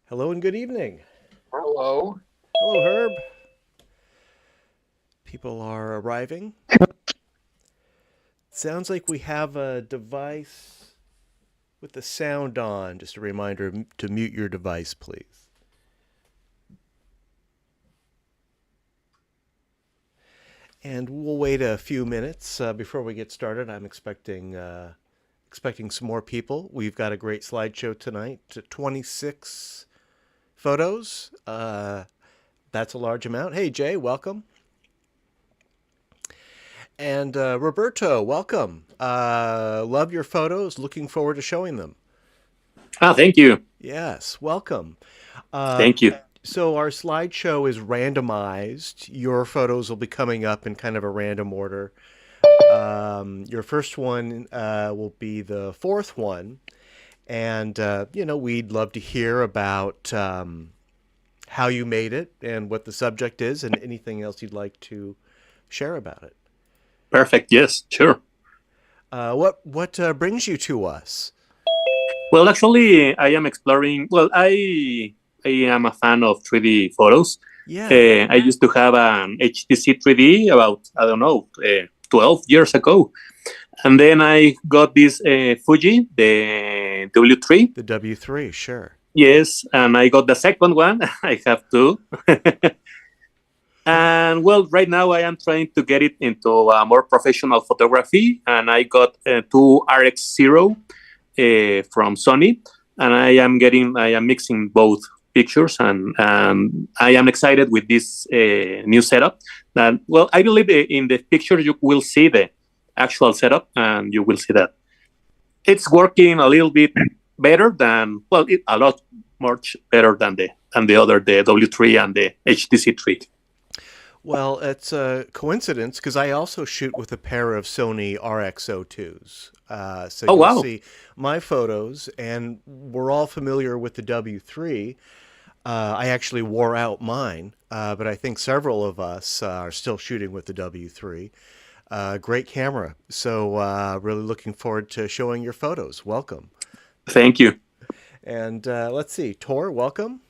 Hello and good evening. Hello. Hello, Herb. People are arriving. Sounds like we have a device with the sound on. Just a reminder to mute your device, please. And we'll wait a few minutes before we get started. I'm expecting some more people. We've got a great slideshow tonight. 26 photos. That's a large amount. Hey, Jay, welcome. And Roberto, welcome. Love your photos. Looking forward to showing them. Thank you. Yes, welcome. Uh, Thank you. so our slideshow is randomized. Your photos will be coming up in kind of a random order. Your first one will be the fourth one. And, we'd love to hear about how you made it and what the subject is and anything else you'd like to share about it. Perfect. Yes, sure. What brings you to us? Well, actually, I am exploring. Well, I am a fan of 3D photos. Yeah. I used to have an HTC 3D about, I don't know, 12 years ago. And then I got this Fuji, the W3. The W3, sure. Yes, and I got the second one. I have two. And well, right now I am trying to get it into more professional photography, and I got two RX0 from Sony, and I am mixing both pictures, and I am excited with this new setup. That well, I believe in the picture you will see the actual setup, and you will see that it's working a little bit better than a lot much better than the W3 and the HTC 3. Well, it's a coincidence because I also shoot with a pair of Sony RX02s. So Oh you'll wow! see my photos, and we're all familiar with the W3. I actually wore out mine, but I think several of us are still shooting with the W3. Great camera. So really looking forward to showing your photos. Welcome. Thank you. And let's see, Tor, welcome.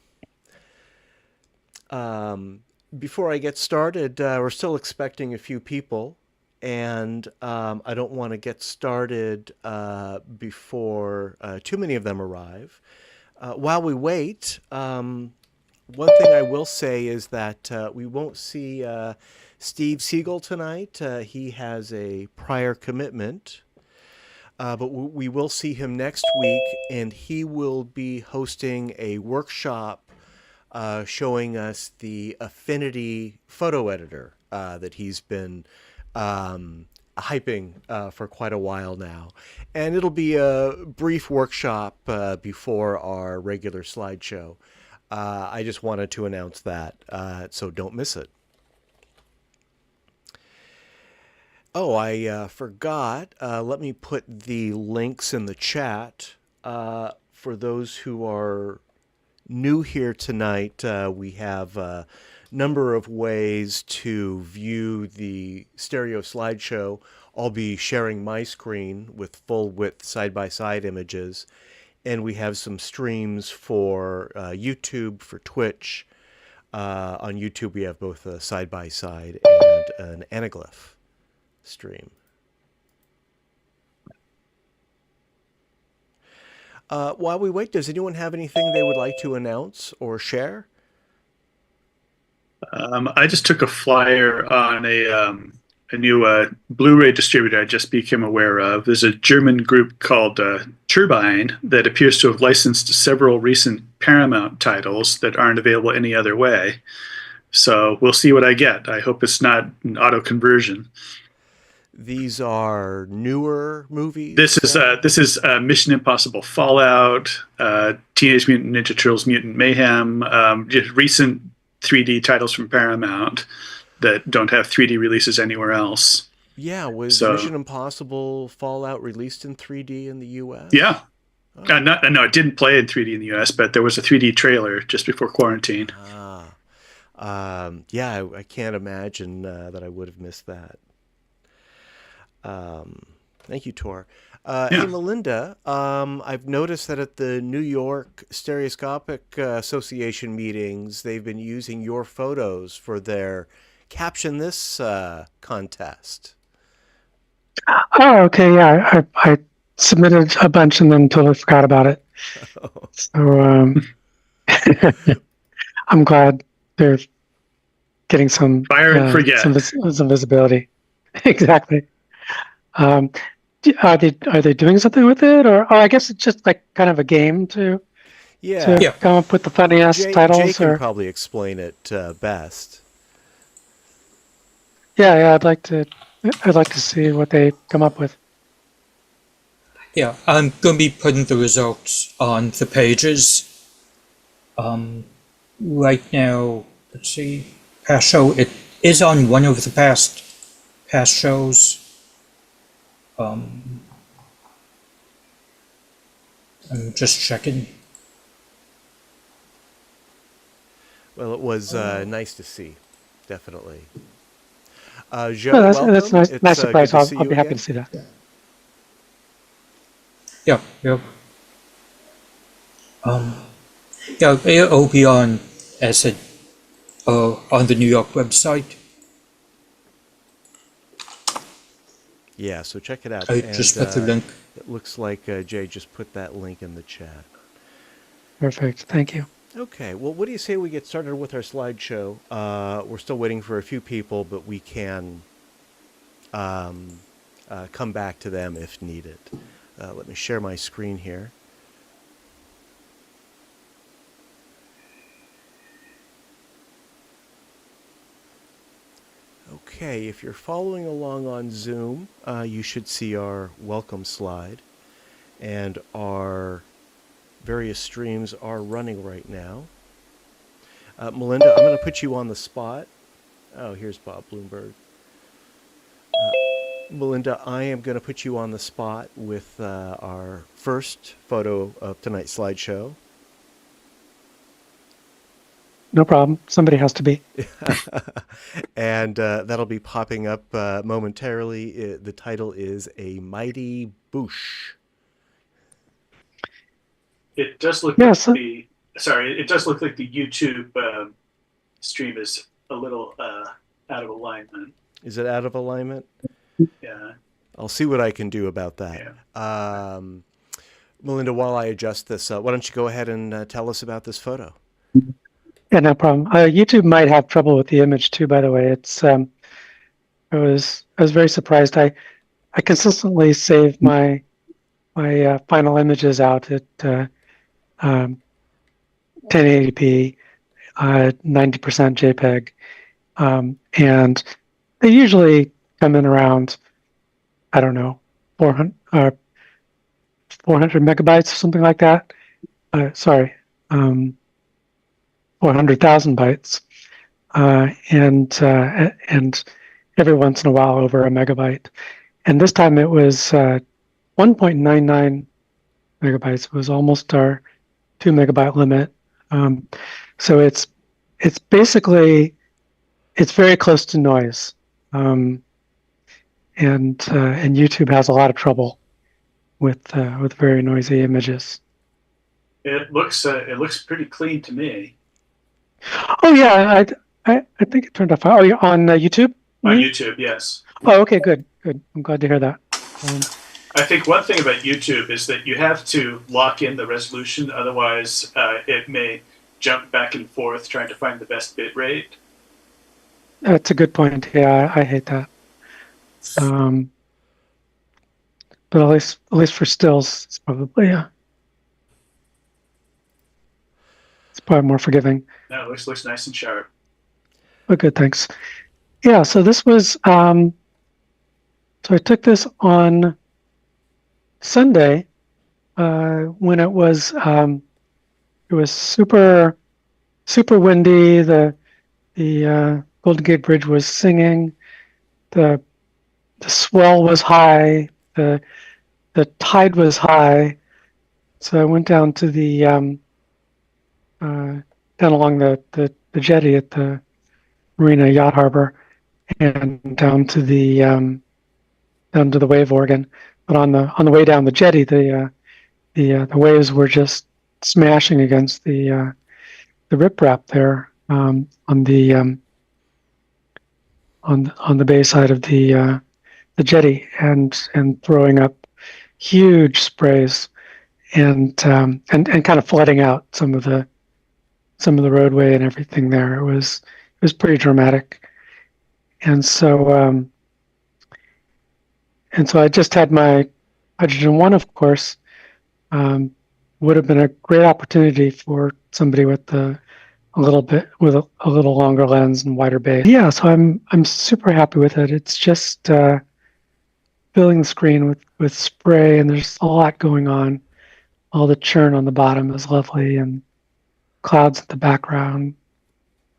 Before I get started, we're still expecting a few people, and I don't want to get started before too many of them arrive. While we wait, one thing I will say is that we won't see Steve Siegel tonight. He has a prior commitment. But we will see him next week, and he will be hosting a workshop showing us the Affinity photo editor that he's been hyping for quite a while now. And it'll be a brief workshop before our regular slideshow. I just wanted to announce that, so don't miss it. Oh, I forgot. Let me put the links in the chat. For those who are new here tonight, we have a number of ways to view the stereo slideshow. I'll be sharing my screen with full width side-by-side images. And we have some streams for YouTube, for Twitch. On YouTube, we have both a side-by-side and an anaglyph stream. While we wait, does anyone have anything they would like to announce or share? I just took a flyer on a new Blu-ray distributor I just became aware of. There's a German group called Turbine that appears to have licensed several recent Paramount titles that aren't available any other way. So we'll see what I get. I hope it's not an auto conversion. These are newer movies. This is Mission Impossible Fallout, Teenage Mutant Ninja Turtles Mutant Mayhem, just recent 3D titles from Paramount that don't have 3D releases anywhere else. Yeah, was Mission Impossible Fallout released in 3D in the U.S.? Yeah. No, it didn't play in 3D in the U.S., but there was a 3D trailer just before quarantine. Yeah, I can't imagine that I would have missed that. Thank you, Tor. Hey, Yeah. Melinda, I've noticed that at the New York Stereoscopic Association meetings, they've been using your photos for their Caption This contest. Oh, okay. Yeah, I submitted a bunch and then totally forgot about it. So I'm glad they're getting some Fire and forget. some visibility. Exactly. Um, are they doing something with it, or I guess it's just like kind of a game to Yeah, Yeah. come up with the funniest Jay titles? can Or probably explain it best. yeah, I'd like to see what they come up with. Yeah, I'm going to be putting the results on the pages. Right now, let's see, past show, it is on one of the past shows. I'm just checking. Well, it was nice to see, definitely. Oh, Joe, that's welcome. nice. It's Nice good surprise. to see I'll you be happy again. to see that. Yeah, yeah. Yeah, it'll be on, as said, on the New York website. Yeah, so check it out. I And just put the link. it looks like Jay just put that link in the chat. Perfect. Thank you. Okay, well, what do you say we get started with our slideshow? We're still waiting for a few people, but we can come back to them if needed. Let me share my screen here. Okay, if you're following along on Zoom, you should see our welcome slide, and our various streams are running right now. Melinda, I'm going to put you on the spot. Oh, here's Bob Bloomberg. Melinda, I am going to put you on the spot with our first photo of tonight's slideshow. No problem. Somebody has to be. And that'll be popping up momentarily. The title is A Mighty Boosh. It does look Yeah, like so- it does look like the YouTube stream is a little out of alignment. Is it out of alignment? Yeah. I'll see what I can do about that. Yeah. Melinda, while I adjust this, why don't you go ahead and tell us about this photo? Yeah, no problem. YouTube might have trouble with the image too. By the way, it's I was very surprised. I consistently save my final images out at 1080p, 90% JPEG, and they usually come in around, I don't know, 400 megabytes or something like that. Sorry. 400,000 bytes, and every once in a while over a megabyte. And this time it was 1.99 megabytes. It was almost our 2 megabyte limit. So it's basically very close to noise, and YouTube has a lot of trouble with very noisy images. It looks pretty clean to me. Oh yeah, I think it turned off. Oh, you're on YouTube? On YouTube, yes. Oh, okay, good. I'm glad to hear that. I think one thing about YouTube is that you have to lock in the resolution, otherwise it may jump back and forth trying to find the best bit rate. That's a good point. Yeah, I hate that. But at least for stills, it's probably it's probably more forgiving. No, it looks nice and sharp. But good, thanks. Yeah, so this was so I took this on Sunday when it was super windy. The Golden Gate Bridge was singing. The swell was high. The tide was high. So I went down to the down along the jetty at the Marina Yacht Harbor and down to the wave organ. But on the way down the jetty, the waves were just smashing against the riprap there on the bay side of the jetty and throwing up huge sprays and kind of flooding out some of the roadway and everything there. It was pretty dramatic. And so I just had my hydrogen one, of course. Would have been a great opportunity for somebody with a little longer lens and wider base. Yeah, so I'm super happy with it. It's just filling the screen with spray, and there's a lot going on. All the churn on the bottom is lovely, and clouds in the background.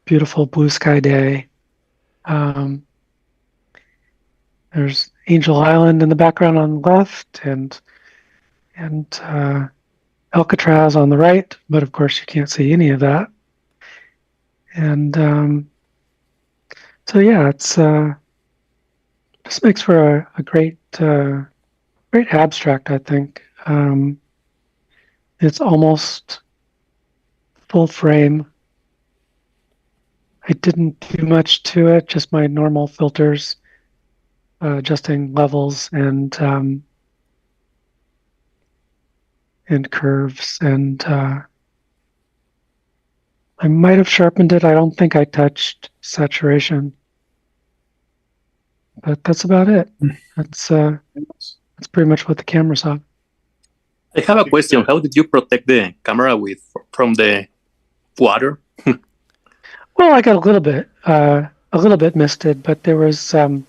Beautiful blue sky day. There's Angel Island in the background on the left, and Alcatraz on the right, but of course you can't see any of that. And so yeah, it's this makes for a great abstract, I think. It's almost full frame. I didn't do much to it, just my normal filters, adjusting levels and curves, and I might have sharpened it. I don't think I touched saturation, but that's about it. That's pretty much what the camera saw. I have a question. How did you protect the camera from the water? Well, I got a little bit misted, but there was the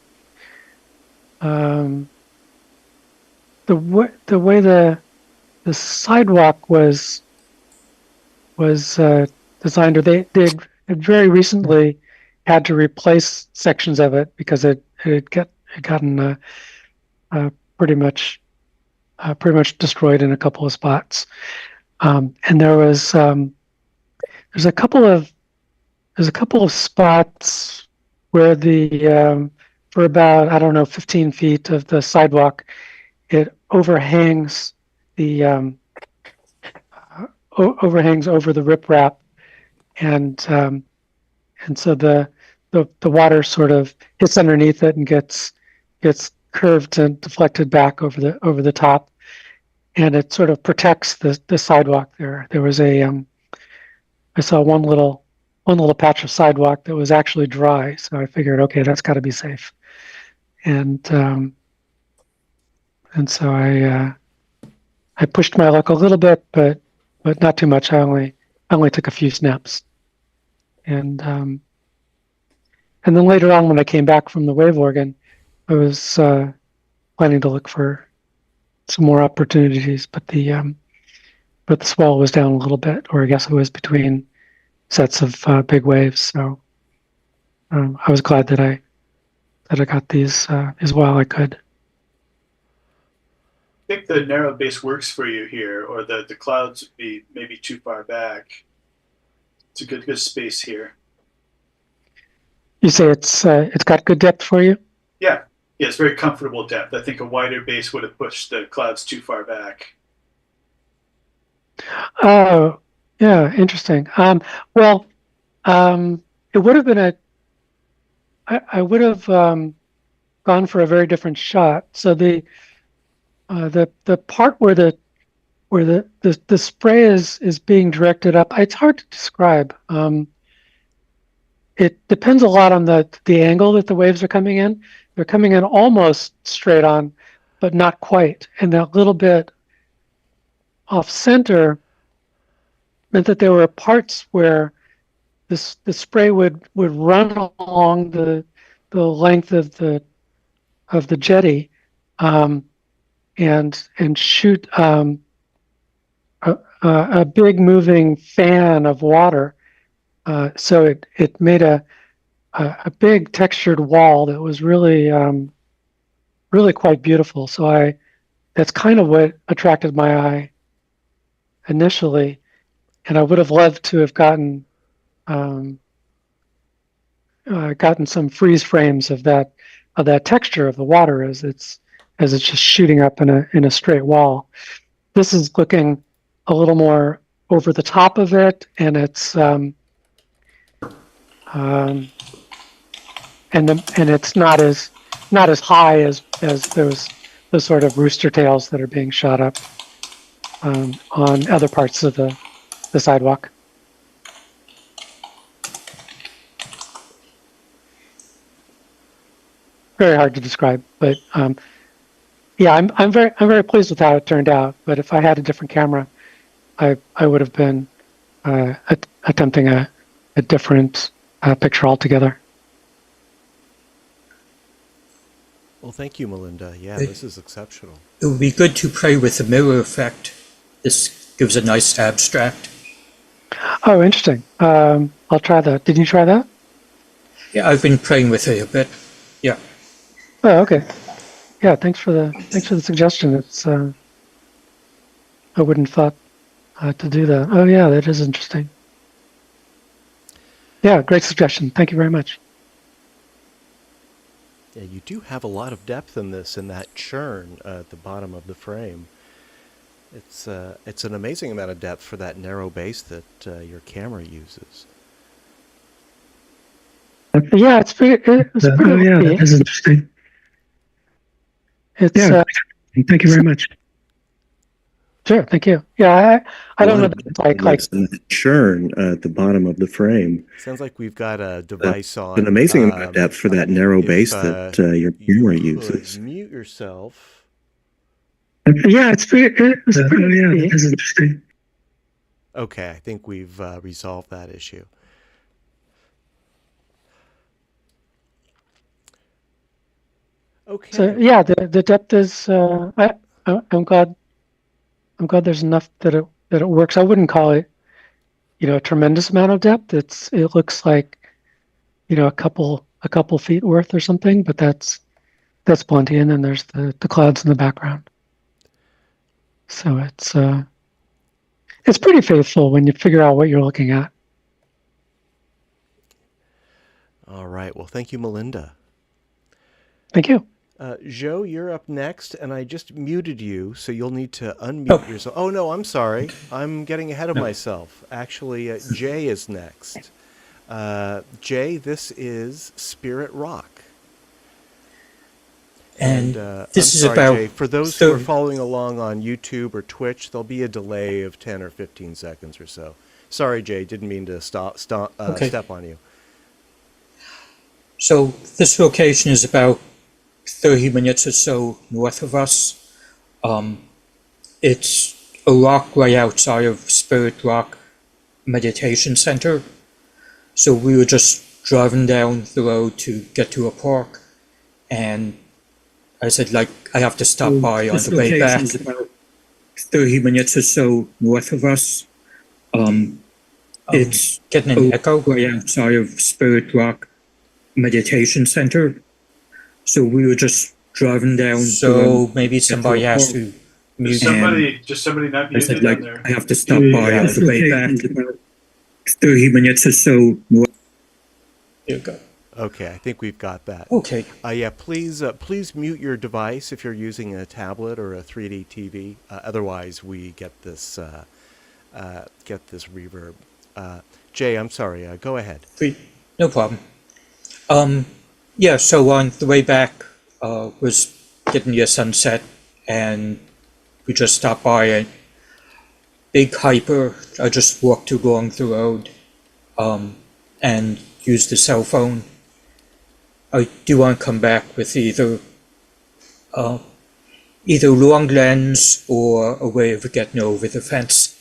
way the sidewalk was designed, or they had very recently had to replace sections of it because it had gotten pretty much destroyed in a couple of spots, and there's a couple of spots where for about, I don't know, 15 feet of the sidewalk, it overhangs overhangs over the riprap, and so the water sort of hits underneath it and gets curved and deflected back over the top, and it sort of protects the sidewalk there. There was I saw one little patch of sidewalk that was actually dry, so I figured, okay, that's got to be safe, and so I pushed my luck a little bit, but not too much. I only took a few snaps, and then later on, when I came back from the wave organ, I was planning to look for some more opportunities, but the swell was down a little bit, or I guess it was between sets of big waves. So I was glad that I got these as well I could. I think the narrow base works for you here, or the clouds would be maybe too far back. It's a good space here. You say it's got good depth for you? Yeah, it's very comfortable depth. I think a wider base would have pushed the clouds too far back. Oh, yeah, interesting. Well, it would have been I would have gone for a very different shot. So the part where the spray is being directed up, it's hard to describe. It depends a lot on the angle that the waves are coming in. They're coming in almost straight on, but not quite. And that little bit off center meant that there were parts where the spray would run along the length of the jetty, and shoot a big moving fan of water. So it made a big textured wall that was really really quite beautiful. So that's kind of what attracted my eye initially, and I would have loved to have gotten gotten some freeze frames of that texture of the water as it's just shooting up in a straight wall. This is looking a little more over the top of it, and it's and it's not as high as those sort of rooster tails that are being shot up on other parts of the sidewalk. Very hard to describe, but yeah, I'm very pleased with how it turned out. But if I had a different camera, I would have been attempting a different picture altogether. Well, thank you, Melinda. Yeah, this is exceptional. It would be good to play with the mirror effect. This gives a nice abstract. Oh, interesting. I'll try that. Did you try that? Yeah, I've been playing with it a bit. Yeah. Oh, okay. Yeah, thanks for the suggestion. It's I wouldn't thought to do that. Oh, yeah, that is interesting. Yeah, great suggestion. Thank you very much. Yeah, you do have a lot of depth in this, in that churn at the bottom of the frame. It's an amazing amount of depth for that narrow base that your camera uses. Yeah, it's pretty. Oh, yeah, that is interesting. It's thank you very much. Sure, thank you. Yeah, I don't know. Like churn at the bottom of the frame. Sounds like we've got a device on. An amazing amount of depth for that narrow base that your camera uses. Mute yourself. Yeah, it's pretty. Yeah, that is interesting. Okay, I think we've resolved that issue. Okay. So yeah, the depth is. I'm glad there's enough that it works. I wouldn't call it, a tremendous amount of depth. It looks like, a couple feet worth or something, but that's plenty. And then there's the clouds in the background. So it's pretty faithful when you figure out what you're looking at. All right. Well, thank you, Melinda. Thank you. Joe, you're up next, and I just muted you, so you'll need to unmute yourself. Oh, no, I'm sorry. I'm getting ahead of myself. Actually, Jay is next. Jay, this is Spirit Rock. And this is sorry, about... Jay, for those who are following along on YouTube or Twitch, there'll be a delay of 10 or 15 seconds or so. Sorry, Jay, didn't mean to step on you. So this location is about 30 minutes or so north of us. It's a rock right outside of Spirit Rock Meditation Center. So we were just driving down the road to get to a park, and I said, I have to stop by on the way back. Is about 30 minutes or so north of us. It's getting an echo right outside of Spirit Rock Meditation Center. So we were just driving down. So maybe somebody has to mute. Somebody not muted down there. I have to stop by on the way back. About 30 minutes or so. There you go. Okay, I think we've got that. Okay. Yeah, please mute your device if you're using a tablet or a 3D TV. Otherwise, we get this reverb. Jay, I'm sorry. Go ahead. No problem. Yeah, so on the way back was getting near sunset, and we just stopped by a big hyper. I just walked along the road and used the cell phone. I do want to come back with either long lens or a way of getting over the fence.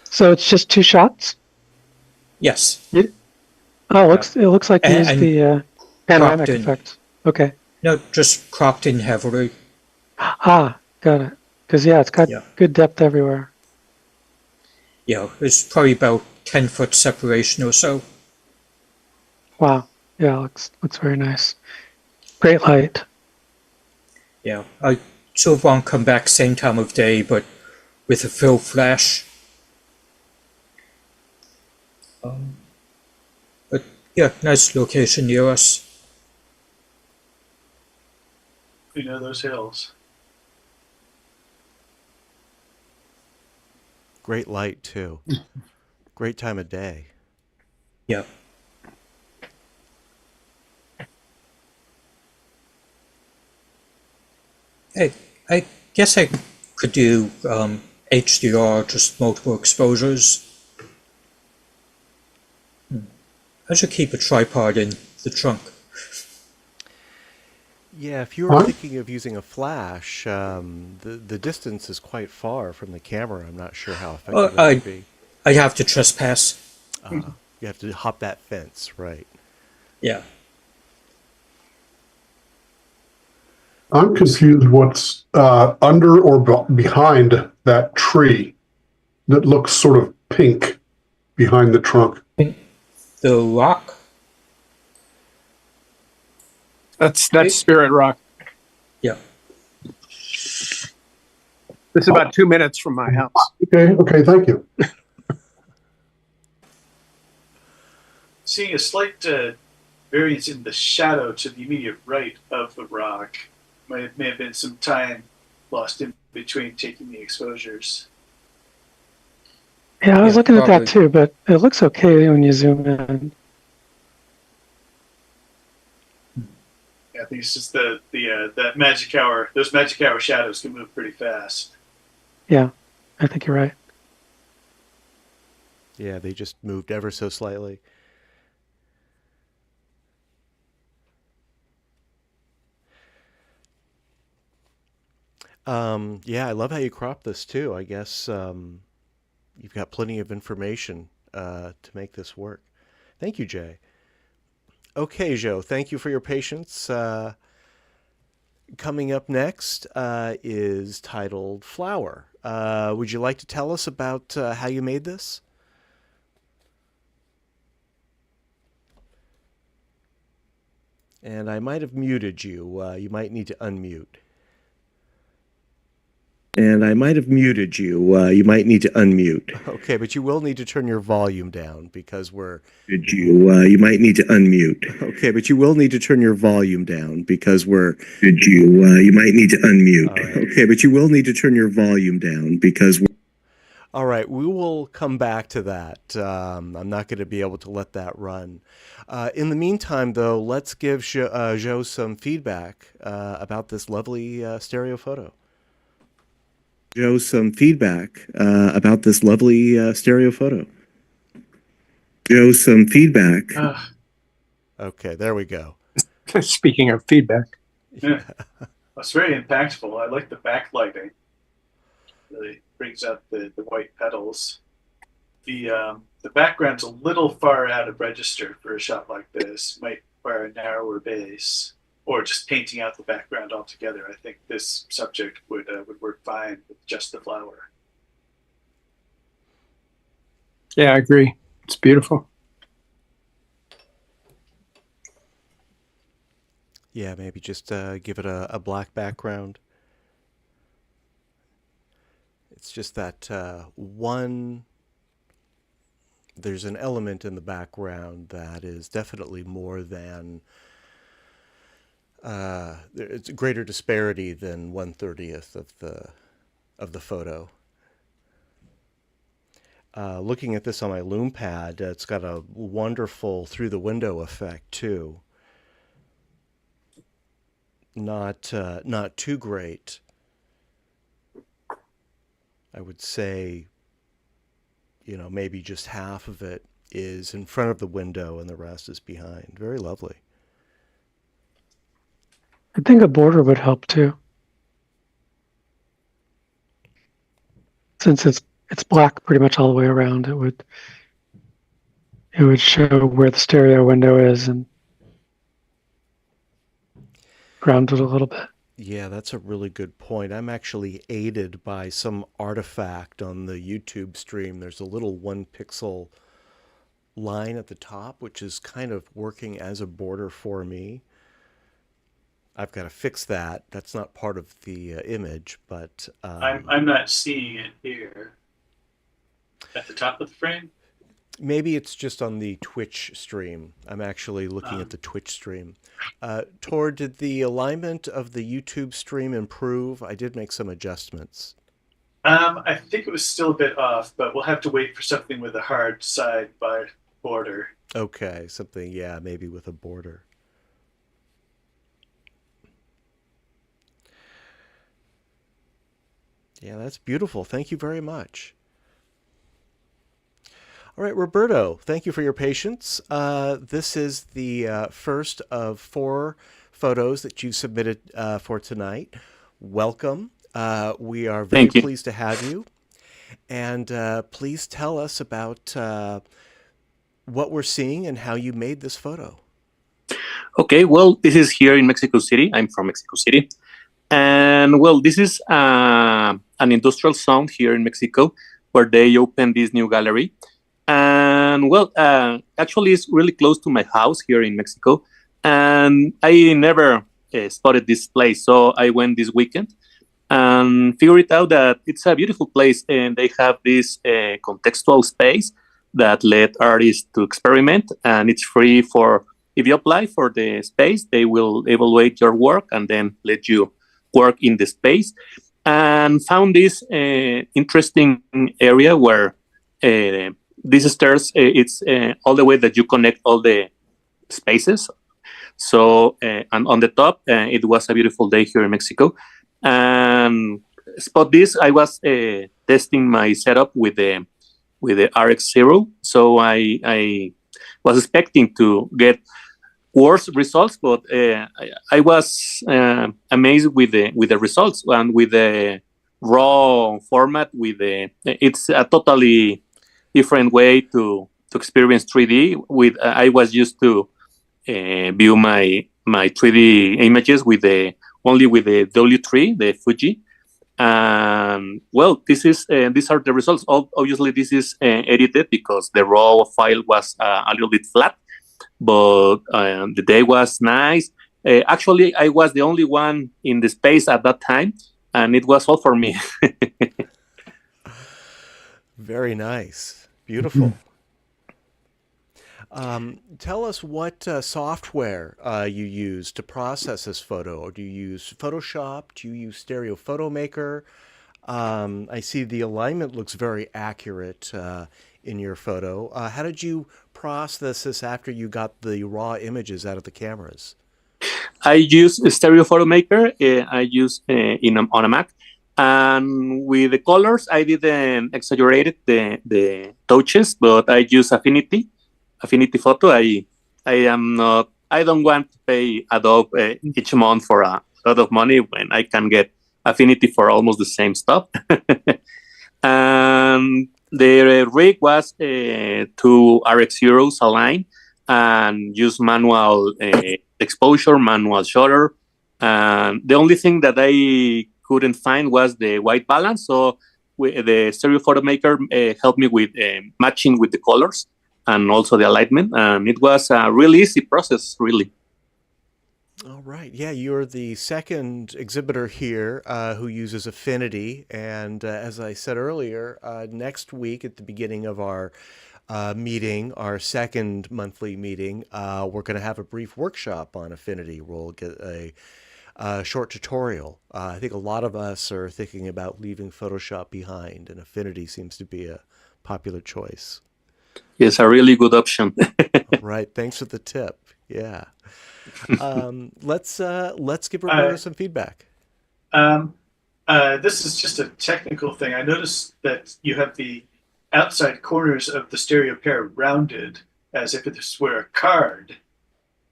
So it's just 2 shots? Yes. It looks like you used the panoramic effect. Okay. No, just cropped in heavily. Ah, got it. Because it's got good depth everywhere. Yeah, it's probably about 10-foot separation or so. Wow. Yeah, looks very nice. Great light. Yeah, I sort of want to come back same time of day, but with a full flash. Yeah, nice location near us. We know those hills. Great light too. Great time of day. Yeah. Hey, I guess I could do HDR, just multiple exposures. I should keep a tripod in the trunk. Yeah, if you were thinking of using a flash, the distance is quite far from the camera. I'm not sure how effective that would be. I'd have to trespass. You have to hop that fence, right? Yeah. I'm confused what's under or behind that tree that looks sort of pink behind the trunk. The rock? That's Spirit Rock. Yeah. This is about 2 minutes from my house. Okay, thank you. Seeing a slight variance in the shadow to the immediate right of the rock. May have been some time lost in between taking the exposures. Yeah, I was Yeah, looking at probably. that too, but it looks okay when you zoom in. Yeah, I think it's just that magic hour. Those magic hour shadows can move pretty fast. Yeah, I think you're right. Yeah, they just moved ever so slightly. Yeah, I love how you crop this too. I guess you've got plenty of information to make this work. Thank you, Jay. Okay, Joe, thank you for your patience. Coming up next is titled Flower. Would you like to tell us about how you made this? And I might have muted you. You might need to unmute. And I might have muted you. You might need to unmute. Okay, but you will need to turn your volume down because we're... You might need to unmute. Okay, but you will need to turn your volume down because we're... You might need to unmute. All right. Okay, but you will need to turn your volume down because we're... All right, we will come back to that. I'm not going to be able to let that run. In the meantime, though, let's give Joe some feedback about this lovely stereo photo. Joe some feedback about this lovely stereo photo. Joe some feedback. Okay, there we go. Speaking of feedback. Yeah. It's very impactful. I like the backlighting. Really brings out the white petals. The background's a little far out of register for a shot like this. Might require a narrower base, or just painting out the background altogether. I think this subject would work fine with just the flower. Yeah, I agree. It's beautiful. Yeah, maybe just give it a black background. It's just that there's an element in the background that is definitely more than, it's a greater disparity than 1/30th of the photo. Looking at this on my Lume Pad, it's got a wonderful through the window effect too. Not too great. I would say, maybe just half of it is in front of the window and the rest is behind. Very lovely. I think a border would help too, since it's black pretty much all the way around. It would show where the stereo window is and ground it a little bit. Yeah, that's a really good point. I'm actually aided by some artifact on the YouTube stream. There's a little 1 pixel line at the top, which is kind of working as a border for me. I've got to fix that. That's not part of the image, but... I'm not seeing it here. At the top of the frame? Maybe it's just on the Twitch stream. I'm actually looking at the Twitch stream. Tor, did the alignment of the YouTube stream improve? I did make some adjustments. I think it was still a bit off, but we'll have to wait for something with a hard side by border. Okay, something, yeah, maybe with a border. Yeah, that's beautiful. Thank you very much. All right, Roberto, thank you for your patience. This is the first of 4 photos that you submitted for tonight. Welcome. We are very pleased to have you. And please tell us about what we're seeing and how you made this photo. Okay, well, this is here in Mexico City. I'm from Mexico City. And, well, this is an industrial zone here in Mexico where they opened this new gallery. And, well, actually, it's really close to my house here in Mexico. And I never spotted this place. So I went this weekend and figured out that it's a beautiful place. And they have this contextual space that let artists to experiment. And it's free for, if you apply for the space, they will evaluate your work and then let you work in the space. And found this interesting area where these stairs, it's all the way that you connect all the spaces. So, and on the top, it was a beautiful day here in Mexico. And spot this, I was testing my setup with the RX0. So I was expecting to get worse results, but I was amazed with the results and with the raw format. It's a totally different way to experience 3D. I was used to view my 3D images only with the W3, the Fuji. Well, these are the results. Obviously, this is edited because the raw file was a little bit flat, but the day was nice. Actually, I was the only one in the space at that time, and it was all for me. Very nice. Beautiful. Tell us what software you use to process this photo. Or do you use Photoshop? Do you use Stereo Photo Maker? I see the alignment looks very accurate in your photo. How did you process this after you got the raw images out of the cameras? I use Stereo Photo Maker. I use on a Mac. And with the colors, I didn't exaggerate the touches, but I use Affinity Photo. I don't want to pay Adobe each month for a lot of money when I can get Affinity for almost the same stuff. And the rig was 2 RX0s aligned and use manual exposure, manual shutter. And the only thing that I couldn't find was the white balance. So the Stereo Photo Maker helped me with matching with the colors and also the alignment. And it was a really easy process, really. All right. Yeah, you're the second exhibitor here who uses Affinity. And as I said earlier, next week at the beginning of our meeting, our second monthly meeting, we're going to have a brief workshop on Affinity. We'll get a short tutorial. I think a lot of us are thinking about leaving Photoshop behind, and Affinity seems to be a popular choice. It's a really good option. All right. Thanks for the tip. Yeah. Let's give Roberto some feedback. This is just a technical thing. I noticed that you have the outside corners of the stereo pair rounded as if this were a card.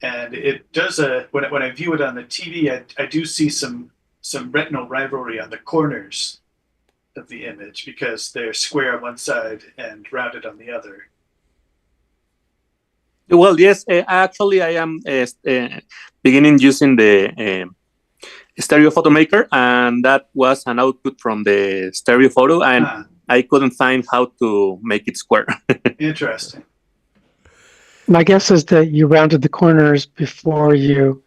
And it does when I view it on the TV, I do see some retinal rivalry on the corners of the image because they're square on one side and rounded on the other. Well, yes, actually, I am beginning using the Stereo Photo Maker, and that was an output from the stereo photo, and I couldn't find how to make it square. Interesting. My guess is that you rounded the corners before you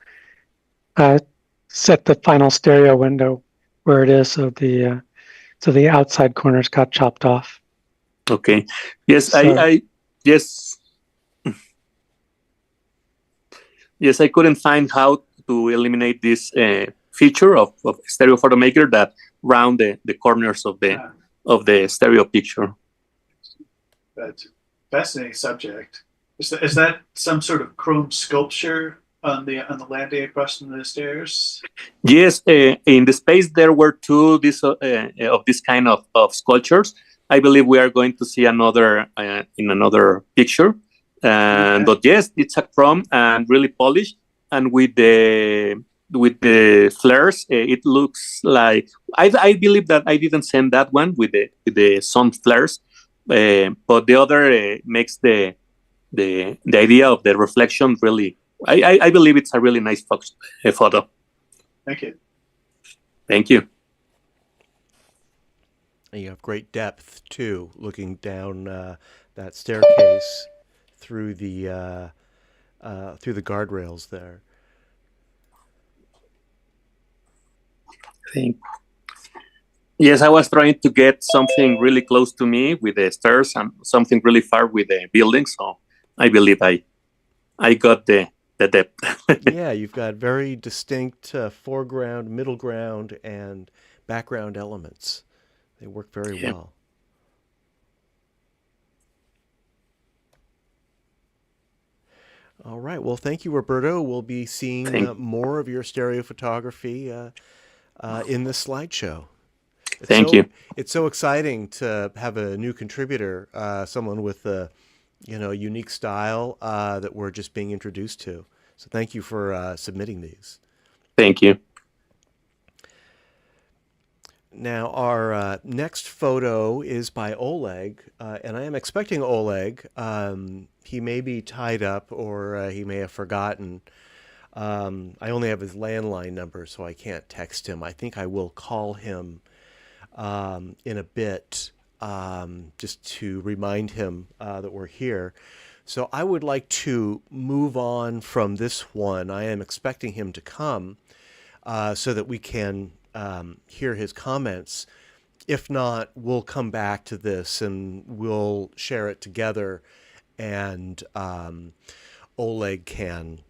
set the final stereo window where it is, so the outside corners got chopped off. Okay. Yes, So, I Yes. Yes, I couldn't find how to eliminate this feature of Stereo Photo Maker that round the corners of the stereo picture. That's a fascinating subject. Is that some sort of chrome sculpture on the landing across from the stairs? Yes, in the space there were two of this kind of sculptures. I believe we are going to see another in another picture. But yes, it's a chrome and really polished, and with the flares, it looks like I believe that I didn't send that one with the sun flares, but the other makes the idea of the reflection really. I believe it's a really nice photo. Thank you. Thank you. And you have great depth too, looking down that staircase through the guardrails there. Yes, I was trying to get something really close to me with the stairs and something really far with the building. So I believe I got the depth. Yeah, you've got very distinct foreground, middle ground, and background elements. They work very well. All right. Well, thank you, Roberto. We'll be seeing more of your stereo photography in this slideshow. Thank you. It's so exciting to have a new contributor, someone with a unique style that we're just being introduced to. So thank you for submitting these. Thank you. Now, our next photo is by Oleg, and I am expecting Oleg. He may be tied up or he may have forgotten. I only have his landline number, so I can't text him. I think I will call him in a bit just to remind him that we're here. So I would like to move on from this one. I am expecting him to come so that we can hear his comments. If not, we'll come back to this and we'll share it together, and Oleg can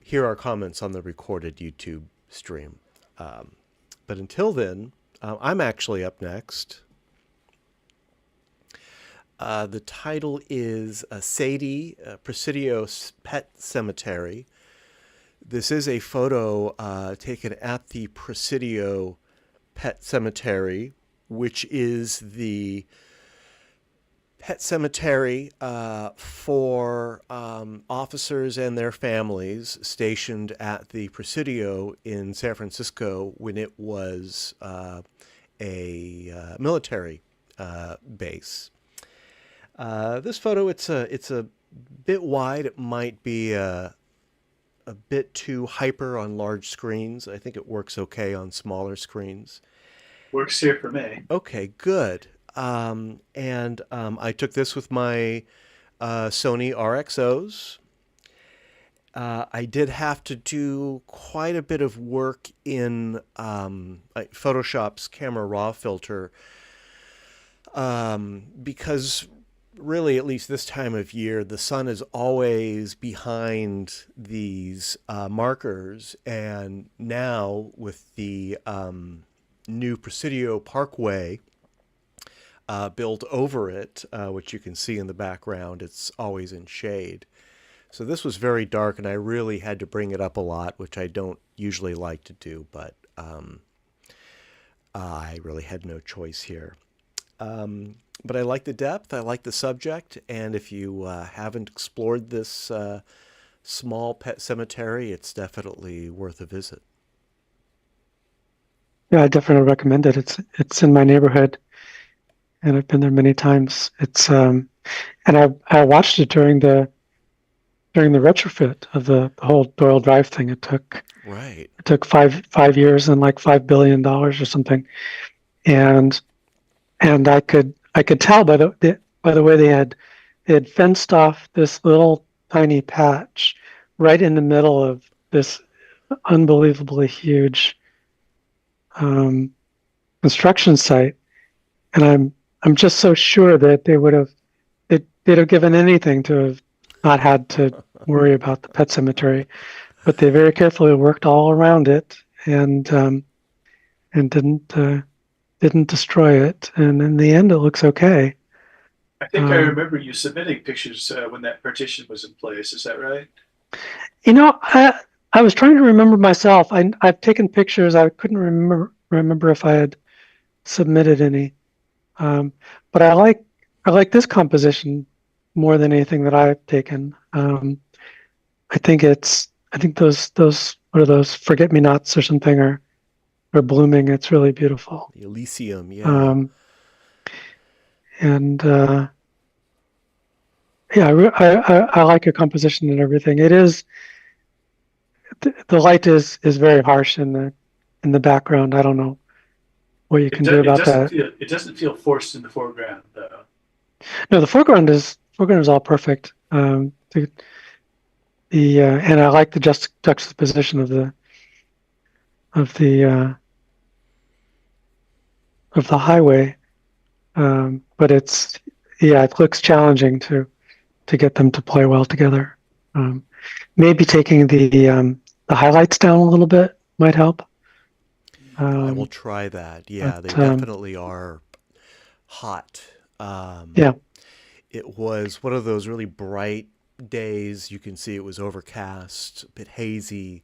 hear our comments on the recorded YouTube stream. But until then, I'm actually up next. The title is Sadie Presidio's Pet Cemetery. This is a photo taken at the Presidio Pet Cemetery, which is the pet cemetery for officers and their families stationed at the Presidio in San Francisco when it was a military base. This photo, it's a bit wide. It might be a bit too hyper on large screens. I think it works okay on smaller screens. Works here for me. Okay, good. I took this with my Sony RXOs. I did have to do quite a bit of work in Photoshop's Camera Raw filter because really, at least this time of year, the sun is always behind these markers. And now with the new Presidio Parkway built over it, which you can see in the background, it's always in shade. So this was very dark, and I really had to bring it up a lot, which I don't usually like to do, but I really had no choice here. But I like the depth, I like the subject, and if you haven't explored this small pet cemetery, it's definitely worth a visit. Yeah, I definitely recommend it. It's in my neighborhood, and I've been there many times. It's and I watched it during the retrofit of the whole Doyle Drive thing. It took five years and like $5 billion or something, and I could tell by the way they had fenced off this little tiny patch right in the middle of this unbelievably huge construction site, and I'm just so sure that they would have they'd have given anything to have not had to worry about the pet cemetery, but they very carefully worked all around it and didn't destroy it. And in the end, it looks okay. I think I remember you submitting pictures when that partition was in place. Is that right? You know, I was trying to remember myself. I've taken pictures. I couldn't remember if I had submitted any. But I like this composition more than anything that I've taken. I think those what are those forget-me-nots or something are blooming. It's really beautiful. The Elysium, yeah. And yeah, I like your composition and everything. It is the light is very harsh in the background. I don't know what you can do about that. It doesn't feel forced in the foreground, though. No, the foreground is all perfect. And I like the juxtaposition of the highway. But it looks challenging to get them to play well together. Maybe taking the highlights down a little bit might help. I will try that. Yeah, but, they definitely are hot. Yeah. It was one of those really bright days. You can see it was overcast, a bit hazy.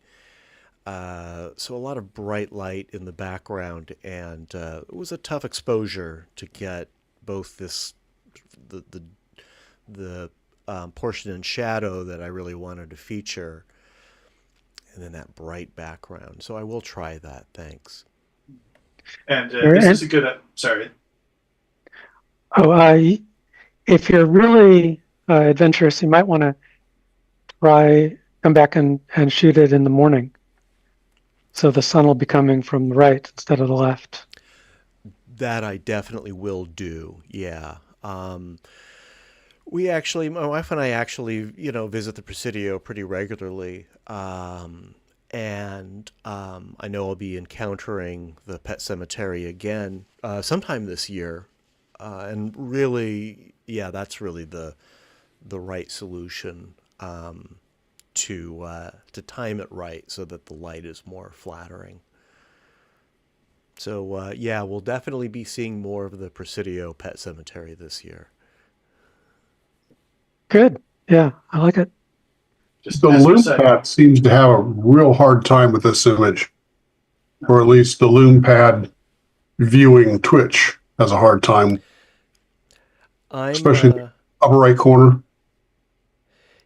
So a lot of bright light in the background, and it was a tough exposure to get both the portion in shadow that I really wanted to feature, and then that bright background. So I will try that. Thanks. And this is a good. Sorry. Oh, if you're really adventurous, you might want to come back and shoot it in the morning. So the sun will be coming from the right instead of the left. That I definitely will do. Yeah. My wife and I actually, visit the Presidio pretty regularly. And I know I'll be encountering the pet cemetery again sometime this year. And really, yeah, that's really the right solution to time it right so that the light is more flattering. So we'll definitely be seeing more of the Presidio Pet Cemetery this year. Good. Yeah, I like it. The Lume Pad seems to have a real hard time with this image, or at least the Lume Pad viewing Twitch has a hard time, especially in the upper right corner.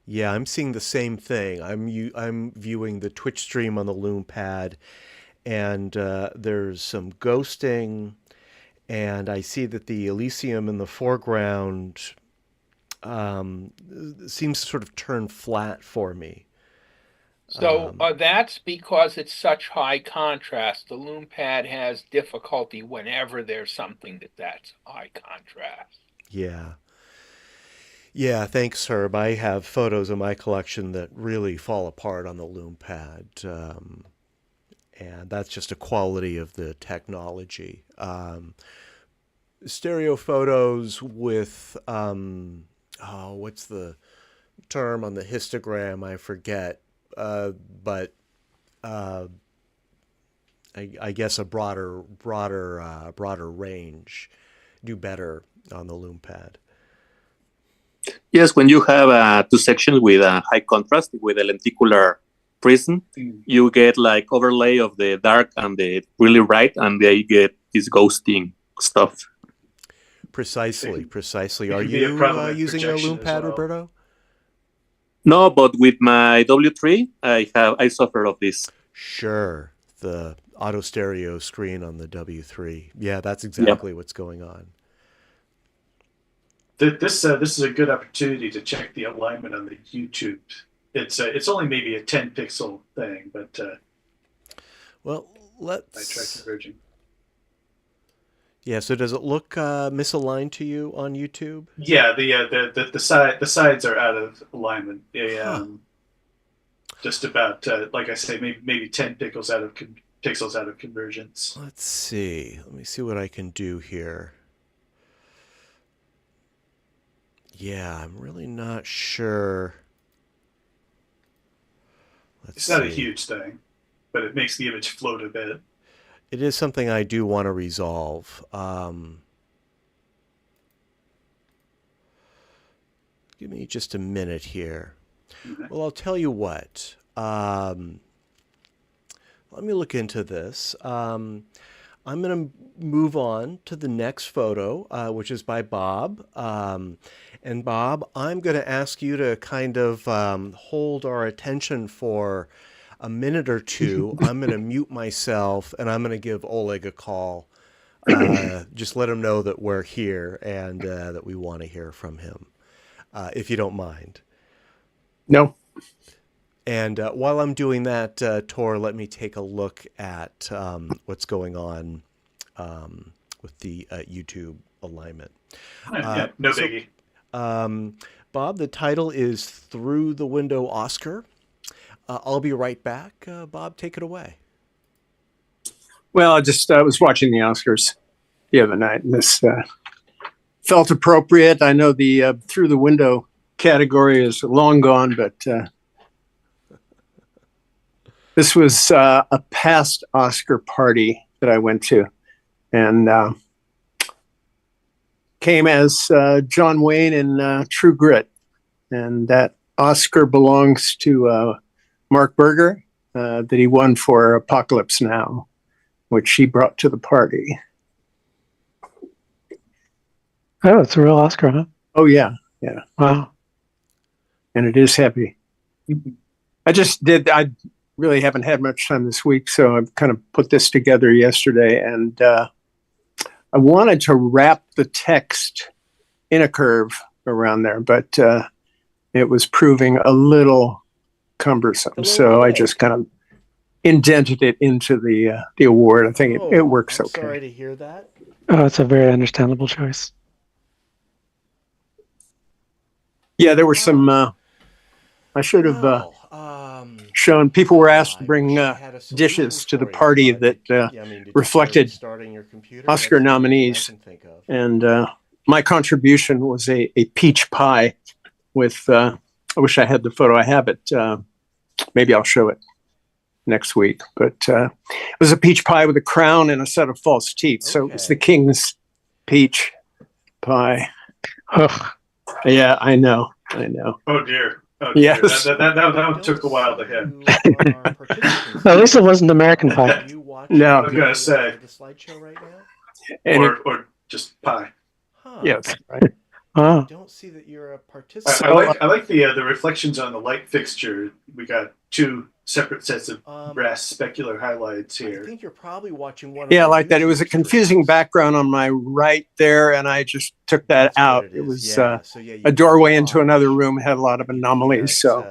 Yeah, I'm seeing the same thing. I'm viewing the Twitch stream on the Lume Pad, and there's some ghosting, and I see that the Elysium in the foreground seems to sort of turn flat for me. So that's because it's such high contrast. The Lume Pad has difficulty whenever there's something that's high contrast. Yeah. Yeah, thanks, Herb. I have photos in my collection that really fall apart on the Lume Pad. And that's just a quality of the technology. Stereo photos with, what's the term on the histogram? I forget. But I guess a broader range do better on the Lume Pad. Yes, when you have two sections with a high contrast with a lenticular prism, you get like overlay of the dark and the really bright, and they get this ghosting stuff. Precisely. Are you using a Lume Pad, Roberto? No, but with my W3, I suffer of this. Sure, the auto stereo screen on the W3. Yeah, that's exactly what's going on. This is a good opportunity to check the alignment on the YouTube. It's only maybe a 10 pixel thing, but well, let's. I try converging. Yeah, so does it look misaligned to you on YouTube? Yeah, the sides are out of alignment. They just about like I say, maybe 10 pixels out of convergence. Let's see. Let me see what I can do here. Yeah, I'm really not sure. It's not a huge thing, but it makes the image float a bit. It is something I do want to resolve. Give me just a minute here. Well, I'll tell you what. Let me look into this. I'm going to move on to the next photo, which is by Bob. And Bob, I'm going to ask you to kind of hold our attention for a minute or two. I'm going to mute myself, and I'm going to give Oleg a call. Just let him know that we're here and that we want to hear from him, if you don't mind. No. And while I'm doing that, Tor, let me take a look at what's going on with the YouTube alignment. Yeah, no biggie. Bob, the title is Through the Window Oscar. I'll be right back. Bob, take it away. Well, I was watching the Oscars the other night, and this felt appropriate. I know the Through the Window category is long gone, but this was a past Oscar party that I went to, and came as John Wayne in True Grit, and that Oscar belongs to Mark Berger that he won for Apocalypse Now, which he brought to the party. Oh, it's a real Oscar, huh? Oh, yeah. Yeah. Wow. And it is heavy. I really haven't had much time this week, so I've kind of put this together yesterday, and I wanted to wrap the text in a curve around there, but it was proving a little cumbersome, so I just kind of indented it into the award. I think it works I'm okay. Sorry to hear that. Oh, it's a very understandable choice. Yeah, there were some. I should have shown. People were asked to bring dishes to the party that reflected Oscar nominees, and my contribution was a peach pie with. I wish I had the photo. I have it. Maybe I'll show it next week. But it was a peach pie with a crown and a set of false teeth. So it was the king's peach pie. Ugh. Yeah, I know. Oh dear. Oh, yes. That took a while to hit. At least it wasn't American Pie. No. I was gonna say. The slideshow right now? And or just pie. Huh. yes, right. Oh. I don't see that you're a participant. I like the reflections on the light fixture. We got two separate sets of brass specular highlights I here. think you're probably watching one. Yeah, of like that. It was a confusing background on my right there, and I just took that out. It was a doorway into another room. It had a lot of anomalies, so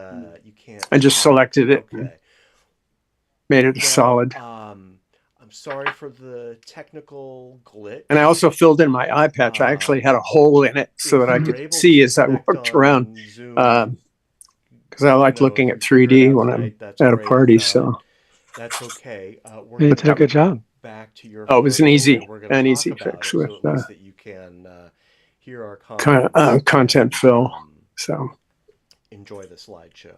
you can't I just selected it and Okay. made it a solid. I'm sorry for the techtechnial glitch. And I also filled in my eye patch. I actually had a hole in it so that I could see as I walked around. Because I like looking at 3D when I'm at a party. So that's okay. You did a good job. Back to your it was an easy fix with that you can hear our content fill. So enjoy the slideshow.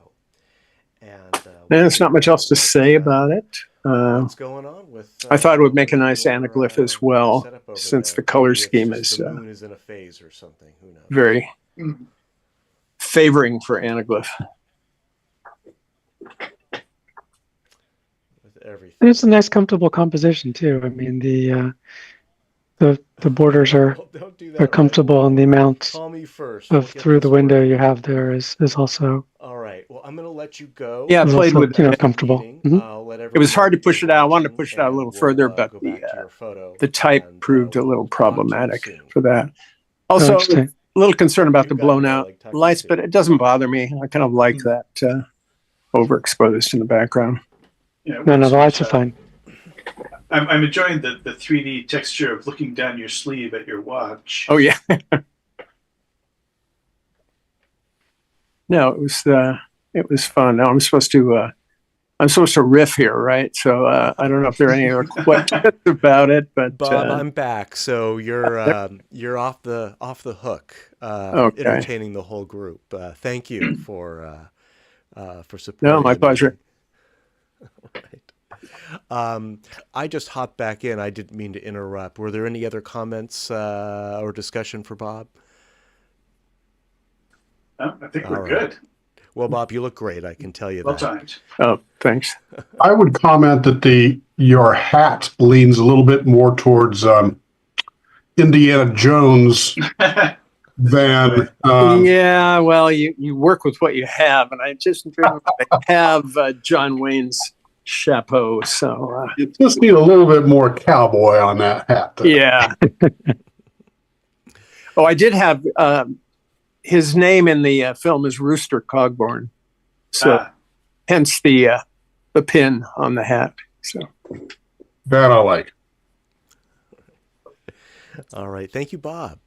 And there's not much else to say about it. What's going on with? I thought it would make a nice anaglyph as well, since the color scheme is the moon is in a phase or something. Who knows? very favoring for anaglyph. With everything. And it's a nice, comfortable composition too. I mean, the borders are comfortable, and the amount Call me first. of through the window you have there is also. All right. Well, I'm going to let you go. Yeah, I played with comfortable. It was hard to push it out. I wanted to push it out a little further, but the type proved a little problematic for that. Also, a little concerned about the blown out lights, but it doesn't bother me. I kind of like that overexposed in the background. Yeah, No, the lights are fine. I'm enjoying the 3D texture of looking down your sleeve at your watch. Oh yeah. No, it was fun. Now I'm supposed to I'm supposed to riff here, right? So I don't know if there are any other questions about it, but Bob, I'm back, so you're off the hook, Okay. entertaining the whole group. Thank you for supporting. No, my pleasure. Right. I just hopped back in. I didn't mean to interrupt. Were there any other comments or discussion for Bob? I think we're All right. good. Well, Bob, you look great. I can tell you Well that. timed. Oh, thanks. I would comment that your hat leans a little bit more towards Indiana Jones than Yeah, well, you work with what you have, and I just have John Wayne's chapeau, so you just need a little bit more cowboy on that hat. There. yeah. Oh, I did have his name in the film is Rooster Cogburn, so hence the pin on the hat. So That I like. All right. Thank you, Bob.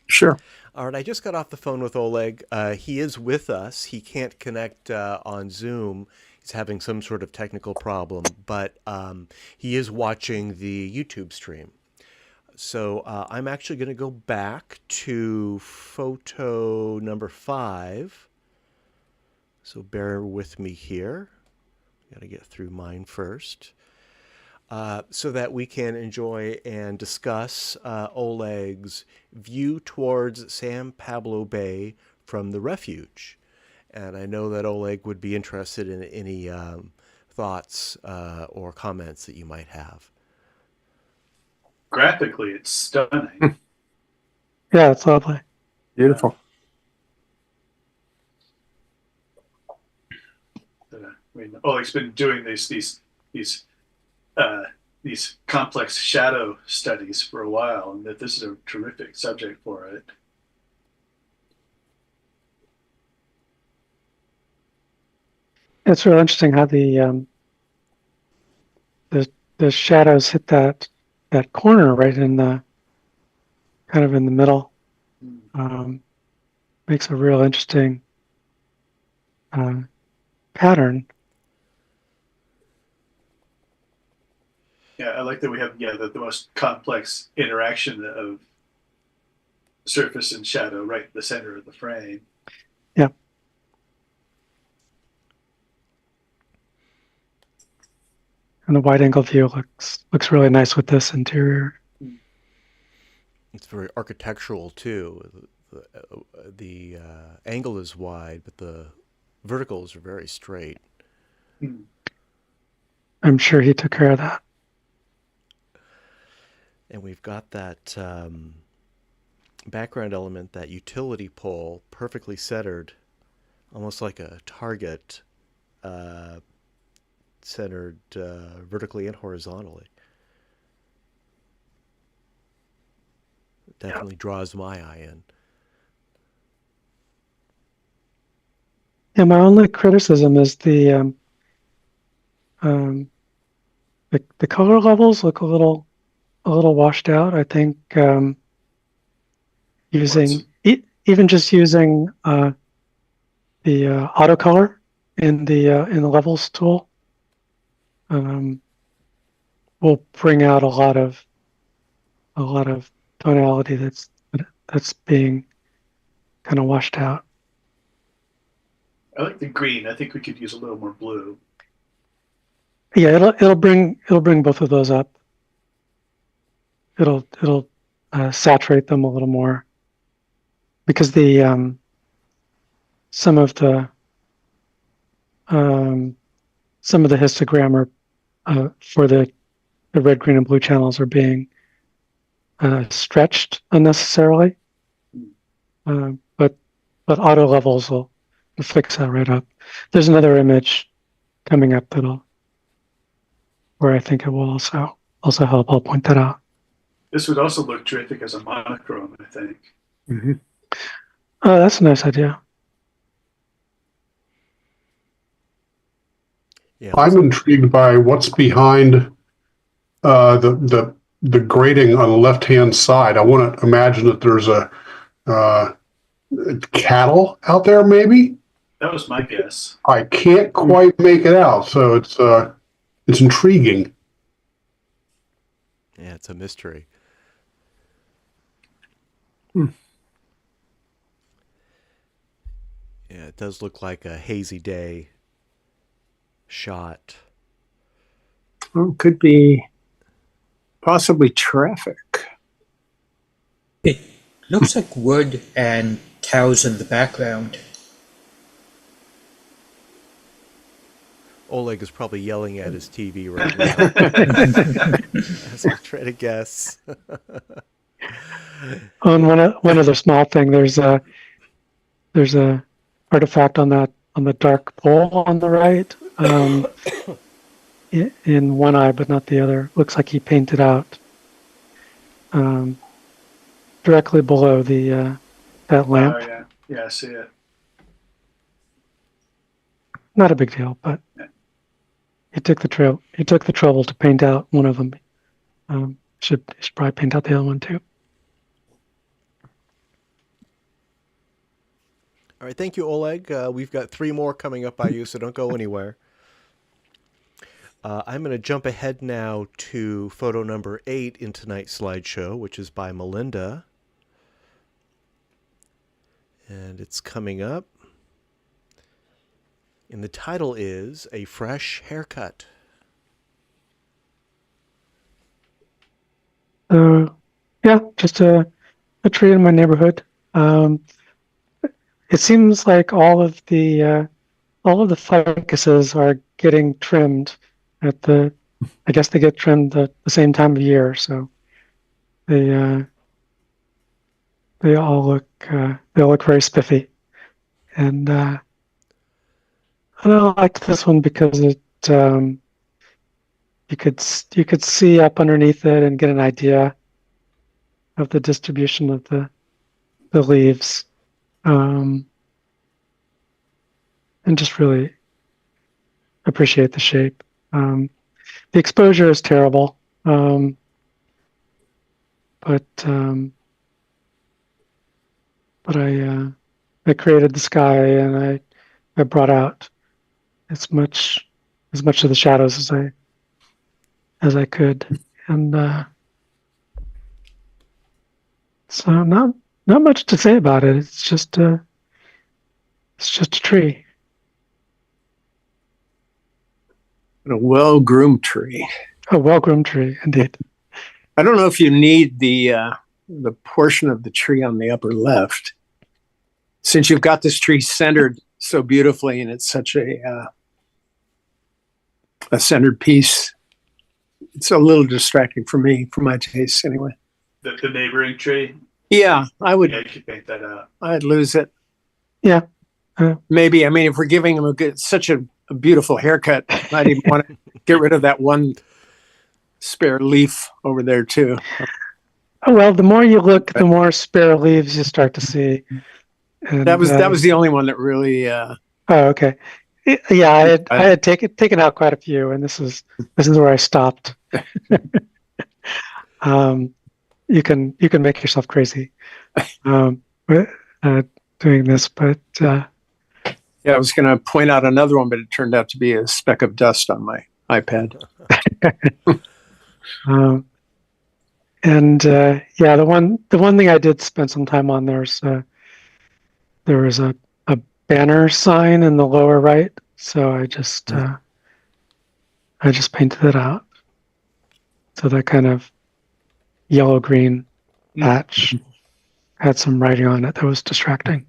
Sure. All right. I just got off the phone with Oleg. He is with us. He can't connect on Zoom. He's having some sort of technical problem, but he is watching the YouTube stream. So I'm actually going to go back to photo number 5. So bear with me here. Got to get through mine first. So that we can enjoy and discuss Oleg's view towards San Pablo Bay from the refuge. And I know that Oleg would be interested in any thoughts or comments that you might have. Graphically, it's stunning. Yeah, it's lovely. Beautiful. I mean, Oleg's been doing these complex shadow studies for a while, and that this is a terrific subject for it. It's really interesting how the shadows hit that corner right in the kind of in the middle. Makes a real interesting pattern. Yeah, I like that we have the most complex interaction of surface and shadow right in the center of the frame. Yeah. And the wide angle view looks really nice with this interior. It's very architectural too. The angle is wide, but the verticals are very straight. I'm sure he took care of that. And we've got that background element, that utility pole, perfectly centered, almost like a target, centered vertically and horizontally. It definitely draws my eye in. Yeah, my only criticism is the color levels look a little washed out. I think even just using the auto color in the levels tool will bring out a lot of tonality that's being kind of washed out. I like the green. I think we could use a little more blue. Yeah, it'll bring both of those up. It'll saturate them a little more, because the some of the histogram for the red, green, and blue channels are being stretched unnecessarily. But auto levels will fix that right up. There's another image coming up where I think it will also help. I'll point that out. This would also look terrific as a monochrome, I think. Mm-hmm. Oh, that's a nice idea. Yeah, I'm intrigued by what's behind the grating on the left-hand side. I want to imagine that there's a cattle out there, maybe. That was my guess. I can't quite make it out, so it's intriguing. Yeah, it's a mystery. Hmm. Yeah, it does look like a hazy day shot. Well, could be possibly traffic. It looks like wood and cows in the background. Oleg is probably yelling at his TV right now as I try to guess. On one other small thing, there's a artifact on the dark pole on the right, in one eye but not the other. Looks like he painted out directly below the that lamp. Oh, yeah. Yeah, I see it. Not a big deal, but he took the trouble to paint out one of them. Should probably paint out the other one too. All right, thank you, Oleg. We've got 3 more coming up by you, so don't go anywhere. I'm going to jump ahead now to photo number 8 in tonight's slideshow, which is by Melinda. And it's coming up. And the title is A Fresh Haircut. Yeah, just a tree in my neighborhood. It seems like all of the ficuses are getting trimmed at I guess they get trimmed at the same time of year, so they all look very spiffy, and I liked this one because it you could see up underneath it and get an idea of the distribution of the leaves, and just really appreciate the shape. The exposure is terrible, but I created the sky, and I brought out as much of the shadows as I could, and so not much to say about it. It's just a tree. A well-groomed tree. A well-groomed tree, indeed. I don't know if you need the portion of the tree on the upper left, since you've got this tree centered so beautifully, and it's such a centered piece. It's a little distracting for me, for my taste, anyway. The neighboring tree. Yeah, I would. Yeah, you could paint that out. I'd lose it. Yeah. Maybe. I mean, if we're giving him such a beautiful haircut, I might even want to get rid of that one spare leaf over there too. Oh, well, the more you look, the more spare leaves you start to see. And, that was the only one that really. Oh, okay. Yeah, I had taken out quite a few, and this is where I stopped. You can make yourself crazy doing this, but. Yeah, I was going to point out another one, but it turned out to be a speck of dust on my iPad. Yeah, the one thing I did spend some time on, there was a banner sign in the lower right, so I just painted it out. So that kind of yellow-green patch had some writing on it that was distracting.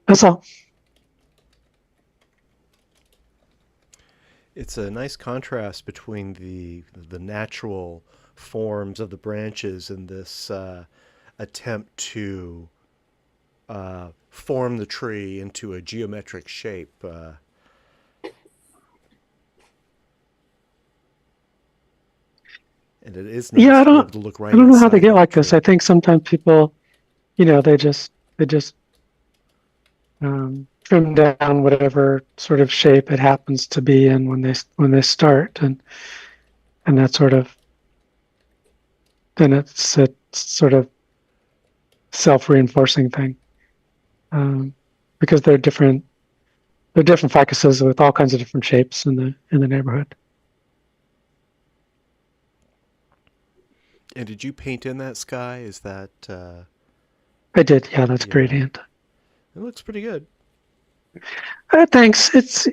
That's all. It's a nice contrast between the natural forms of the branches and this attempt to form the tree into a geometric shape. And it is nice Yeah, to be able to look right I don't know how they inside get the like this. tree. I think sometimes people, they just trim down whatever sort of shape it happens to be in when they start, and that sort of, then it's a sort of self-reinforcing thing. because they're different focuses with all kinds of different shapes in the neighborhood. And did you paint in that sky? Is that? I did. Yeah, that's Yeah. gradient. It looks pretty good. Thanks. It's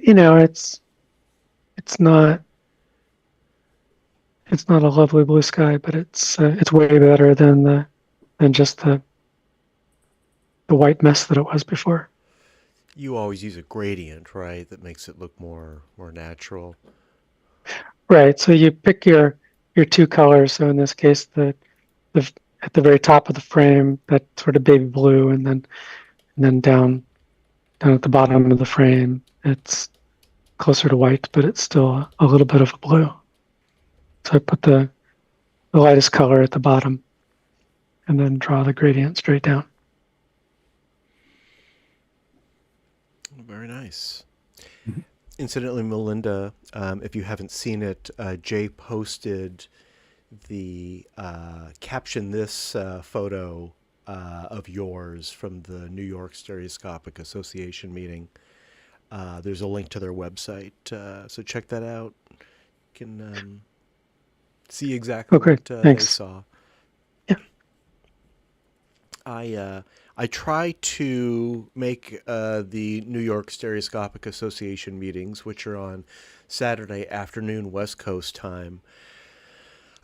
not a lovely blue sky, but it's way better than just the white mess that it was before. You always use a gradient, right? That makes it look more natural. Right. So you pick your two colors. So in this case, the at the very top of the frame, that sort of baby blue, and then down at the bottom of the frame, it's closer to white, but it's still a little bit of a blue. So I put the lightest color at the bottom, and then draw the gradient straight down. Very nice. Incidentally, Melinda, if you haven't seen it, Jay posted the caption this photo of yours from the New York Stereoscopic Association meeting. There's a link to their website, so check that out. You can see exactly what they saw. Yeah. I try to make the New York Stereoscopic Association meetings, which are on Saturday afternoon West Coast time.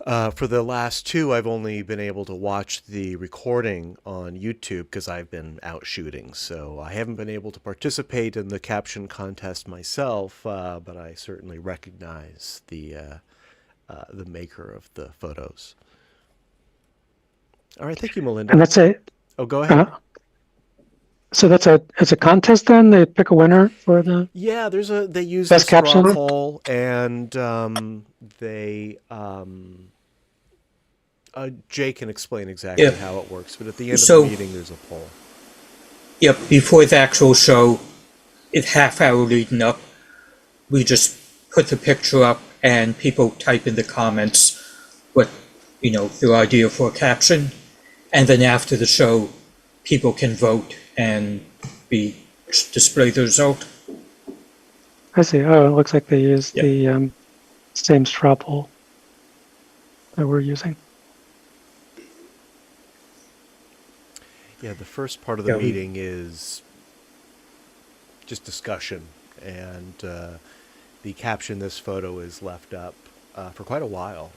For the last two, I've only been able to watch the recording on YouTube because I've been out shooting. So I haven't been able to participate in the caption contest myself, but I certainly recognize the maker of the photos. All right, thank you, Melinda. And that's it. Oh, go ahead. So it's a contest then? They pick a winner for the they use best the straw caption poll, and Jay can explain exactly how it works, but at the end of the meeting there's a poll. Yep, before the actual show, half hour leading up, we just put the picture up and people type in the comments what their idea for a caption, and then after the show people can vote and display the result. I see. Oh, it looks like they use the same straw poll that we're using. Yeah, the first part of the meeting is just discussion, and the caption this photo is left up for quite a while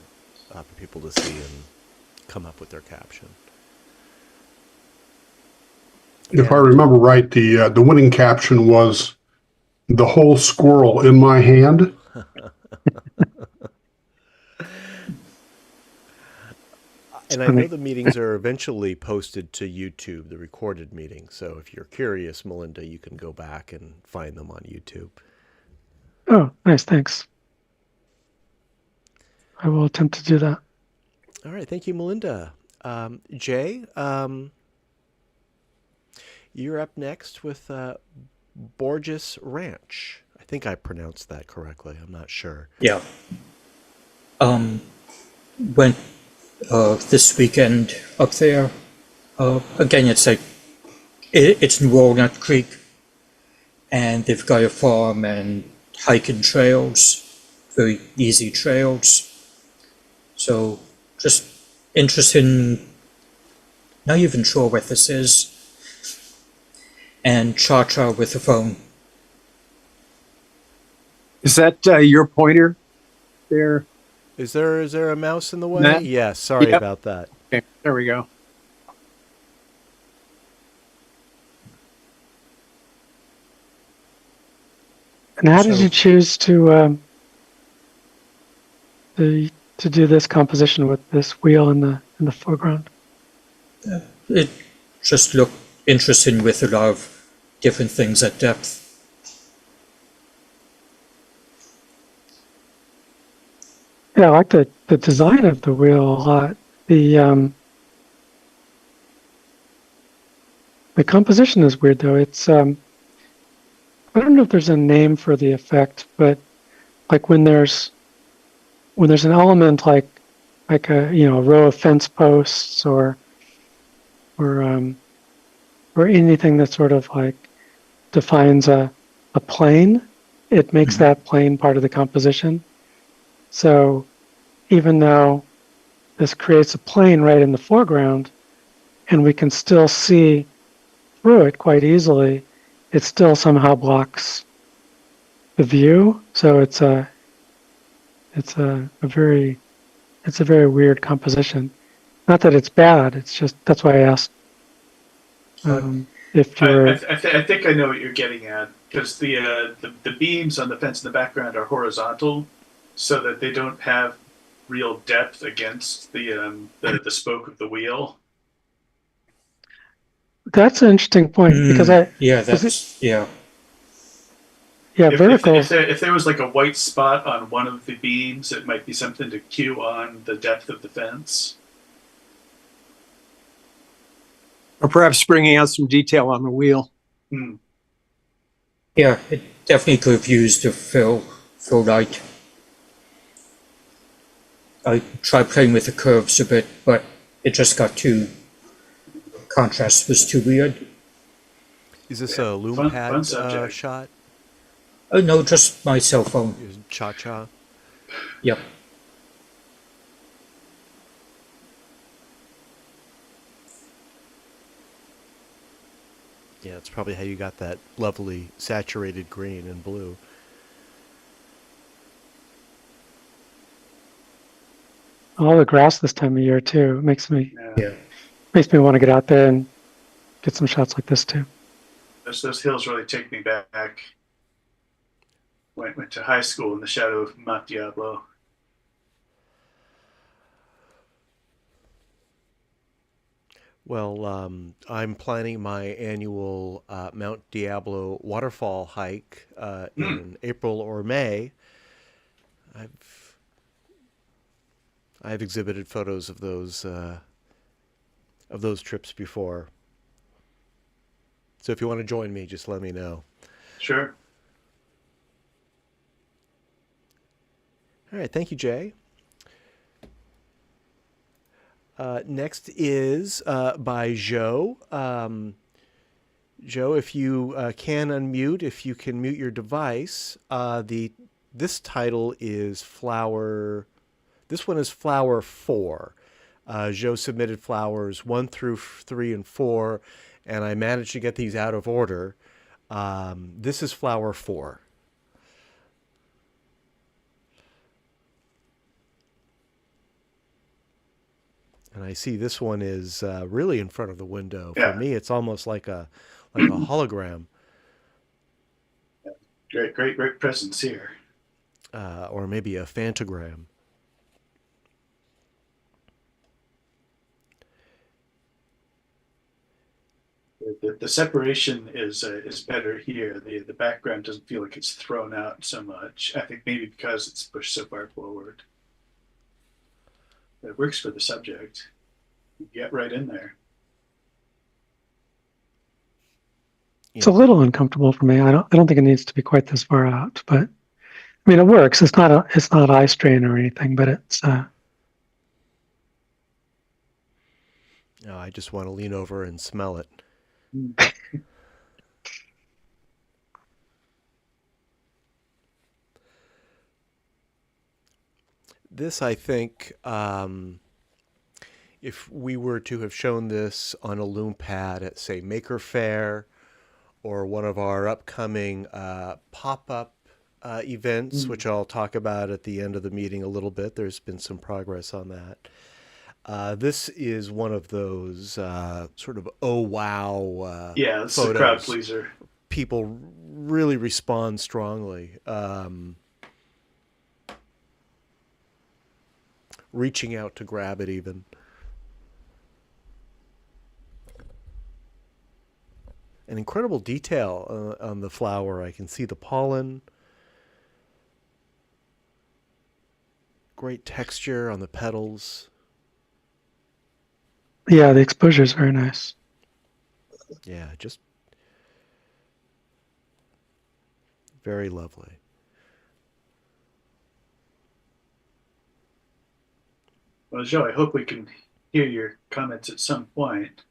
for people to see and come up with their caption. If I remember right, the winning caption was "the whole squirrel in my hand." And I know the meetings are eventually posted to YouTube, the recorded meetings. So if you're curious, Melinda, you can go back and find them on YouTube. Oh, nice. Thanks. I will attempt to do that. All right. Thank you, Melinda. Jay, you're up next with Borges Ranch. I think I pronounced that correctly. I'm not sure. Yeah. Went this weekend up there. Again, it's in Walnut Creek, and they've got a farm and hiking trails, very easy trails. So just interested in, not even sure what this is, and Cha-Cha with the phone. Is that your pointer there? Is there a mouse in the way? Matt? Yes, sorry about that. Okay, there we go. And how did you choose to do this composition with this wheel in the foreground? It just looked interesting with a lot of different things at depth. Yeah, I like the design of the wheel a lot. The composition is weird though. It's I don't know if there's a name for the effect, but like when there's an element like a a row of fence posts or anything that's sort of like defines a plane, it makes that plane part of the composition. So even though this creates a plane right in the foreground, and we can still see through it quite easily, it still somehow blocks the view. So it's a very weird composition. Not that it's bad. It's just that's why I asked if you're. I think I know what you're getting at, because the beams on the fence in the background are horizontal, so that they don't have real depth against the spoke of the wheel. That's an interesting point because vertical. If there was like a white spot on one of the beams, it might be something to cue on the depth of the fence. Or perhaps bringing out some detail on the wheel. Yeah, it definitely could have used the fill light. I tried playing with the curves a bit, but it just got too, contrast was too weird. Is this a Lume Pad shot? Oh no, just my cell phone. Cha-cha? Yep. Yeah, that's probably how you got that lovely saturated green and blue. All the grass this time of year too makes me want to get out there and get some shots like this too. Those hills really take me back. Went to high school in the shadow of Mount Diablo. Well, I'm planning my annual Mount Diablo waterfall hike in April or May. I've exhibited photos of those trips before. So if you want to join me, just let me know. Sure. All right, thank you, Jay. Next is by Joe. Joe, if you can unmute, if you can mute your device, this title is Flower. This one is Flower 4. Joe submitted flowers 1 through 3 and 4, and I managed to get these out of order. This is Flower 4. And I see this one is really in front of the window. For me, it's almost like a hologram. Great presence here. Or maybe a phantogram. The separation is better here. The background doesn't feel like it's thrown out so much. I think maybe because it's pushed so far forward. It works for the subject. You get right in there. It's a little uncomfortable for me. I don't think it needs to be quite this far out, but I mean it works. It's not eye strain or anything, but it's No, I just want to lean over and smell it. This, I think, if we were to have shown this on a Lume Pad at, say, Maker Faire or one of our upcoming pop-up events, which I'll talk about at the end of the meeting a little bit. There's been some progress on that. This is one of those sort of oh wow it's photos. a crowd pleaser. People really respond strongly. Reaching out to grab it even. An incredible detail on the flower. I can see the pollen. Great texture on the petals. yeah, the exposure is very nice. Yeah, just very lovely. Well, Joe, I hope we can hear your comments at some point.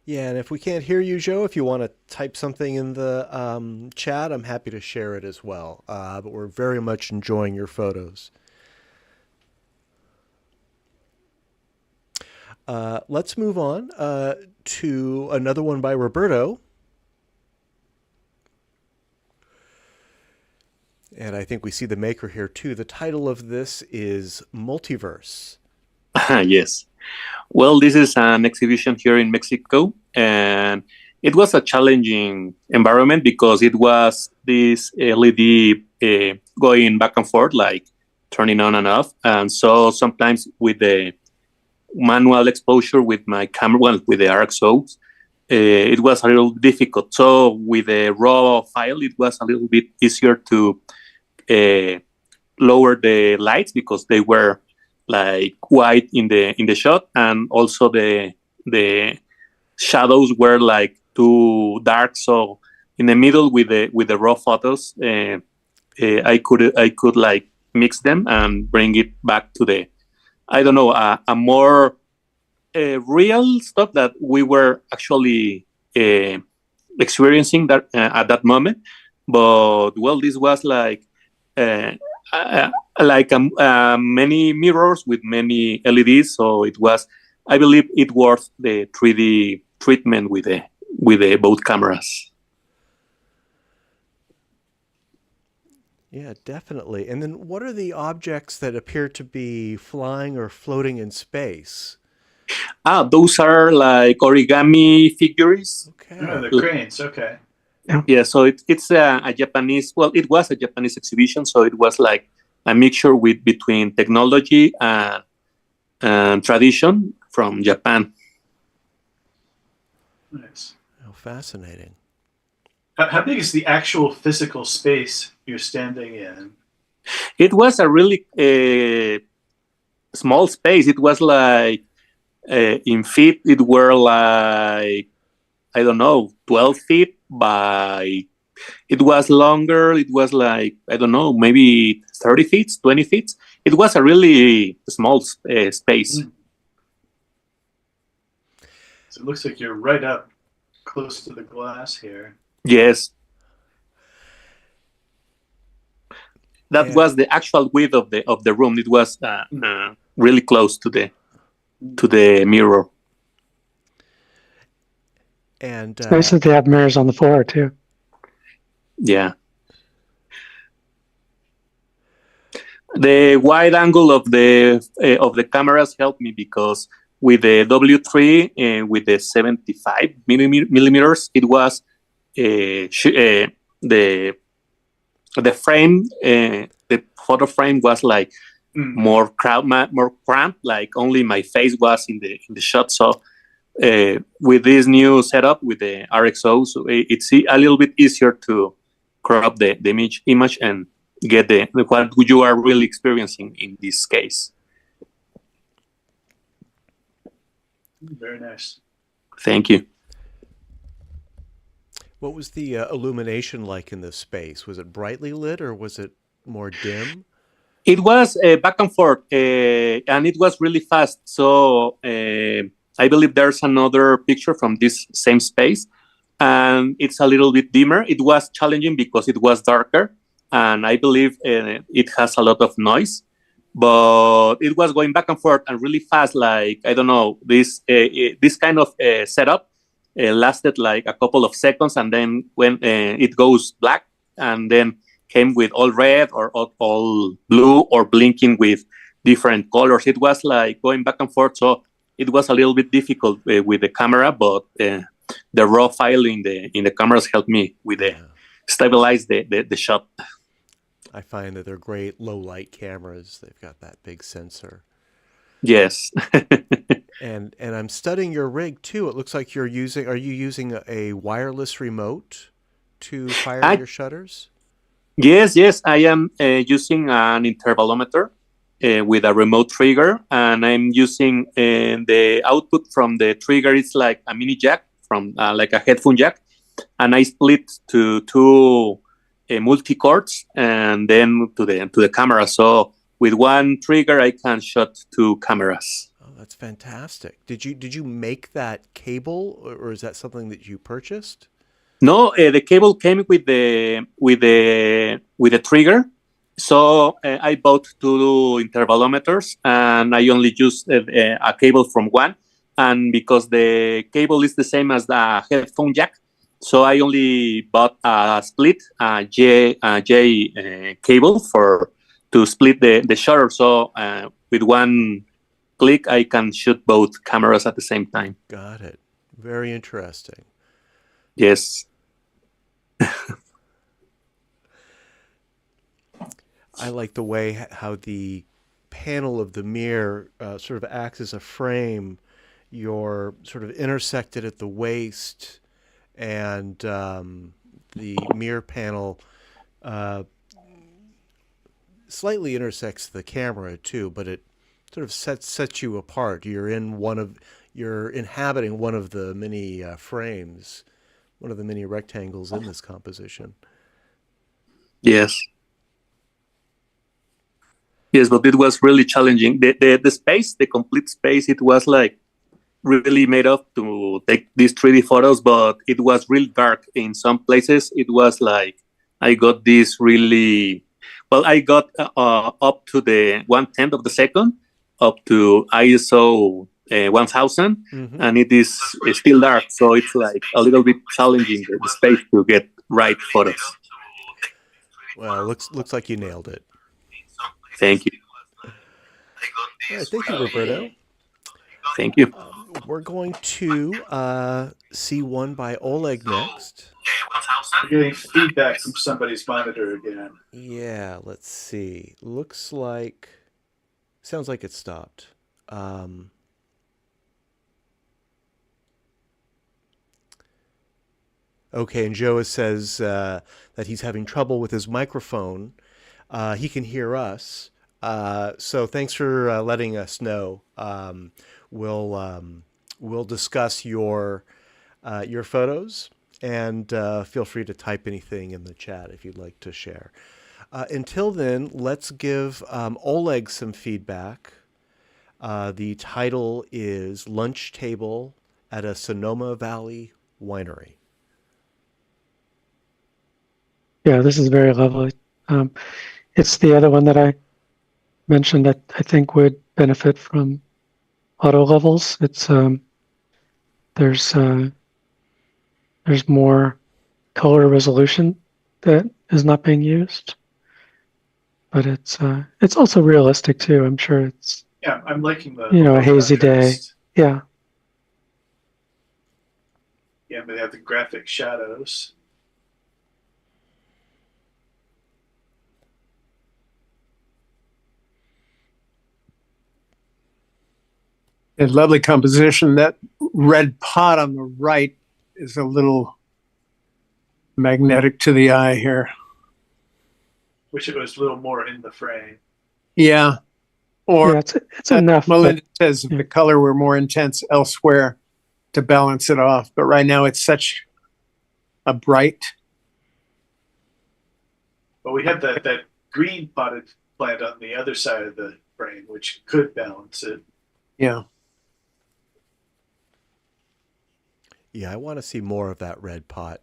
Yeah, and if we can't hear you, Joe, if you want to type something in the chat, I'm happy to share it as well. But we're very much enjoying your photos. Let's move on to another one by Roberto. And I think we see the maker here too. The title of this is Multiverse. Yes. Well, this is an exhibition here in Mexico, and it was a challenging environment because it was this LED going back and forth, like turning on and off. And so sometimes with the manual exposure with my camera, well, with the RXOs, it was a little difficult. So with the raw file, it was a little bit easier to lower the lights because they were like white in the shot, and also the shadows were like too dark. So in the middle with the raw photos, I could like mix them and bring it back to the, I don't know, a more real stuff that we were actually experiencing that at that moment. But well, this was like many mirrors with many LEDs, so it was, I believe, it worth the 3D treatment with the both cameras. Yeah, definitely. And then what are the objects that appear to be flying or floating in space? Those are like origami figures. Okay. Oh, the cranes. Okay. Yeah, so it's a Japanese, well, it was a Japanese exhibition, so it was like a mixture between technology and tradition from Japan. Nice. Oh, fascinating. How big is the actual physical space you're standing in? It was a really small space. It was like, in feet, it were like, I don't know, 12 feet by, it was longer. It was like, I don't know, maybe 30 feet, 20 feet. It was a really small space. So it looks like you're right up close to the glass here. Yes. That was the actual width of the room. It was really close to the mirror. And it's nice that they have mirrors on the floor too. Yeah. The wide angle of the cameras helped me because with the W3 with the 75 millimeters, it was the frame, the photo frame was like more cramped, like only my face was in the shot. So with this new setup with the RXOs, it's a little bit easier to crop the image and get what you are really experiencing in this case. Very nice. Thank you. What was the illumination like in this space? Was it brightly lit or was it more dim? It was back and forth, and it was really fast. So I believe there's another picture from this same space, and it's a little bit dimmer. It was challenging because it was darker, and I believe it has a lot of noise. But it was going back and forth and really fast. Like, I don't know, this kind of setup lasted like a couple of seconds, and then when it goes black, and then came with all red or all blue or blinking with different colors. It was like going back and forth. So it was a little bit difficult with the camera, but the raw file in the cameras helped me with stabilize the shot. I find that they're great low light cameras. They've got that big sensor. Yes. And I'm studying your rig too. It looks like are you using a wireless remote to fire your shutters? Yes, I am using an intervalometer with a remote trigger, and I'm using the output from the trigger. It's like a mini jack from like a headphone jack, and I split to two multi-cords and then to the camera. So with one trigger, I can shot two cameras. Oh, that's fantastic. Did you make that cable, or is that something that you purchased? No, the cable came with the trigger. So I bought 2 intervalometers, and I only used a cable from one. And because the cable is the same as the headphone jack, so I only bought a split J cable to split the shutter. So with one click, I can shoot both cameras at the same time. Got it. Very interesting. Yes. I like the way how the panel of the mirror sort of acts as a frame. You're sort of intersected at the waist, and the mirror panel slightly intersects the camera too, but it sort of sets you apart. You're inhabiting one of the many frames, one of the many rectangles in this composition. Yes. Yes, but it was really challenging. The space, the complete space, it was like really made up to take these 3D photos, but it was really dark in some places. It was like I got this really well. I got up to the 1/10 of the second, up to ISO 1000, and it is still dark. So it's like a little bit challenging the space to get right photos. Well, looks like you nailed it. Thank you. All right, thank you, Roberto. Thank you. We're going to see one by Oleg next. I'm getting feedback from somebody's monitor again. Yeah, let's see. Looks like... Sounds like it stopped. Okay, and Joe says that he's having trouble with his microphone. He can hear us. So thanks for letting us know. We'll discuss your photos, and feel free to type anything in the chat if you'd like to share. Until then, let's give Oleg some feedback. The title is Lunch Table at a Sonoma Valley Winery. Yeah, this is very lovely. It's the other one that I mentioned that I think would benefit from auto levels. It's there's more color resolution that is not being used, but it's also realistic too. I'm sure it's I'm liking the a hazy day. Yeah. Yeah, but they have the graphic shadows. A lovely composition. That red pot on the right is a little magnetic to the eye here. Wish it was a little more in the frame. Yeah. Or yeah, it's enough. Melinda says if the color were more intense elsewhere to balance it off. But right now it's such a bright. But we have that green potted plant on the other side of the frame, which could balance it. Yeah. Yeah, I want to see more of that red pot.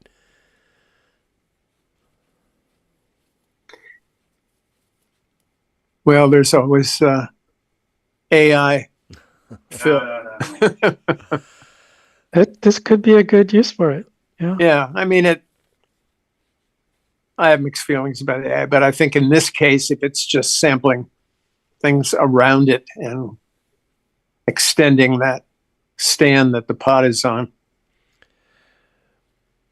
Well, there's always AI. This could be a good use for it. Yeah. Yeah. I mean, I have mixed feelings about AI, but I think in this case, if it's just sampling things around it and extending that stand that the pot is on.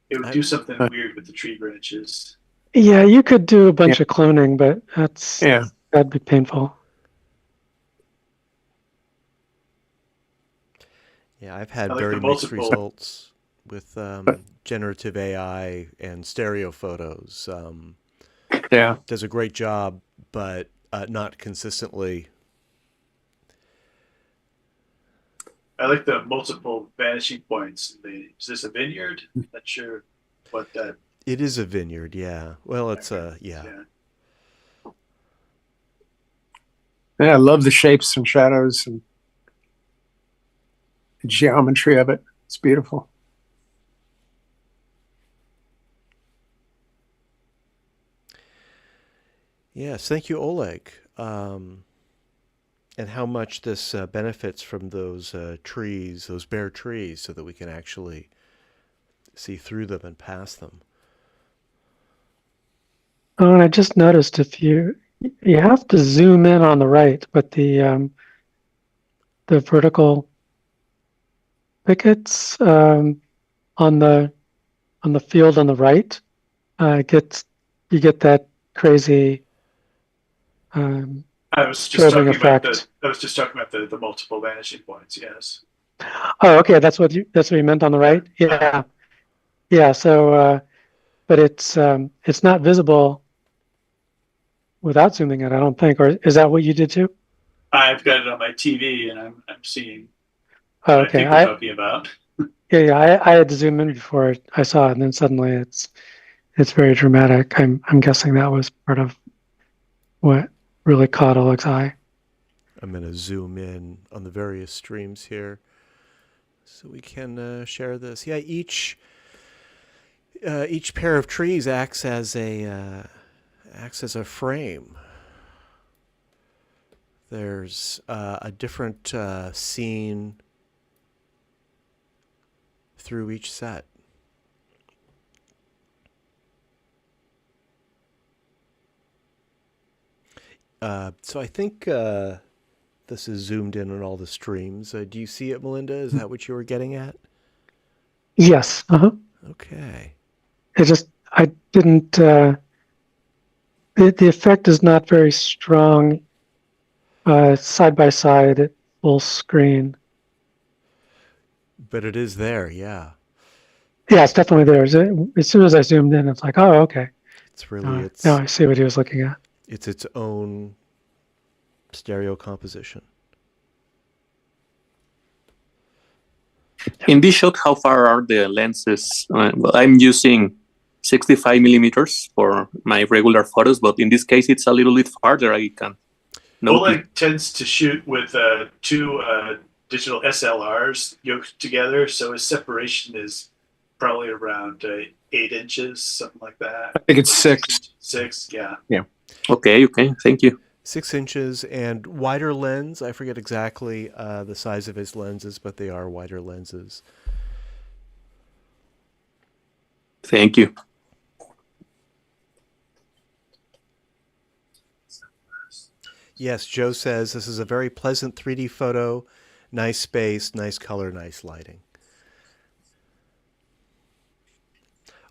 It would do something weird with the tree branches. Yeah, you could do a bunch of cloning, but that'd be painful. Yeah, I've had very mixed results with generative AI and stereo photos. Does a great job, but not consistently. I like the multiple vanishing points. Is this a vineyard? Not sure what that. It is a vineyard, yeah. Well, it's yeah. Yeah, I love the shapes and shadows and geometry of it. It's beautiful. Yes, thank you, Oleg. And how much this benefits from those trees, those bare trees, so that we can actually see through them and past them. Oh, and I just noticed if you have to zoom in on the right, but the vertical pickets on the field on the right you get that crazy I was just strobing talking about effect. the multiple vanishing points. Yes. Oh, okay, that's what you meant on the right. Yeah. So, but it's not visible without zooming in, I don't think. Or is that what you did too? I've got it on my TV, and I'm seeing Oh, what I okay. think we're talking about. Yeah. I had to zoom in before I saw it, and then suddenly it's very dramatic. I'm guessing that was part of what really caught Oleg's eye. I'm going to zoom in on the various streams here so we can share this. Yeah, each pair of trees acts as a frame. There's a different scene through each set. So I think this is zoomed in on all the streams. Do you see it, Melinda? Is that what you were getting at? Yes. Okay. I didn't. The effect is not very strong. Side by side at full screen. But it is there, yeah. Yeah, it's definitely there. As soon as I zoomed in, it's like, oh, okay. It's really now I see what he was looking at. It's its own stereo composition. In this shot, how far are the lenses? Well, I'm using 65 millimeters for my regular photos, but in this case, it's a little bit farther. I can. Oleg tends to shoot with two digital SLRs yoked together, so his separation is probably around 8 inches, something like that. I think it's 6. 6, yeah. Yeah. Okay, thank you. 6 inches and wider lens. I forget exactly the size of his lenses, but they are wider lenses. Thank you. Yes, Joe says this is a very pleasant 3D photo. Nice space, nice color, nice lighting.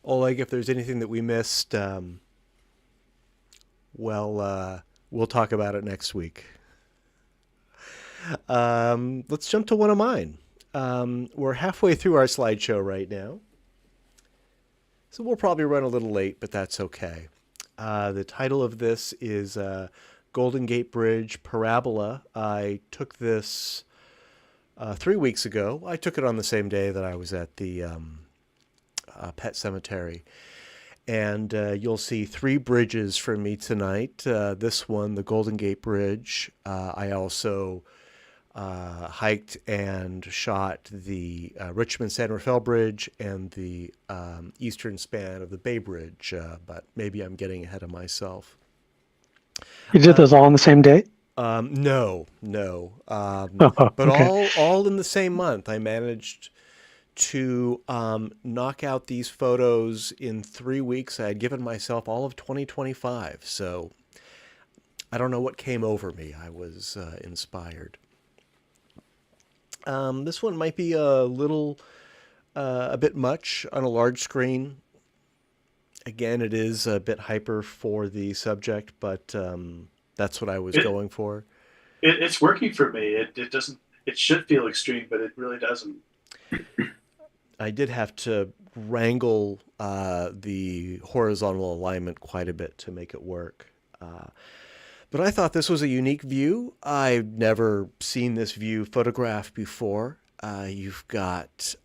Oleg, if there's anything that we missed, we'll talk about it next week. Let's jump to one of mine. We're halfway through our slideshow right now, so we'll probably run a little late, but that's okay. The title of this is Golden Gate Bridge Parabola. I took this 3 weeks ago. I took it on the same day that I was at the Pet Cemetery. And you'll see 3 bridges from me tonight. This one, the Golden Gate Bridge. I also hiked and shot the Richmond-San Rafael Bridge and the eastern span of the Bay Bridge, but maybe I'm getting ahead of myself. You did those all on the same day? No. Okay. But all in the same month. I managed to knock out these photos in 3 weeks. I had given myself all of 2025, so I don't know what came over me. I was inspired. This one might be a bit much on a large screen. Again, it is a bit hyper for the subject, but that's what I was going for. It's working for me. It doesn't. It should feel extreme, but it really doesn't. I did have to wrangle the horizontal alignment quite a bit to make it work. But I thought this was a unique view. I've never seen this view photographed before. You've got...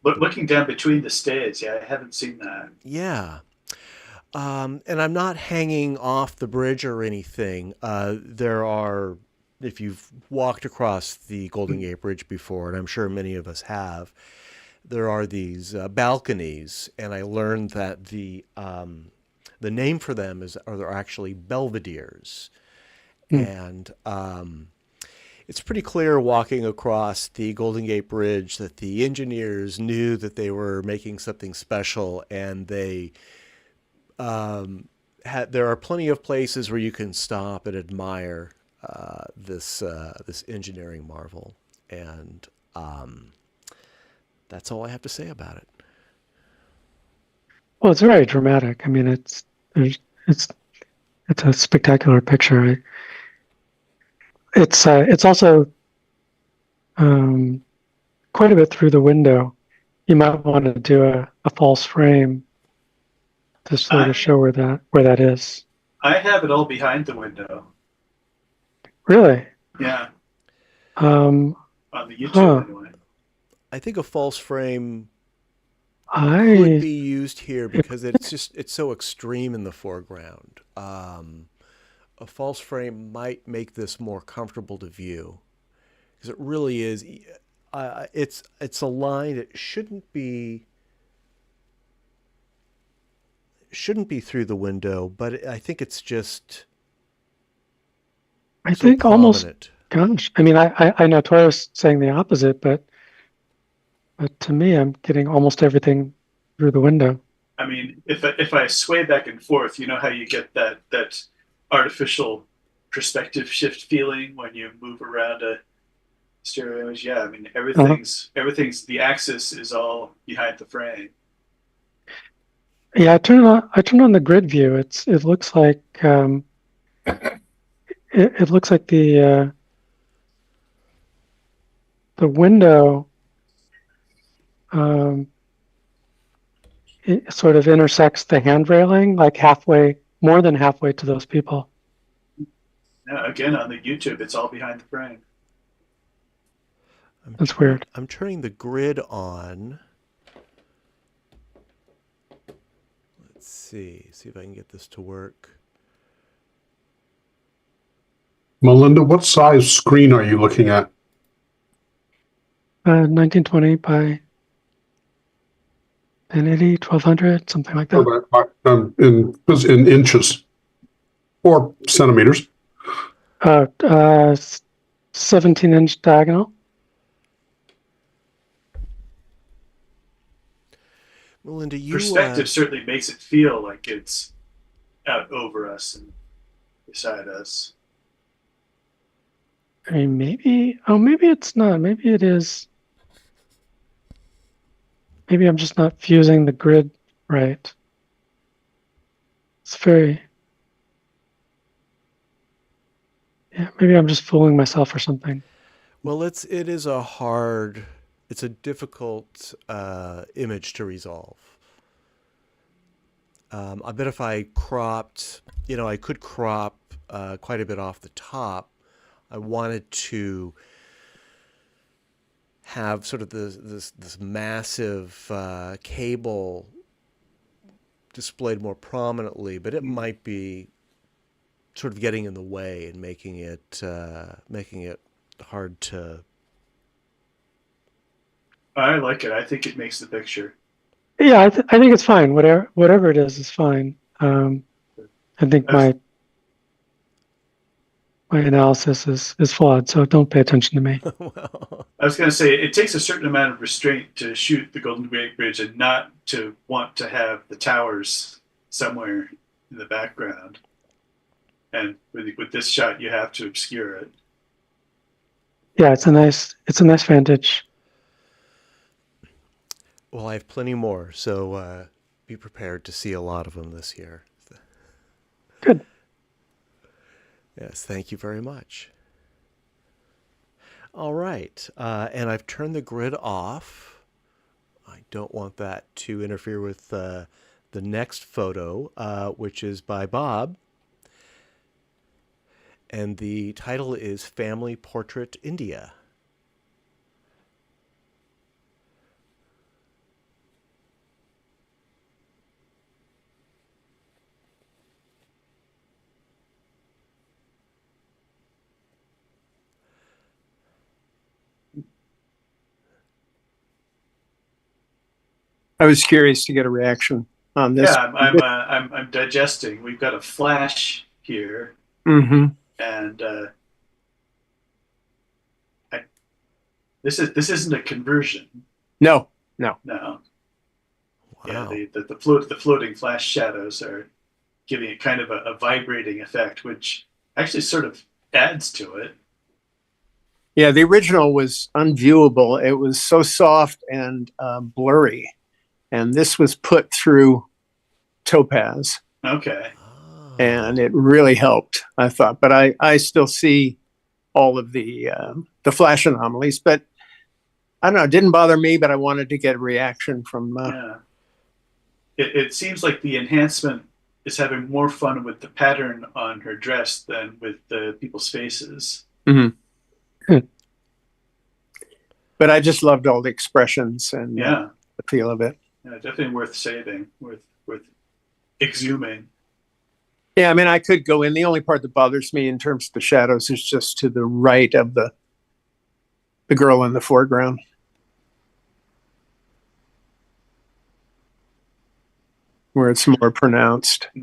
looking down between the stays, yeah, I haven't seen that. Yeah. And I'm not hanging off the bridge or anything. There are if you've walked across the Golden Gate Bridge before, and I'm sure many of us have, there are these balconies, and I learned that the name for them are actually belvederes, and it's pretty clear walking across the Golden Gate Bridge that the engineers knew that they were making something special, and they there are plenty of places where you can stop and admire this engineering marvel, and that's all I have to say about it. Well, it's very dramatic. I mean, it's a spectacular picture. It's also quite a bit through the window. You might want to do a false frame to sort of show where that is. I have it all behind the window. Really? Yeah. On the YouTube anyway. I think a false frame could could be used here because it's so extreme in the foreground. A false frame might make this more comfortable to view, because it really is. It's a line that shouldn't be through the window, but I think it's just. I think prominent. Gosh, I mean, I know Tori's saying the opposite, but to me, I'm getting almost everything through the window. I mean, if I sway back and forth, you know how you get that artificial perspective shift feeling when you move around a stereo image? Yeah, I mean, everything's the axis is all behind the frame. Yeah, I turned on the grid view. It looks like it looks like the window it sort of intersects the hand railing, like more than halfway to those people. Yeah, again, on the YouTube, it's all behind the frame. That's weird. I'm turning the grid on. Let's see if I can get this to work. Melinda, what size screen are you looking at? 1920 by 1080, 1200, something like that. In inches or centimeters. 17-inch diagonal. Melinda, Perspective certainly makes it feel like it's out over us and beside us. I mean, maybe it's not. Maybe it is. Maybe I'm just not fusing the grid right. It's very. Yeah, maybe I'm just fooling myself or something. Well, it's a difficult image to resolve. I bet if I cropped, I could crop quite a bit off the top. I wanted to have sort of this massive cable displayed more prominently, but it might be sort of getting in the way and making it hard to. I like it. I think it makes the picture. Yeah, I think it's fine. Whatever it is fine. I think my analysis is flawed, so don't pay attention to me. Well, I was going to say, it takes a certain amount of restraint to shoot the Golden Gate Bridge and not to want to have the towers somewhere in the background. And with this shot, you have to obscure it. Yeah, it's a nice vantage. well, I have plenty more, so be prepared to see a lot of them this year. Good. Yes, thank you very much. All right, and I've turned the grid off. I don't want that to interfere with the next photo, which is by Bob. And the title is Family Portrait India. I was curious to get a reaction on this. Yeah, I'm digesting. We've got a flash here, Mm-hmm. and this isn't a conversion. No. No. Wow. Yeah, the floating flash shadows are giving it kind of a vibrating effect, which actually sort of adds to it. Yeah, the original was unviewable. It was so soft and blurry, and this was put through Topaz, Okay. and it really helped, I thought. But I still see all of the flash anomalies, but I don't know. It didn't bother me, but I wanted to get a reaction from. Yeah. It seems like the enhancement is having more fun with the pattern on her dress than with the people's faces. Mm-hmm. But I just loved all the expressions and Yeah. the feel of it. Yeah, definitely worth saving, worth exhuming. Yeah, I mean, I could go in. The only part that bothers me in terms of the shadows is just to the right of the girl in the foreground. Where it's more pronounced. I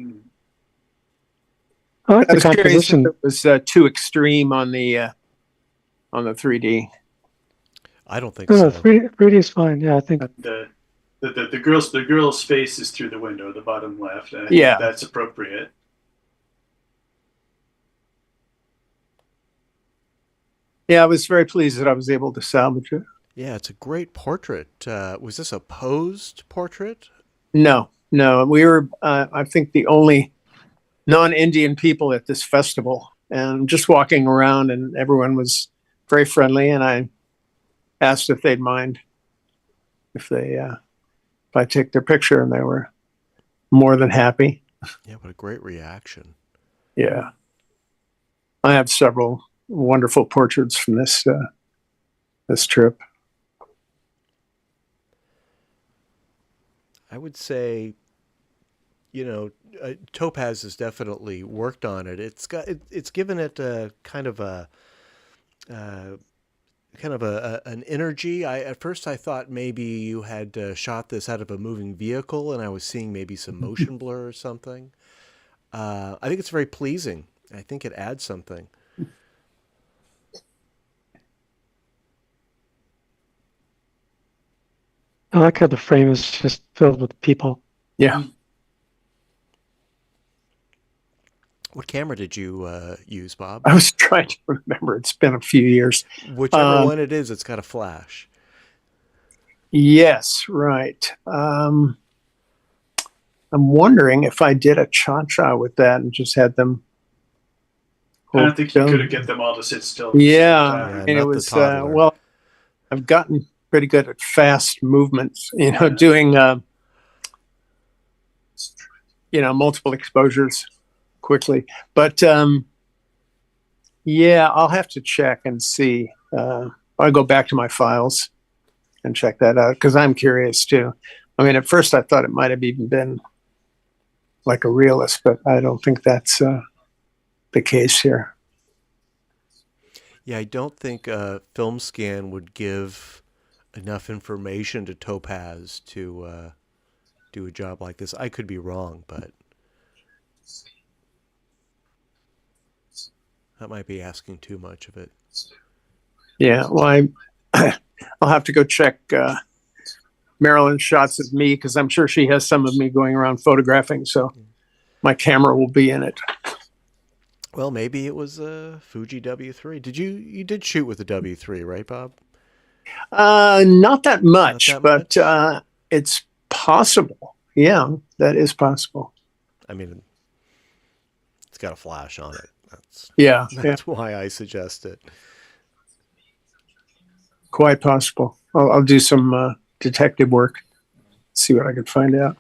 like I the was curious if composition. it was too extreme on the 3D. I don't think No, so. 3D is fine. Yeah, I think. The girl's face is through the window, the bottom left. And I Yeah. think that's appropriate. Yeah, I was very pleased that I was able to salvage it. Yeah, it's a great portrait. Was this a posed portrait? No, we were, I think, the only non-Indian people at this festival, and just walking around, and everyone was very friendly, and I asked if they'd mind if I take their picture, and they were more than happy. Yeah, what a great reaction. Yeah, I have several wonderful portraits from this trip. I would say, Topaz has definitely worked on it. It's given it a kind of an energy. At first I thought maybe you had shot this out of a moving vehicle, and I was seeing maybe some motion blur or something. I think it's very pleasing. I think it adds something. I like how the frame is just filled with people. Yeah. What camera did you use, Bob? I was trying to remember. It's been a few years. Whichever one it is, it's got a flash. Yes, right. I'm wondering if I did a cha-cha with that and just had them. I don't think you could get them all to sit still. Yeah, Yeah, and it not the was toddler. well. I've gotten pretty good at fast movements. Doing multiple exposures quickly. But yeah, I'll have to check and see. I'll go back to my files and check that out because I'm curious too. I mean, at first I thought it might have even been like a realist, but I don't think that's the case here. Yeah, I don't think a film scan would give enough information to Topaz to do a job like this. I could be wrong, but that might be asking too much of it. Yeah, well, I'll have to go check Marilyn's shots of me because I'm sure she has some of me going around photographing, so my camera will be in it. Well, maybe it was a Fuji W3. You did shoot with the W3, right, Bob? Not that much, Not that but much? it's possible. Yeah, that is possible. I mean, it's got a flash on it. Yeah, That's why I suggest it. quite possible. I'll do some detective work, see what I can find out.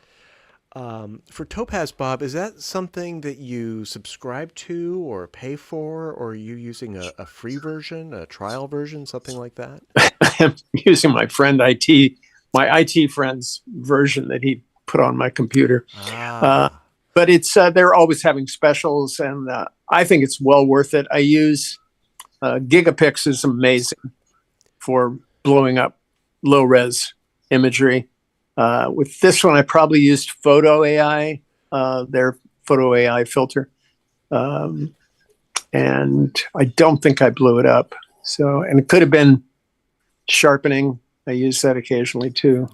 For Topaz, Bob, is that something that you subscribe to or pay for, or are you using a free version, a trial version, something like that? I'm using my IT friend's version that he put on my computer. But it's they're always having specials, and I think it's well worth it. I use Gigapix is amazing for blowing up low res imagery, With this one, I probably used Photo AI, their Photo AI filter. And I don't think I blew it up. So, and it could have been sharpening. I use that occasionally too.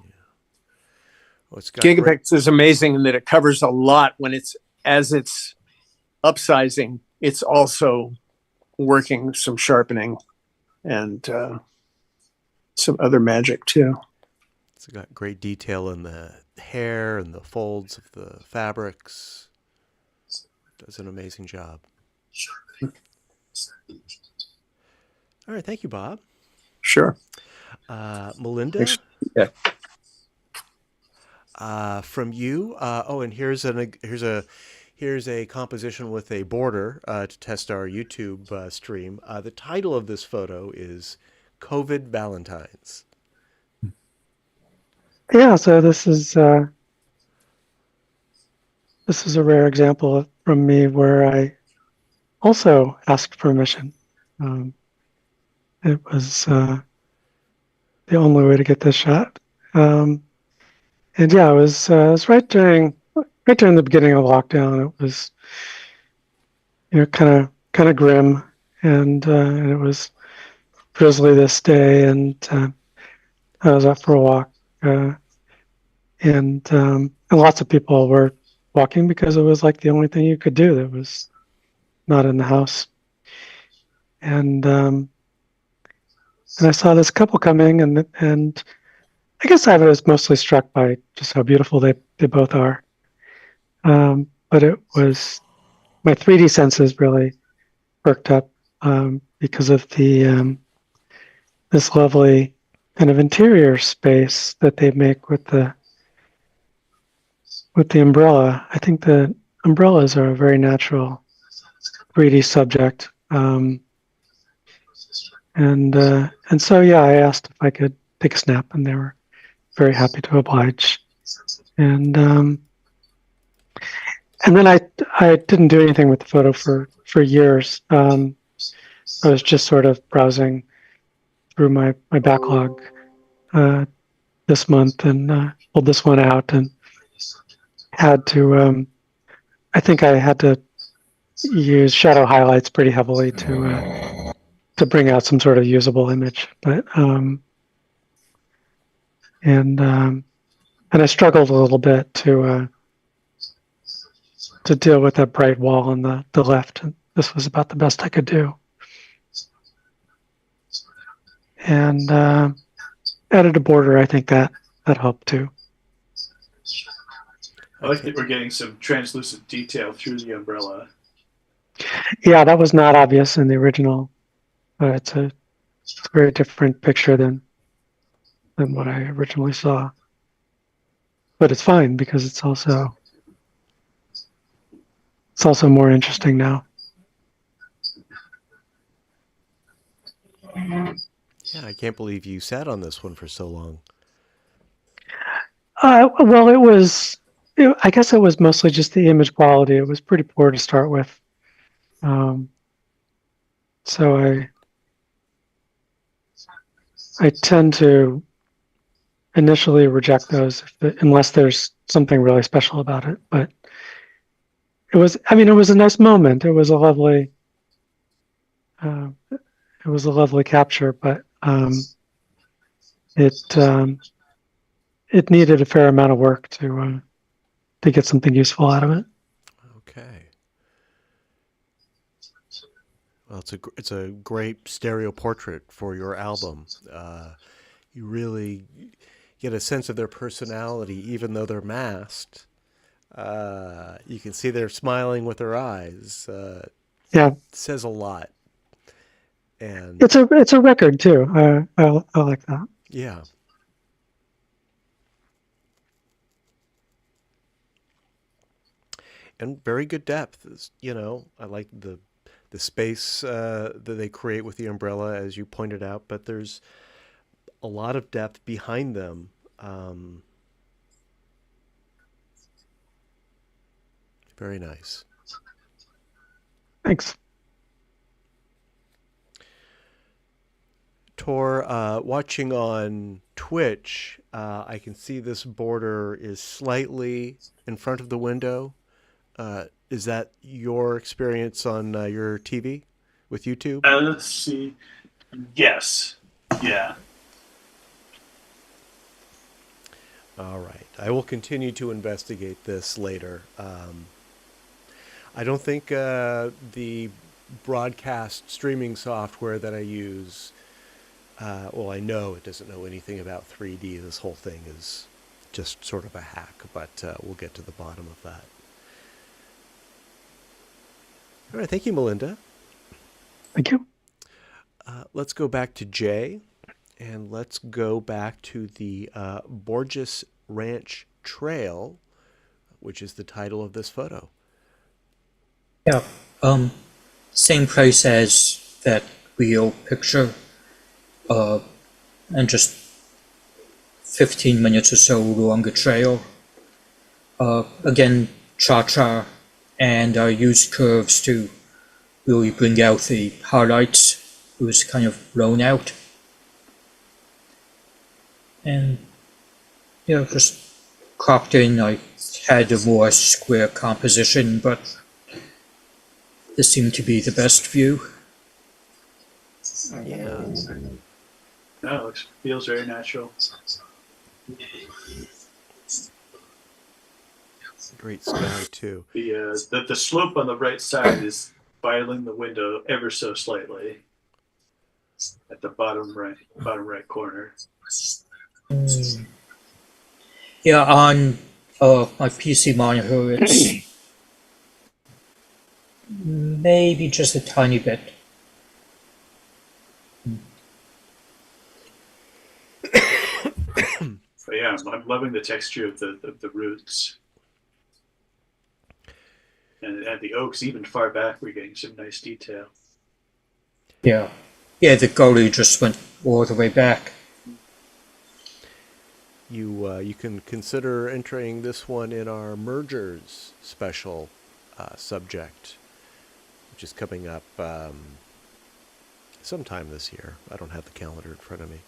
Well, it's got Gigapix is amazing in that it covers a lot when as it's upsizing, it's also working some sharpening and some other magic too. It's got great detail in the hair and the folds of the fabrics. It does an amazing job. All right, thank you, Bob. Sure. Melinda? Yeah. From you. And here's a composition with a border to test our YouTube stream. The title of this photo is COVID Valentines. Yeah, so this is a rare example from me where I also asked permission. It was the only way to get this shot. And yeah, it was right during the beginning of lockdown. It was, kind of grim, and it was drizzly this day, and I was out for a walk, and lots of people were walking because it was like the only thing you could do that was not in the house. And I saw this couple coming, and I guess I was mostly struck by just how beautiful they both are. But it was my 3D senses really perked up because of the this lovely kind of interior space that they make with the umbrella. I think the umbrellas are a very natural 3D subject. And so, yeah, I asked if I could take a snap, and they were very happy to oblige. And then I didn't do anything with the photo for years. I was just sort of browsing through my backlog this month and pulled this one out and had to. I think I had to use shadow highlights pretty heavily to bring out some sort of usable image, but and I struggled a little bit to deal with that bright wall on the left. And this was about the best I could do. And added a border. I think that helped too. I like that we're getting some translucent detail through the umbrella. Yeah, that was not obvious in the original. It's a very different picture than what I originally saw. But it's fine because it's also more interesting now. Yeah, I can't believe you sat on this one for so long. Well, I guess it was mostly just the image quality. It was pretty poor to start with. So I tend to initially reject those unless there's something really special about it. But it was a nice moment. It was a lovely capture, but it needed a fair amount of work to get something useful out of it. Okay. Well, it's a great stereo portrait for your album. You really get a sense of their personality, even though they're masked. You can see they're smiling with their eyes. Yeah, it says a lot. And it's a record too. I like that. Yeah. And very good depth. I like the space that they create with the umbrella, as you pointed out, but there's a lot of depth behind them. Very nice. Thanks. Tor, watching on Twitch, I can see this border is slightly in front of the window. Is that your experience on your TV with YouTube? Let's see. Yes. Yeah. All right. I will continue to investigate this later. I don't think the broadcast streaming software that I use, well, I know it doesn't know anything about 3D. This whole thing is just sort of a hack, but we'll get to the bottom of that. All right. Thank you, Melinda. Thank you. Let's go back to Jay, and let's go back to the Borges Ranch Trail, which is the title of this photo. Yeah. Same place as that real picture, and just 15 minutes or so longer trail. Again, cha-cha, and I used curves to really bring out the highlights. It was kind of blown out. And yeah, just cropped in. I had a more square composition, but this seemed to be the best view. Yeah. No, it feels very natural. Great sky, too. The slope on the right side is filing the window ever so slightly at the bottom right corner. Yeah, on my PC monitor, it's maybe just a tiny bit. But yeah, I'm loving the texture of the roots. And at the oaks, even far back, we're getting some nice detail. Yeah. Yeah, the gully just went all the way back. You can consider entering this one in our mergers special subject, which is coming up sometime this year. I don't have the calendar in front of me.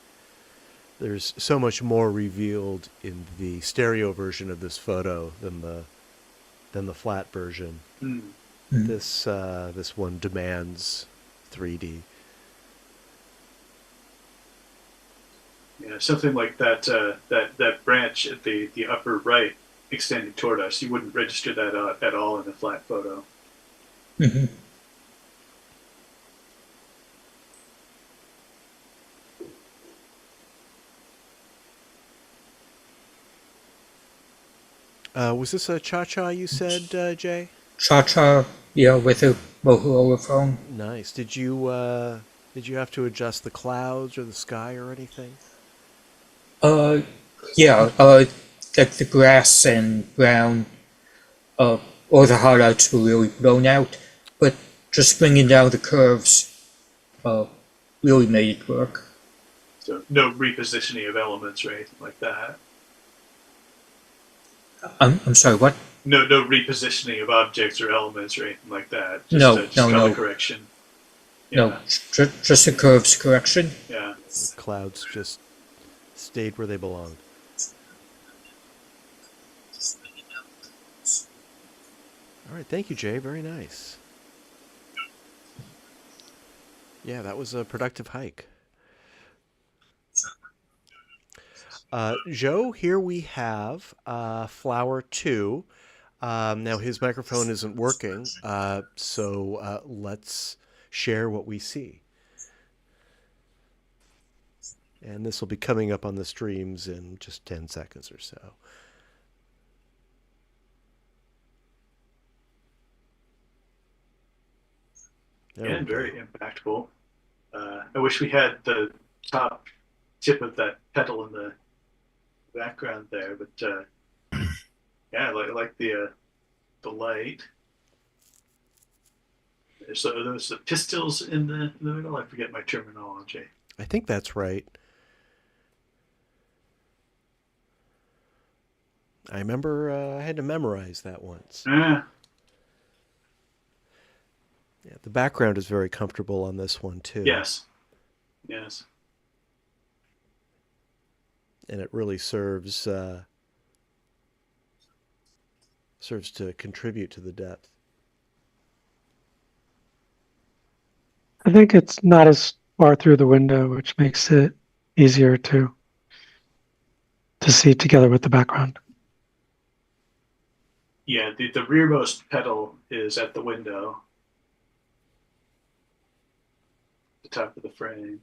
There's so much more revealed in the stereo version of this photo than the flat version. Mm. This one demands 3D. Yeah, something like that. That branch at the upper right extending toward us, you wouldn't register that at all in the flat photo. Mm-hmm. Was this a cha-cha you said, Jay? Cha-cha, yeah, with a Motorola phone. Nice. Did you have to adjust the clouds or the sky or anything? Yeah, like the grass and brown, all the highlights were really blown out, but just bringing down the curves, really made it work. So no repositioning of elements or anything like that. I'm sorry, what? No repositioning of objects or elements or anything like that. Just No. color correction. Yeah. No, just a curves correction. Yeah. The clouds just stayed where they belonged. All right, thank you, Jay. Very nice. Yeah, that was a productive hike. Joe, here we have Flower 2. Now his microphone isn't working, so let's share what we see. And this will be coming up on the streams in just 10 seconds or so. And very impactful. I wish we had the top tip of that petal in the background there, but yeah, I like the light. So are those the pistils in the middle? I forget my terminology. I think that's right. I remember I had to memorize that once. Ah. Yeah, the background is very comfortable on this one too. Yes. Yes. and it really serves to contribute to the depth. I think it's not as far through the window, which makes it easier to see together with the background. Yeah, the rearmost pedal is at the window, the top of the frame.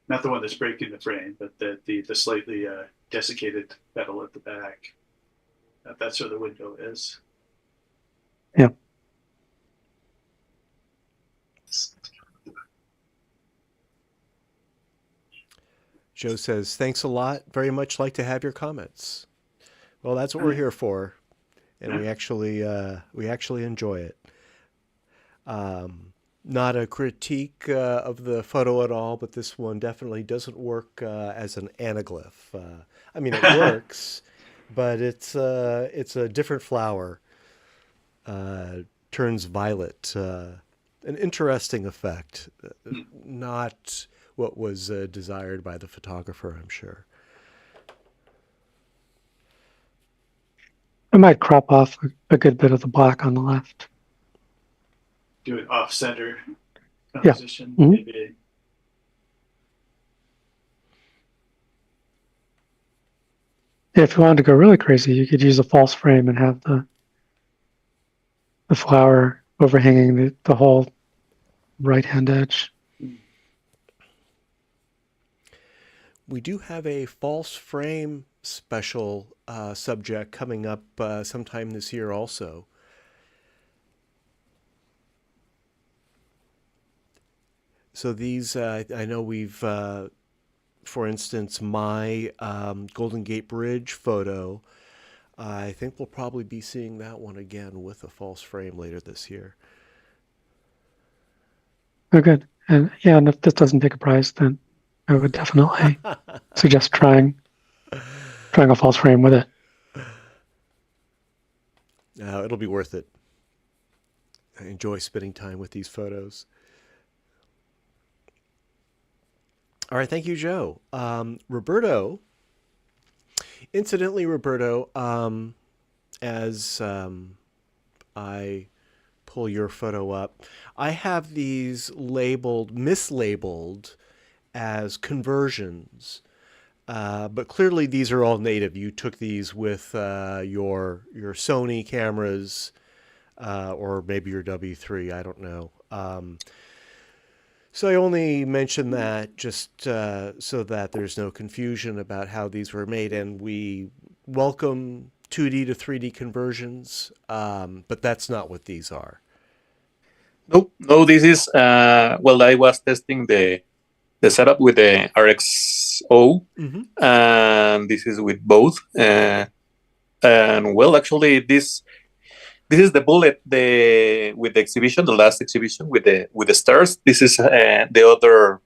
Not the one that's breaking the frame, but the slightly desiccated pedal at the back. That's where the window is. Yeah. Joe says, thanks a lot. Very much like to have your comments. Well, that's what we're here for. And we actually enjoy it. Not a critique of the photo at all, but this one definitely doesn't work as an anaglyph. I mean, it works, but it's a different flower. Turns violet. An interesting effect. Not what was desired by the photographer, I'm sure. I might crop off a good bit of the black on the left. Do an off-center Yeah. composition, Mhm. maybe. If you wanted to go really crazy, you could use a false frame and have the flower overhanging the whole right-hand edge. We do have a false frame special subject coming up sometime this year also. So these, I know we've, for instance, my Golden Gate Bridge photo, I think we'll probably be seeing that one again with a false frame later this year. Oh, good. And yeah, and if this doesn't take a prize, then I would definitely suggest trying a false frame with it. It'll be worth it. I enjoy spending time with these photos. All right, thank you, Joe. Roberto, incidentally, Roberto, as I pull your photo up, I have these mislabeled as conversions, but clearly these are all native. You took these with your Sony cameras, or maybe your W3, I don't know. So I only mention that just so that there's no confusion about how these were made, and we welcome 2D to 3D conversions, but that's not what these are. No, this is well, I was testing the setup with the RXO, and this is with both. And well, actually, this is the bullet with the exhibition, the last exhibition with the stars. This is the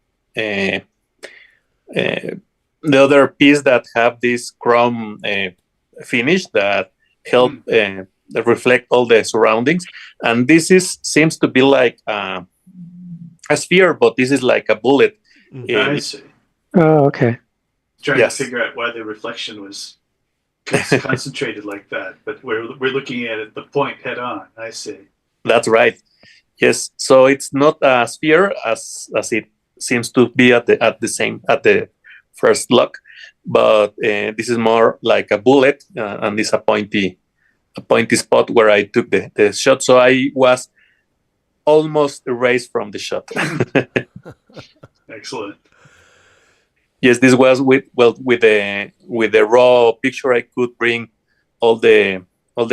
other piece that have this chrome finish that help reflect all the surroundings. And this seems to be like a sphere, but this is like a bullet. I see. Oh, okay. Trying Yes. to figure out why the reflection was concentrated like that, but we're looking at it the point head on. I see. That's right. Yes. So it's not a sphere as it seems to be at the first look, but this is more like a bullet, and it's a pointy spot where I took the shot. So I was almost erased from the shot. Excellent. Yes, this was with the raw picture. I could bring all the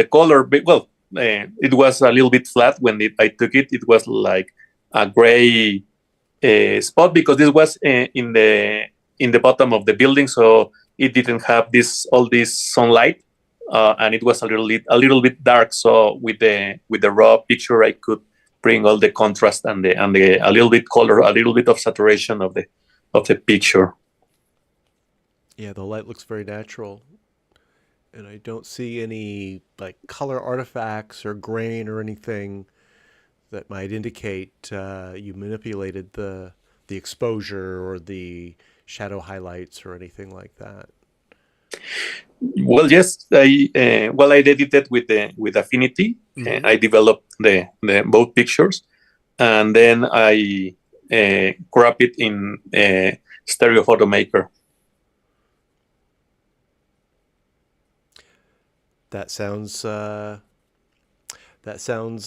color. Well, it was a little bit flat when I took it. It was like a gray spot because this was in the bottom of the building, so it didn't have all this sunlight, and it was a little bit dark. So with the raw picture, I could bring all the contrast and a little bit color, a little bit of saturation of the picture. Yeah, the light looks very natural, and I don't see any like color artifacts or grain or anything that might indicate you manipulated the exposure or the shadow highlights or anything like that? Well, yes, I edited with Affinity. Mhm. I developed the both pictures, and then I crop it in Stereo Photo Maker. That sounds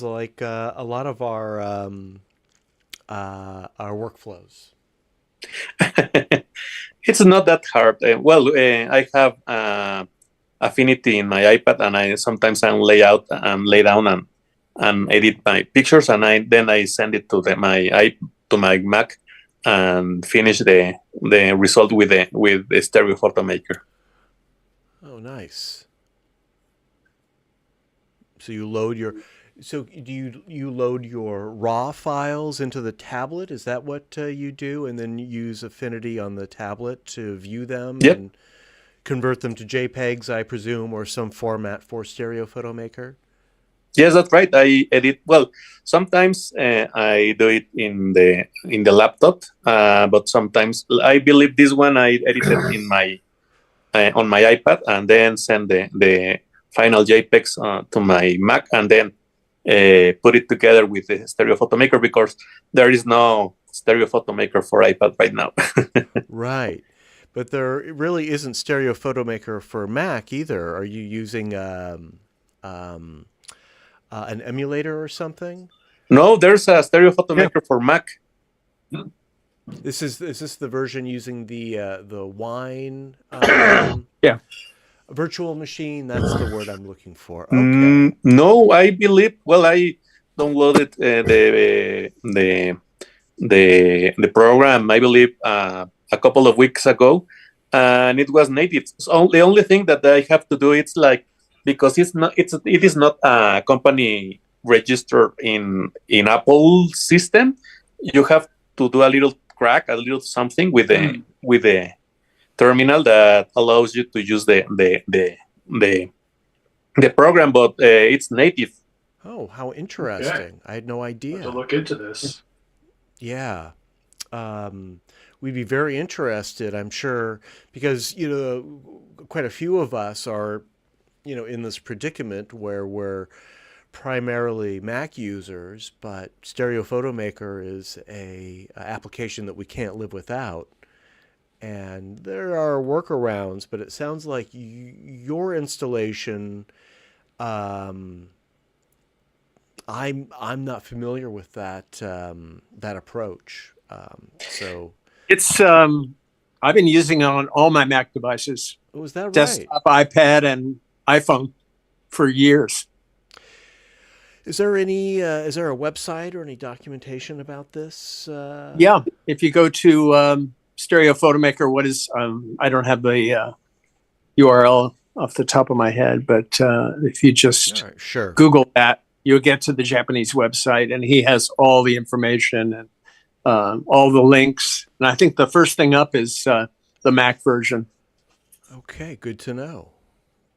like a lot of our workflows. It's not that hard. I have Affinity in my iPad, and I sometimes I lay down and edit my pictures, and I send it to my Mac and finish the result with the Stereo Photo Maker. Oh, nice. So you load your, so do you load your raw files into the tablet? Is that what you do, and then use Affinity on the tablet to view them Yep. and convert them to JPEGs, I presume, or some format for Stereo Photo Maker? Yes, that's right. I edit. Well, sometimes I do it in the laptop, but sometimes I believe this one I edited in my on my iPad, and then send the final JPEGs to my Mac, and then put it together with the Stereo Photo Maker, because there is no Stereo Photo Maker for iPad right now. Right. But there really isn't Stereo Photo Maker for Mac either. Are you using an emulator or something? No, there's a Stereo Photo Maker for Mac. Is this the version using the Wine Yeah. virtual machine? That's the word I'm looking for. Okay. No, I believe. Well, I downloaded the program, I believe, a couple of weeks ago, and it was native. So the only thing that I have to do is like, because it is not a company registered in Apple system. You have to do a little crack, a little something with the terminal that allows you to use the program, but it's native. Oh, how interesting. Okay. I had no idea. To look into this. Yeah. We'd be very interested, I'm sure, because, quite a few of us are, in this predicament where we're primarily Mac users, but Stereo Photo Maker is a application that we can't live without. And there are workarounds, but it sounds like your installation, I'm not familiar with that approach. So It's I've been using it on all my Mac devices, was that right? desktop, iPad, and iPhone for years. Is there a website or any documentation about this? Yeah, if you go to Stereo Photo Maker, I don't have the URL off the top of my head, but if you just All right, sure. Google that, you'll get to the Japanese website, and he has all the information and all the links. And I think the first thing up is the Mac version. Okay, good to know.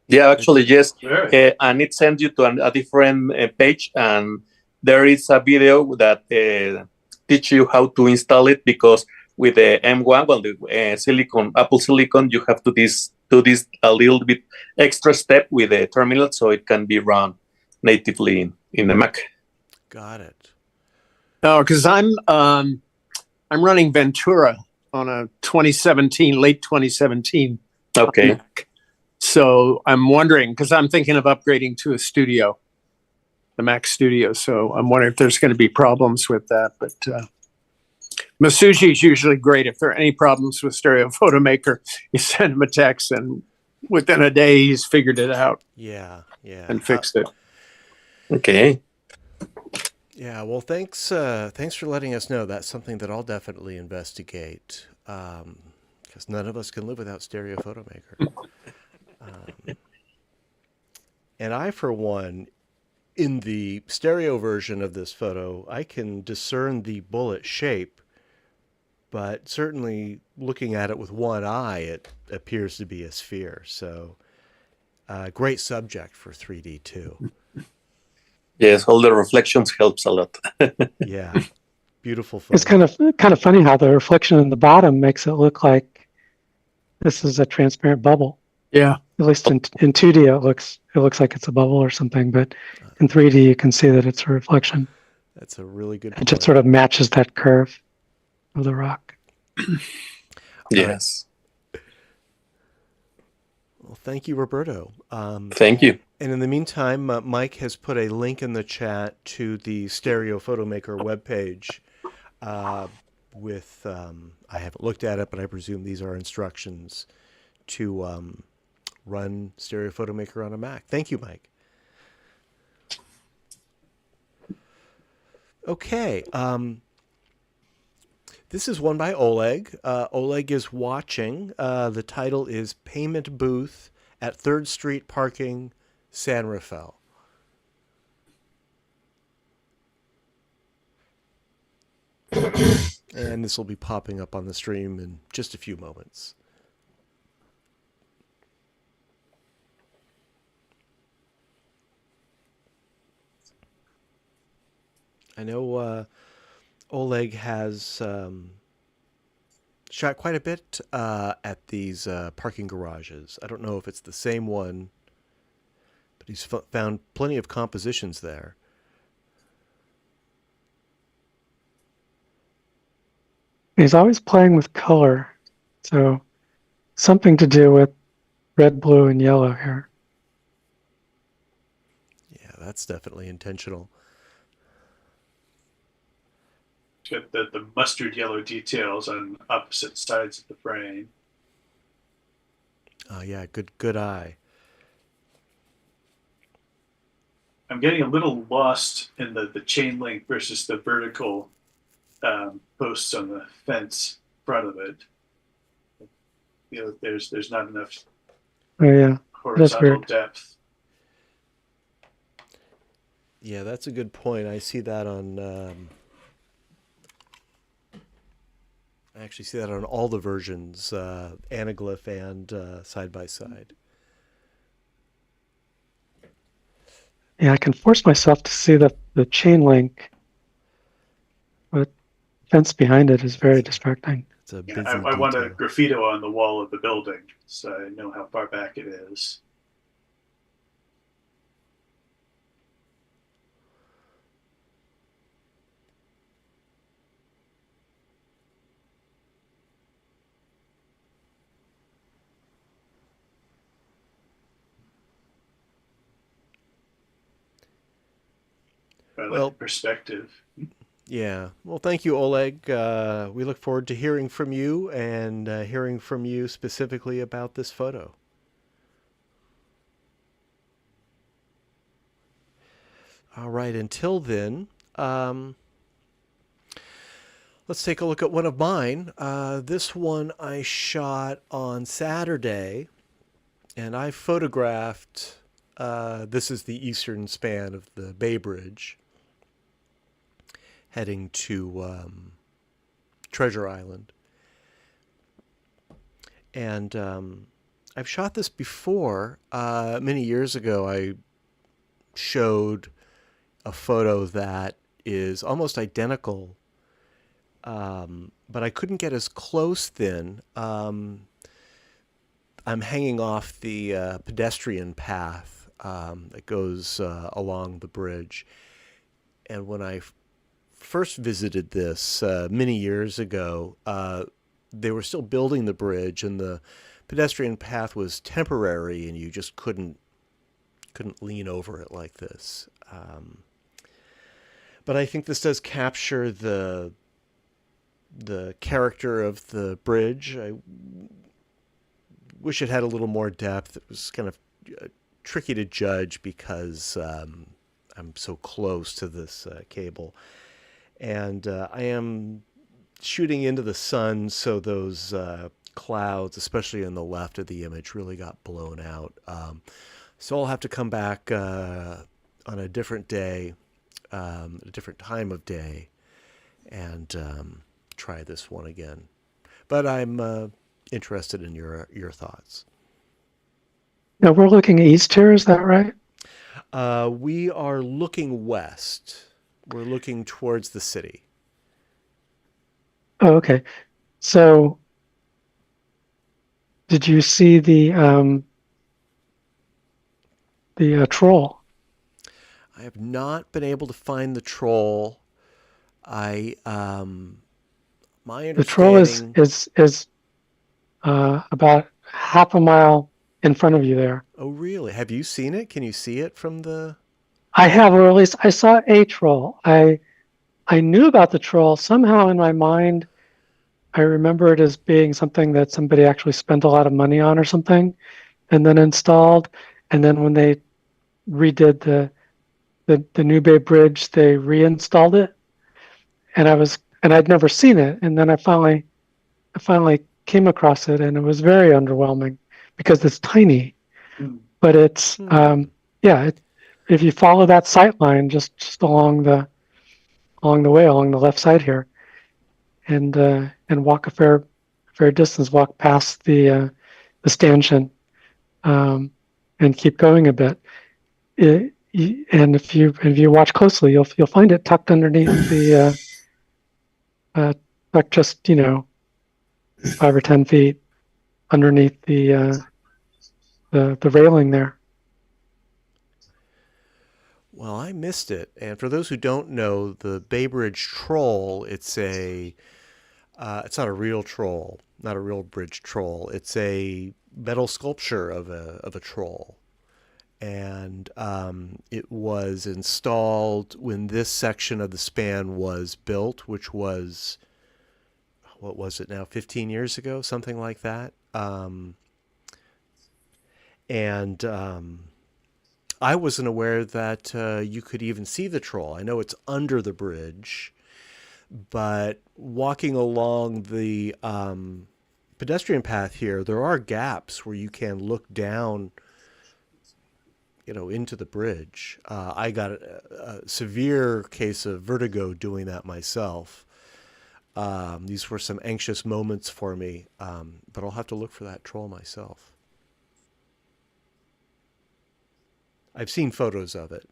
Yeah, actually, yes. Very. And it sends you to a different page, and there is a video that teach you how to install it, because with the M1, well, the Apple Silicon, you have to do this a little bit extra step with the terminal, so it can be run natively in the Mac. Got it. Oh, because I'm running Ventura on a late 2017 Okay. Mac. So I'm wondering, because I'm thinking of upgrading to a Studio, the Mac Studio. So I'm wondering if there's going to be problems with that. But Masuji is usually great. If there are any problems with Stereo Photo Maker, you send him a text, and within a day he's figured it out. Yeah. And fixed it. Okay. Yeah, well, thanks for letting us know. That's something that I'll definitely investigate, because none of us can live without Stereo Photo Maker. And I, for one, in the stereo version of this photo, I can discern the bullet shape, but certainly looking at it with one eye, it appears to be a sphere. So, great subject for 3D too. Yes, all the reflections helps a lot. Yeah, beautiful photo. It's kind of funny how the reflection in the bottom makes it look like this is a transparent bubble. Yeah. At least in 2D, it looks like it's a bubble or something, but in 3D, you can see that it's a reflection. That's a really good It point. just sort of matches that curve of the rock. Yes. Well, thank you, Roberto. Thank you. And in the meantime, Mike has put a link in the chat to the Stereo Photomaker webpage with, I haven't looked at it, but I presume these are instructions to run Stereo Photomaker on a Mac. Thank you, Mike. Okay. This is one by Oleg. Oleg is watching. The title is Payment Booth at 3rd Street Parking, San Rafael. And this will be popping up on the stream in just a few moments. I know Oleg has shot quite a bit at these parking garages. I don't know if it's the same one, but he's found plenty of compositions there. He's always playing with color, so something to do with red, blue, and yellow here. Yeah, that's definitely intentional. Got the mustard yellow details on opposite sides of the frame. Oh yeah, good eye. I'm getting a little lost in the chain link versus the vertical posts on the fence front of it. You know, there's not enough Oh yeah, horizontal weird. depth. Yeah, that's a good point. I see that on. I actually see that on all the versions, anaglyph and side by side. Yeah, I can force myself to see the chain link, but fence behind it is very distracting. It's a busy I want a detail. graffito on the wall of the building, so I know how far back it is. I like Well, the perspective. Yeah. Well, thank you, Oleg. We look forward to hearing from you and hearing from you specifically about this photo. All right. Until then, let's take a look at one of mine. This one I shot on Saturday, and I photographed, this is the eastern span of the Bay Bridge, heading to Treasure Island. And I've shot this before. Many years ago, I showed a photo that is almost identical, but I couldn't get as close then. I'm hanging off the pedestrian path that goes along the bridge. And when I first visited this many years ago, they were still building the bridge, and the pedestrian path was temporary, and you just couldn't lean over it like this. But I think this does capture the character of the bridge. I wish it had a little more depth. It was kind of tricky to judge because I'm so close to this cable. And I am shooting into the sun, so those clouds, especially on the left of the image, really got blown out. So I'll have to come back on a different day, a different time of day, and try this one again. But I'm interested in your thoughts. Now we're looking east here, is that right? We are looking west. We're looking towards the city. Oh, okay. So did you see the troll? I have not been able to find the troll. My The troll understanding. is about half a mile in front of you there. Oh, really? Have you seen it? Can you see it from the? I have, or at least I saw a troll. I knew about the troll somehow in my mind. I remember it as being something that somebody actually spent a lot of money on or something, and then installed. And then when they redid the New Bay Bridge, they reinstalled it. And I'd never seen it. And then I finally came across it, and it was very underwhelming because it's tiny. But it's if you follow that sight line just along the way along the left side here, and walk a fair distance, walk past the stanchion, and keep going a bit. And if you watch closely, you'll find it tucked underneath the like just 5 or 10 feet underneath the railing there. Well, I missed it. And for those who don't know, the Bay Bridge troll, it's not a real troll, not a real bridge troll. It's a metal sculpture of a troll. And it was installed when this section of the span was built, which was, what was it now, 15 years ago, something like that. I wasn't aware that you could even see the troll. I know it's under the bridge, but walking along the pedestrian path here, there are gaps where you can look down, into the bridge. I got a severe case of vertigo doing that myself. These were some anxious moments for me, but I'll have to look for that troll myself. I've seen photos of it.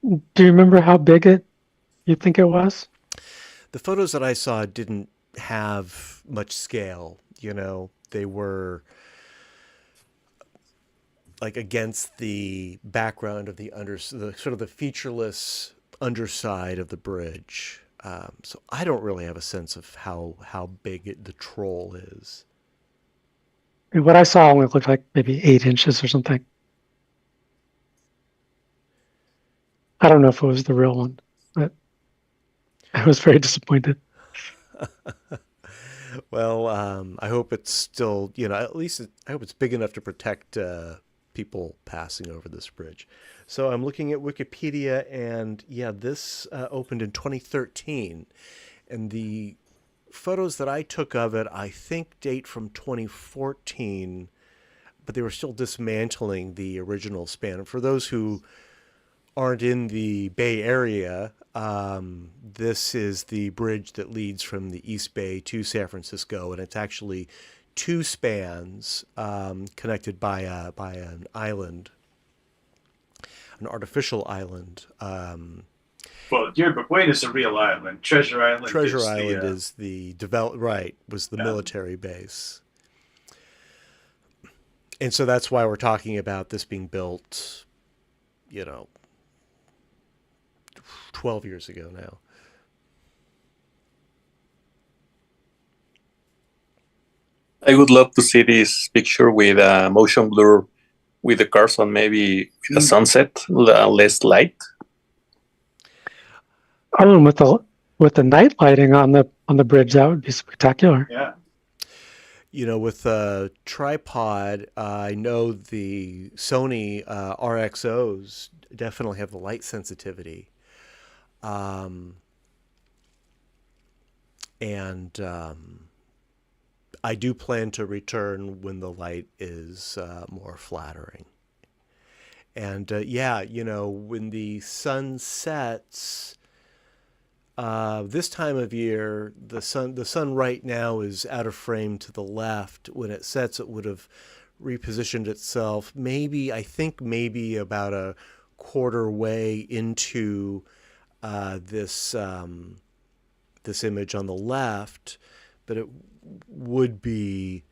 Do you remember how big you think it was? The photos that I saw didn't have much scale. They were like against the background of the sort of the featureless underside of the bridge. So I don't really have a sense of how big the troll is. And what I saw only looked like maybe 8 inches or something. I don't know if it was the real one, but I was very disappointed. Well, I hope it's still, at least I hope it's big enough to protect people passing over this bridge. So I'm looking at Wikipedia, and this opened in 2013, and the photos that I took of it, I think, date from 2014, but they were still dismantling the original span. And for those who aren't in the Bay Area, this is the bridge that leads from the East Bay to San Francisco, and it's actually 2 spans connected by an island, an artificial island. Well, Yerba Buena's a real island. Treasure Island. Treasure Island is the was the military base. And so that's why we're talking about this being built, 12 years ago now. I would love to see this picture with motion blur with the cars on maybe a sunset, less light. Oh, and with the night lighting on the bridge, that would be spectacular. Yeah. With a tripod, I know the Sony RXOs definitely have the light sensitivity. I do plan to return when the light is more flattering. And when the sun sets, this time of year, the sun right now is out of frame to the left. When it sets, it would have repositioned itself. I think maybe about a quarter way into this image on the left. but it would be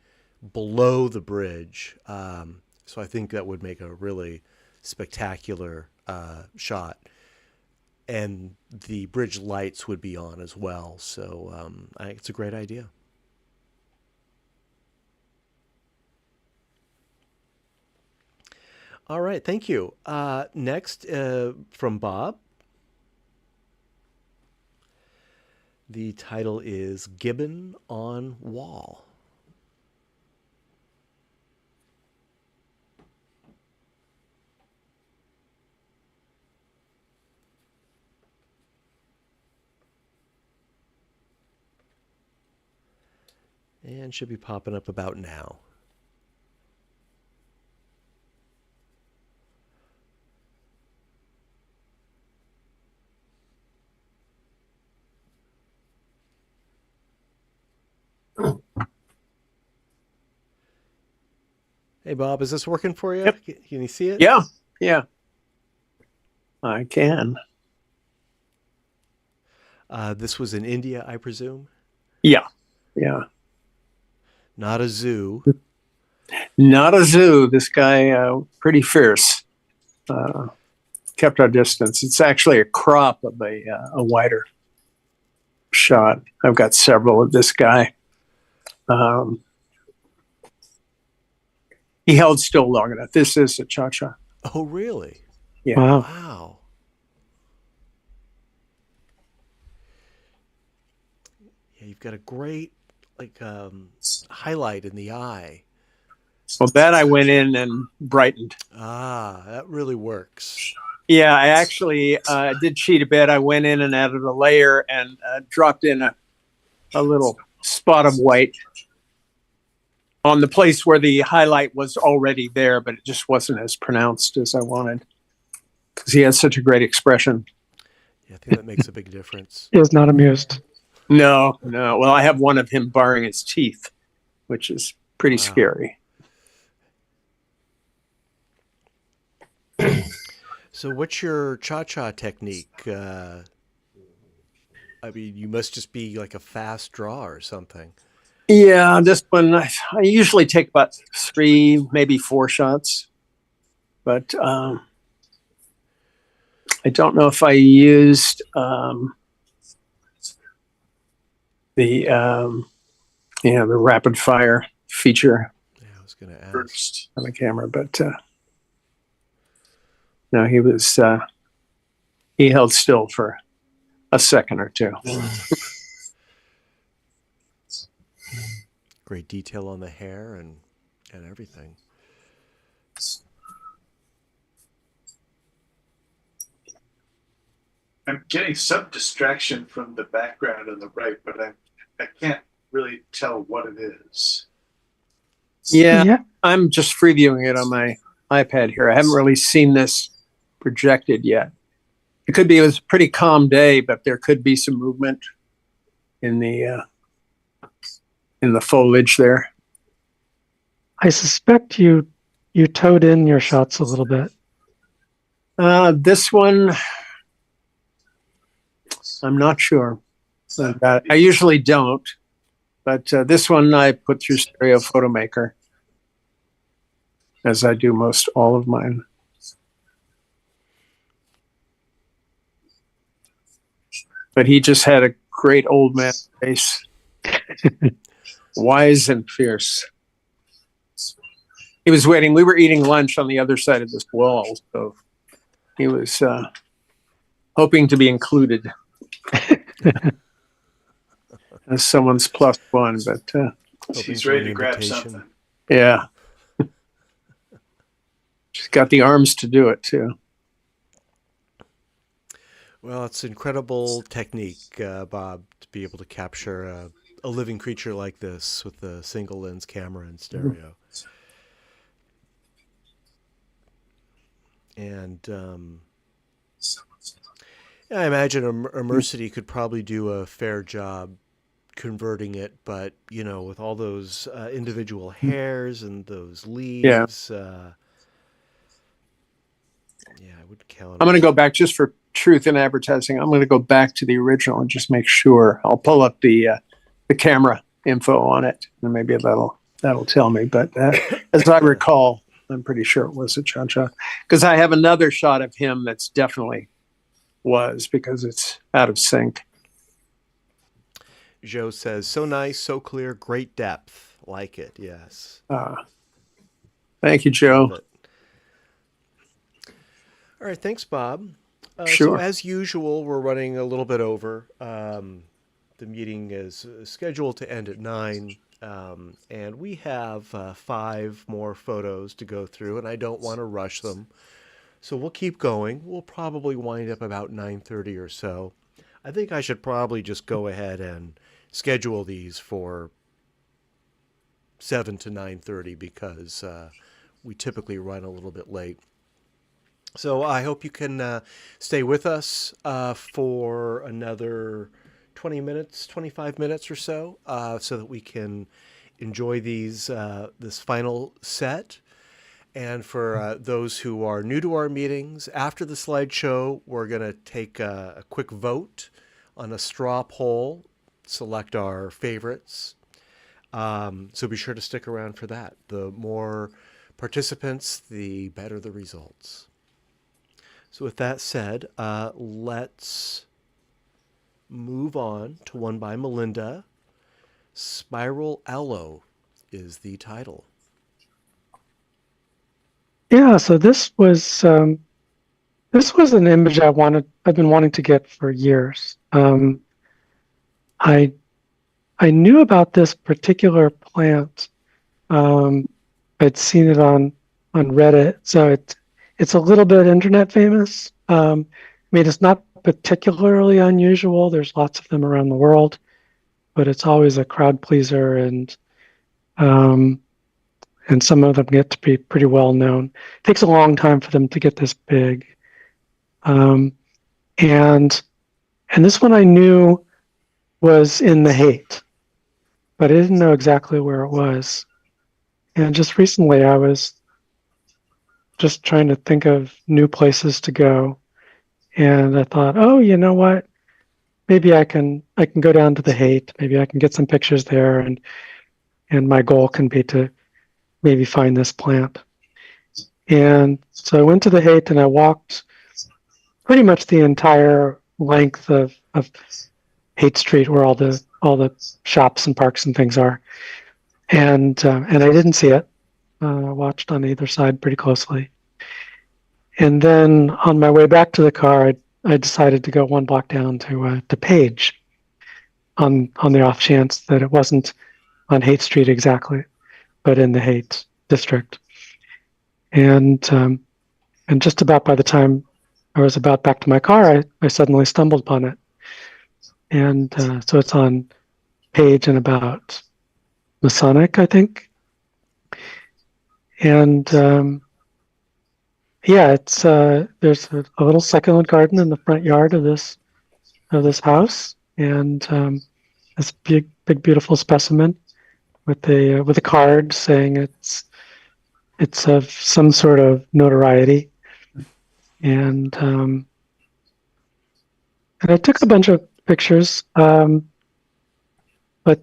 below the bridge. So I think that would make a really spectacular shot. And the bridge lights would be on as well. So I think it's a great idea. All right, thank you. Next, from Bob. The title is Gibbon on Wall. And should be popping up about now. Hey, Bob, is this working for you? Yep. Can you see it? Yeah, yeah. I can. This was in India, I presume? Yeah, yeah. Not a zoo. Not a zoo. This guy, pretty fierce. Kept our distance. It's actually a crop of a wider shot. I've got several of this guy. He held still long enough. This is a cha-cha. Oh, really? Yeah. Wow. Wow. Yeah, you've got a great highlight in the eye. Well, that I went in and brightened. Ah, that really works. Yeah, I actually did cheat a bit. I went in and added a layer and dropped in a little spot of white on the place where the highlight was already there, but it just wasn't as pronounced as I wanted because he has such a great expression. Yeah, I think that makes a big difference. He is not amused. No. Well, I have one of him baring his teeth, which is pretty scary. So what's your cha-cha technique? I mean, you must just be like a fast draw or something. Yeah, this one, I usually take about 3, maybe 4 shots. But I don't know if I used the rapid fire feature Yeah, I was going to ask. first on the camera, but no, he held still for a second or two. Great detail on the hair and everything. I'm getting some distraction from the background on the right, but I can't really tell what it is. Yeah, I'm just previewing it on my iPad here. I haven't really seen this projected yet. It could be it was a pretty calm day, but there could be some movement in the foliage there. I suspect you towed in your shots a little bit. This one, I'm not sure. I usually don't, but this one I put through Stereo Photomaker, as I do most all of mine. But he just had a great old man face, wise and fierce. He was waiting. We were eating lunch on the other side of this wall, so he was hoping to be included as someone's +1. But He's ready to grab something. yeah, she's got the arms to do it too. Well, it's incredible technique, Bob, to be able to capture a living creature like this with a single lens camera in stereo. And I imagine Immersity could probably do a fair job converting it, but with all those individual hairs and those leaves, I would count. I'm going to go back just for truth in advertising. I'm going to go back to the original and just make sure. I'll pull up the camera info on it, and maybe that'll tell me. But as I recall, I'm pretty sure it was a cha-cha, because I have another shot of him that's definitely was, because it's out of sync. Joe says, so nice, so clear, great depth. Like it, yes. Thank you, Joe. Love it. All right, thanks, Bob. Sure. So as usual, we're running a little bit over. The meeting is scheduled to end at 9, and we have 5 more photos to go through, and I don't want to rush them. So we'll keep going. We'll probably wind up about 9:30 or so. I think I should probably just go ahead and schedule these for 7 to 9:30 because we typically run a little bit late. So I hope you can stay with us for another 20 minutes, 25 minutes or so that we can enjoy this final set. And for those who are new to our meetings, after the slideshow, we're going to take a quick vote on a straw poll, select our favorites. So be sure to stick around for that. The more participants, the better the results. So with that said, let's move on to one by Melinda. Spiral Aloe is the title. Yeah, so this was an image I've been wanting to get for years. I knew about this particular plant. I'd seen it on Reddit, so it's a little bit internet famous. I mean, it's not particularly unusual. There's lots of them around the world, but it's always a crowd pleaser, and some of them get to be pretty well known. It takes a long time for them to get this big. And this one I knew was in the Haight, but I didn't know exactly where it was. And just recently I was just trying to think of new places to go. And I thought, oh, you know what? Maybe I can go down to the Haight. Maybe I can get some pictures there, and my goal can be to maybe find this plant. And so I went to the Haight and I walked pretty much the entire length of Haight Street, where all the shops and parks and things are. And I didn't see it. I watched on either side pretty closely. And then on my way back to the car, I decided to go one block down to Page, on the off chance that it wasn't on Haight Street exactly, but in the Haight district. And just about by the time I was about back to my car, I suddenly stumbled upon it. And so it's on Page and about Masonic, I think. And yeah, it's there's a little succulent garden in the front yard of this house, and this big beautiful specimen with a card saying it's of some sort of notoriety, and I took a bunch of pictures, but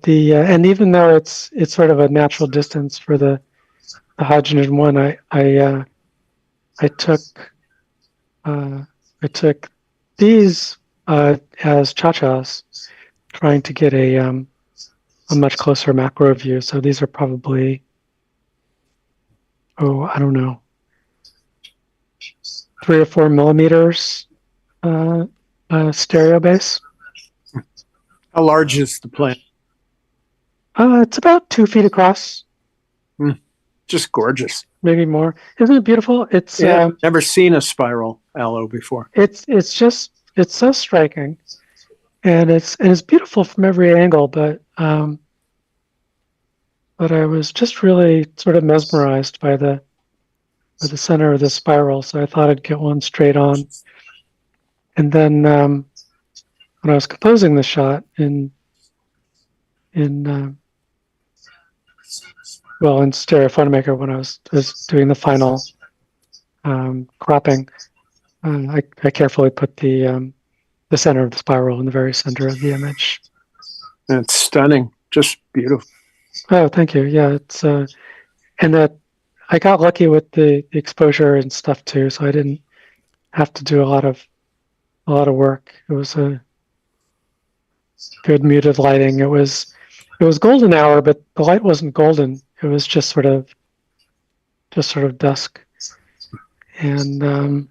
and even though it's sort of a natural distance for the hydrogen one, I took these as cha-chas, trying to get a much closer macro view. So these are probably, I don't know, 3 or 4 millimeters stereo base. How large is the plant? It's about 2 feet across. Just gorgeous. Maybe more. Isn't it beautiful? It's never seen a spiral aloe before. It's so striking, and it's beautiful from every angle. But I was just really sort of mesmerized by the center of the spiral, so I thought I'd get one straight on. And then when I was composing the shot in Stereo Photomaker, when I was doing the final cropping, I carefully put the center of the spiral in the very center of the image. That's stunning. just beautiful. Oh, thank you. Yeah, it's and that I got lucky with the exposure and stuff too, so I didn't have to do a lot of work. It was a good muted lighting. It was golden hour, but the light wasn't golden. It was just sort of dusk. And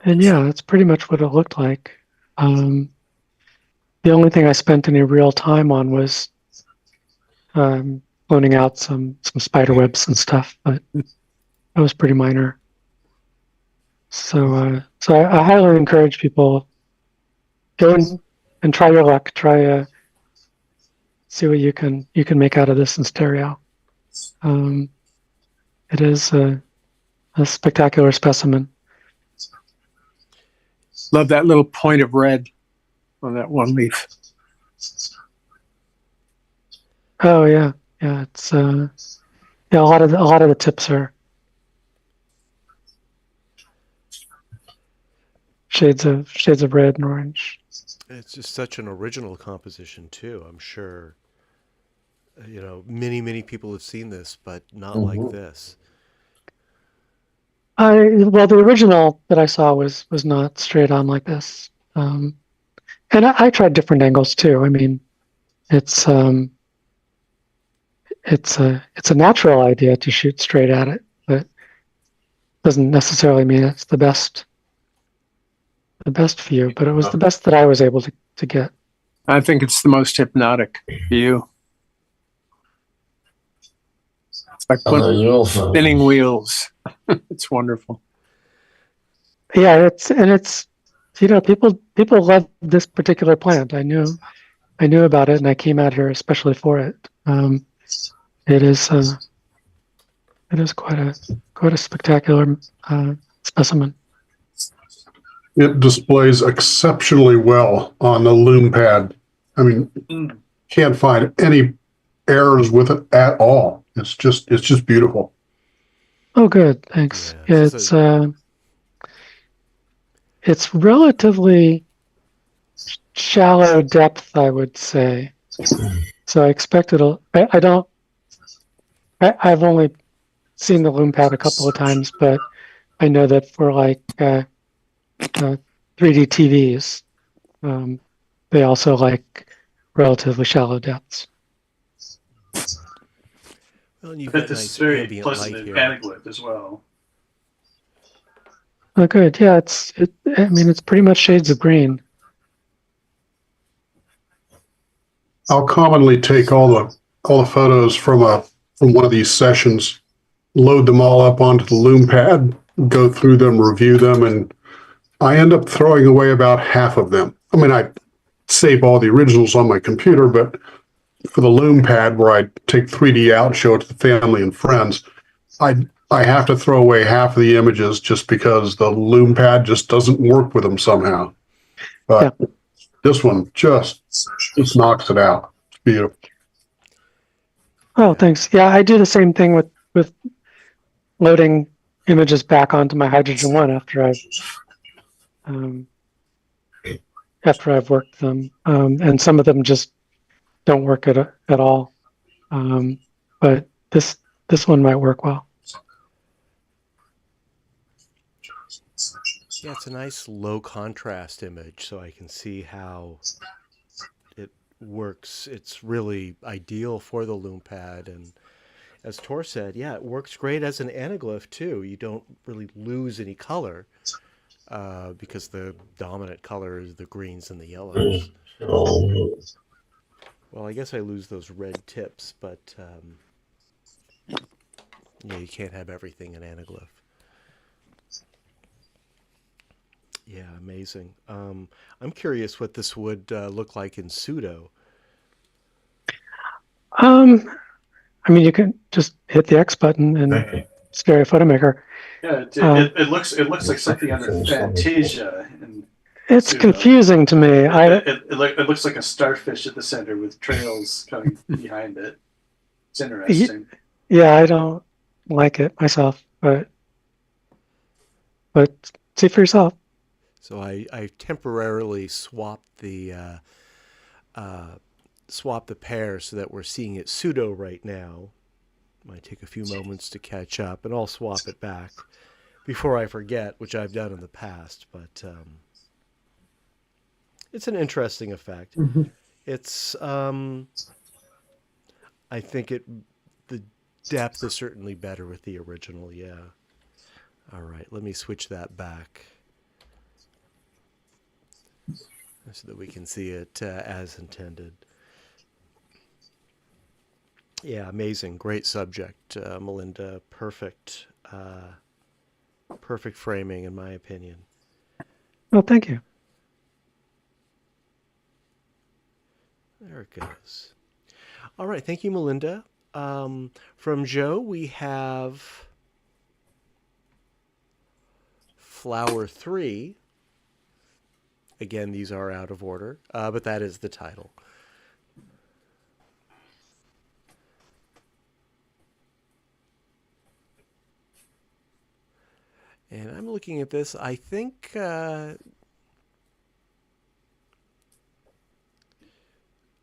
yeah, that's pretty much what it looked like. The only thing I spent any real time on was cloning out some spider webs and stuff, but that was pretty minor. So I highly encourage people, go and try your luck. Try see what you can make out of this in stereo. It is a spectacular specimen. Love that little point of red on that one leaf. Oh yeah, it's yeah, a lot of the tips are shades of red and orange. It's just such an original composition too. I'm sure, many people have seen this, but not like this. Well, the original that I saw was not straight on like this, and I tried different angles too. I mean, it's a natural idea to shoot straight at it, but doesn't necessarily mean it's the best view. But it was the best that I was able to get. I think it's the most hypnotic view. It's like spinning wheels. It's wonderful. Yeah, it's people love this particular plant. I knew about it, and I came out here especially for it. It is quite a spectacular specimen. It displays exceptionally well on the Lume Pad. I mean, can't find any errors with it at all. It's just beautiful. Oh, good. Thanks. Yeah, it's relatively shallow depth, I would say. So I expect I've only seen the Lume Pad a couple of times, but I know that for like 3D TVs, they also like relatively shallow depths. Well, and you've got nice ambient light here. Anaglyph as well. Oh, good. Yeah, I mean, it's pretty much shades of green. I'll commonly take all the photos from one of these sessions, load them all up onto the Lume Pad, go through them, review them, and I end up throwing away about half of them. I mean, I save all the originals on my computer, but for the Lume Pad, where I take 3D out and show it to the family and friends, I have to throw away half of the images just because the Lume Pad just doesn't work with them somehow. But this one just knocks it out. It's beautiful. Oh, thanks. Yeah, I do the same thing with loading images back onto my Hydrogen One after I've worked them, and some of them just don't work at all. But this one might work well. Yeah, it's a nice low contrast image, so I can see how it works. It's really ideal for the Lume Pad, and as Tor said, yeah, it works great as an anaglyph too. You don't really lose any color because the dominant color is the greens and the yellows. Well, I guess I lose those red tips, but yeah, you can't have everything in anaglyph. Yeah, amazing. I'm curious what this would look like in pseudo. I mean, you can just hit the X button and Stereo Photo Maker. Yeah, it looks like something under Fantasia. It's pseudo. Confusing to me. It looks like a starfish at the center with trails coming behind it. It's interesting. Yeah, I don't like it myself, but see for yourself. So I temporarily swapped the swap the pair so that we're seeing it pseudo right now. Might take a few moments to catch up, and I'll swap it back before I forget, which I've done in the past. But it's an interesting effect. Mm-hmm. It's I think the depth is certainly better with the original. Yeah. All right, let me switch that back so that we can see it as intended. Yeah, amazing. Great subject, Melinda. Perfect framing, in my opinion. Well, thank you. There it goes. All right, thank you, Melinda. From Joe, we have Flower 3. Again, these are out of order, but that is the title. And I'm looking at this. I think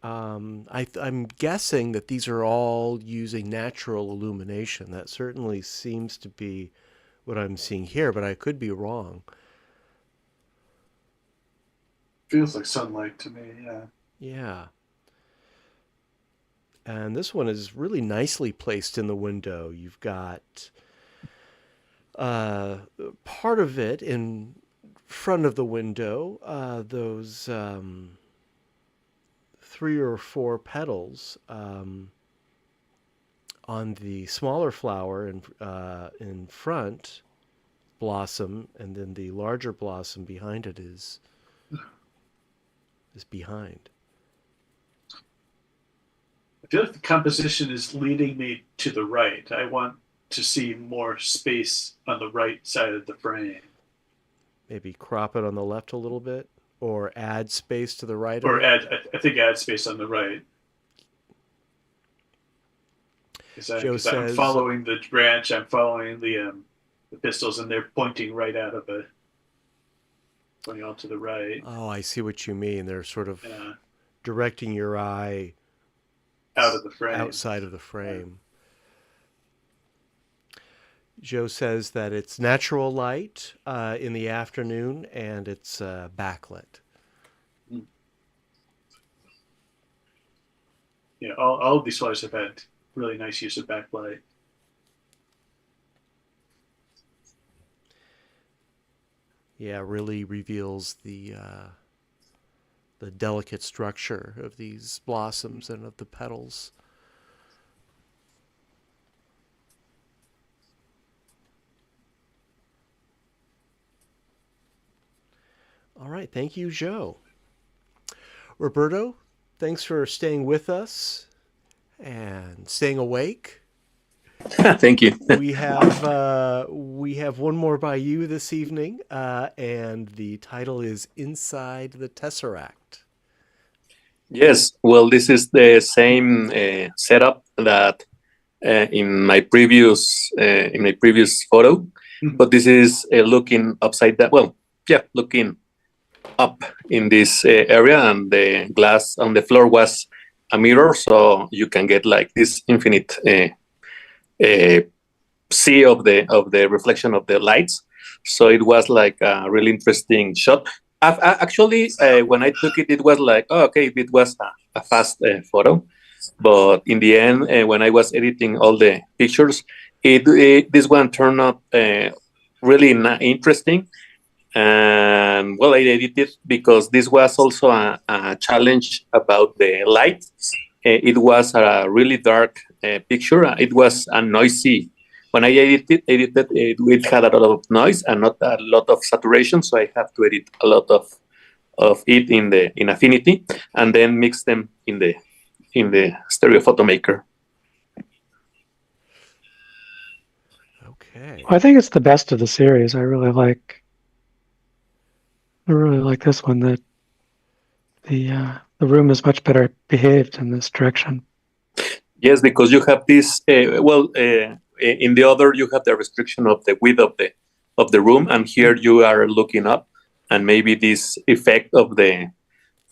I'm guessing that these are all using natural illumination. That certainly seems to be what I'm seeing here, but I could be wrong. Feels like sunlight to me, yeah. Yeah. And this one is really nicely placed in the window. You've got part of it in front of the window, those 3 or 4 petals on the smaller flower in front blossom, and then the larger blossom behind it is behind. I feel like the composition is leading me to the right. I want to see more space on the right side of the frame. Maybe crop it on the left a little bit, or add space to the right. Or I think add space on the right. Joe says, I'm following the branch, I'm following the pistils, and they're pointing right out of the, pointing out to the right. Oh, I see what you mean. They're sort of directing your eye out of the frame, outside of the frame. Joe says that it's natural light in the afternoon, and it's backlit. Yeah, all of these flowers have had really nice use of backlight. Yeah, really reveals the delicate structure of these blossoms and of the petals. All right, thank you, Joe. Roberto, thanks for staying with us and staying awake. Thank you. we have one more by you this evening, and the title is Inside the Tesseract. Yes, well, this is the same setup that in my previous photo, but this is looking upside down. Well, yeah, looking up in this area, and the glass on the floor was a mirror, so you can get like this infinite sea of the reflection of the lights. So it was like a really interesting shot. Actually, when I took it, it was like, oh, okay, it was a fast photo. But in the end, when I was editing all the pictures, this one turned out really interesting. And well, I edited because this was also a challenge about the light. It was a really dark picture. It was a noisy. When I edited it had a lot of noise and not a lot of saturation, so I have to edit a lot of it in Affinity, and then mix them in the stereo photo maker. Okay. I think it's the best of the series. I really like this one. That the room is much better behaved in this direction. Yes, because you have this. In the other, you have the restriction of the width of the room, and here you are looking up, and maybe this effect of the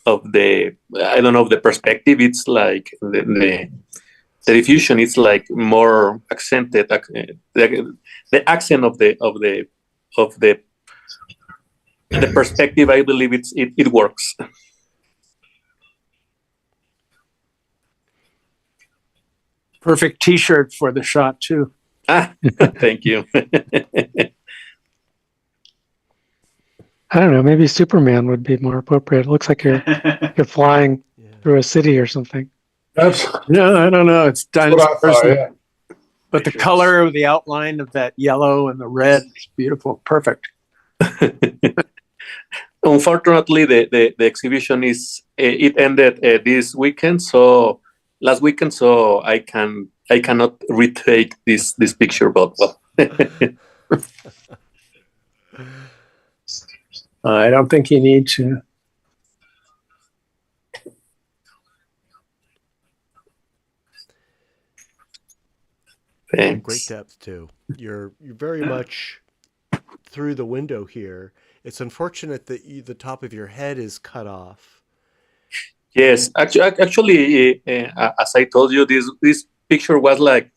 I don't know, the perspective. It's like the diffusion is like more accented. The accent of the perspective, I believe it works. Perfect T-shirt for the shot too. Thank you. I don't know. Maybe Superman would be more appropriate. It looks like you're flying through a city or something. That's No, I don't know. It's done. what I thought. Yeah. But the color, the outline of that yellow and the red is beautiful. Perfect. Unfortunately, the exhibition it ended this weekend, so last weekend, so I cannot retake this picture, but well. I don't think you need to. Thanks. Great depth too. You're very much through the window here. It's unfortunate that the top of your head is cut off. Yes, actually, as I told you, this picture was like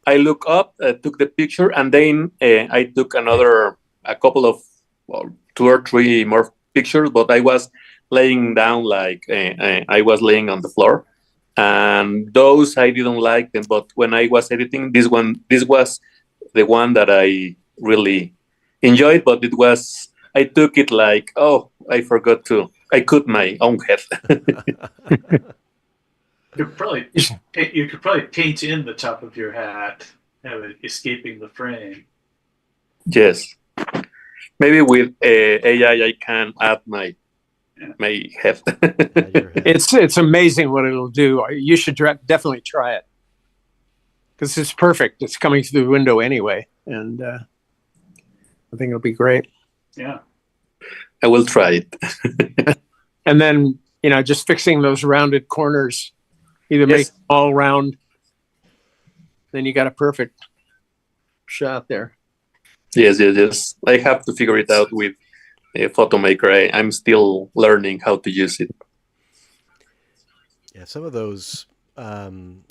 I look up, took the picture, and then I took a couple of, well, 2 or 3 more pictures. But I was laying down, like I was laying on the floor, and those I didn't like them. But when I was editing this was the one that I really enjoyed. But I took it like, oh, I forgot to. I cut my own head. You could probably paint in the top of your hat, have it escaping the frame. Yes, maybe with AI I can add my head. It's amazing what it'll do. You should definitely try it because it's perfect. It's coming through the window anyway, and I think it'll be great. Yeah, I will try it. And then just fixing those rounded corners, either make them all round, then you got a perfect shot there. Yes. I have to figure it out with a photomaker. I'm still learning how to use it. Yeah, some of those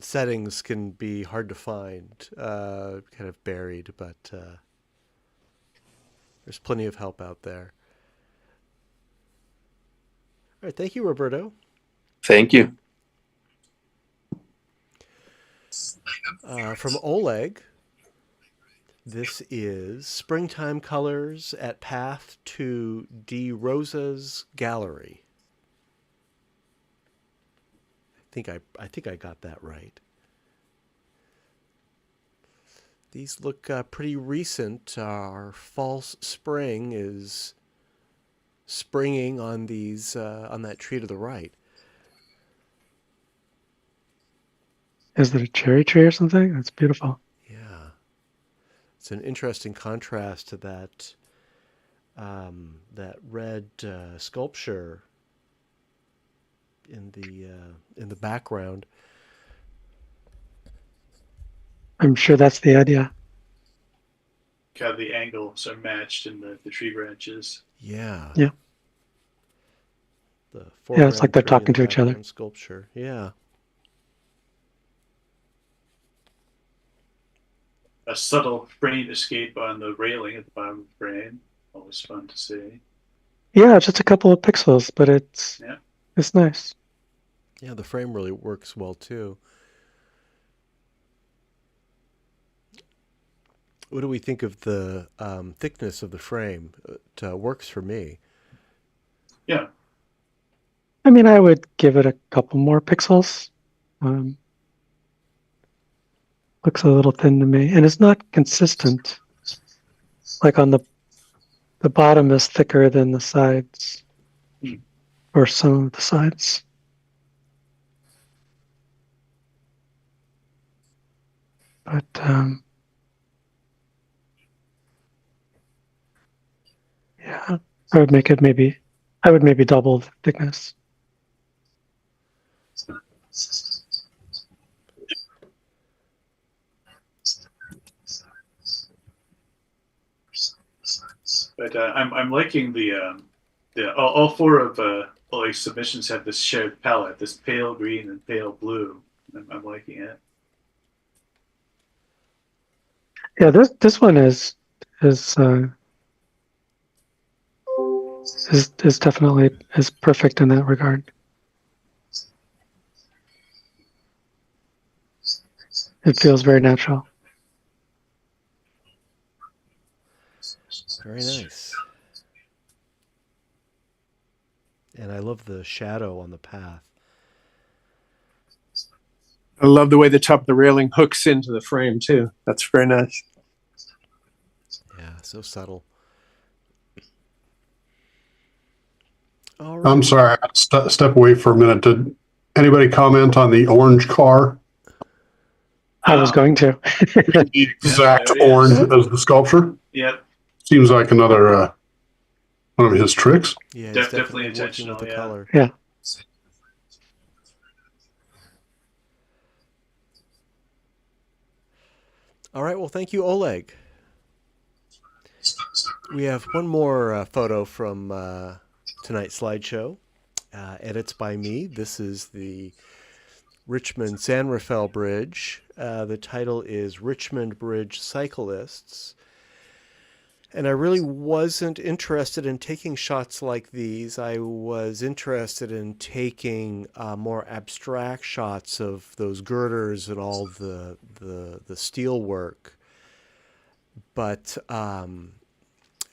settings can be hard to find, kind of buried, but there's plenty of help out there. All right, thank you, Roberto. Thank you. From Oleg, this is Springtime Colors at Path to D. Rosa's Gallery. I think I got that right. These look pretty recent. Our false spring is springing on these on that tree to the right. Is it a cherry tree or something? That's beautiful. Yeah, it's an interesting contrast to that that red sculpture in the background. I'm sure that's the idea. How the angles are matched in the tree branches. Yeah. Yeah. Yeah, it's like they're talking to each other. Sculpture. Yeah. A subtle frame escape on the railing at the bottom of the frame. Always fun to see. Yeah, just a couple of pixels, but it's nice. Yeah, the frame really works well too. What do we think of the thickness of the frame? It works for me. Yeah. I mean, I would give it a couple more pixels. Looks a little thin to me, and it's not consistent. Like on the bottom is thicker than the sides, or some of the sides. But yeah, I would maybe double the thickness. But I'm liking the all 4 of all these submissions have this shared palette, this pale green and pale blue. I'm liking it. Yeah, this one is definitely is perfect in that regard. It feels very natural. Very nice. And I love the shadow on the path. I love the way the top of the railing hooks into the frame too. That's very nice. Yeah, so subtle. I'm sorry, I had to step away for a minute. Did anybody comment on the orange car? I was going to. The exact orange as the sculpture? Yep. Seems like another one of his tricks. Yeah, he's Definitely working intentional, with the yeah. color. Yeah. All right, well, thank you, Oleg. We have one more photo from tonight's slideshow. Edits by me. This is the Richmond San Rafael Bridge. The title is Richmond Bridge Cyclists. And I really wasn't interested in taking shots like these. I was interested in taking more abstract shots of those girders and all the steel work. But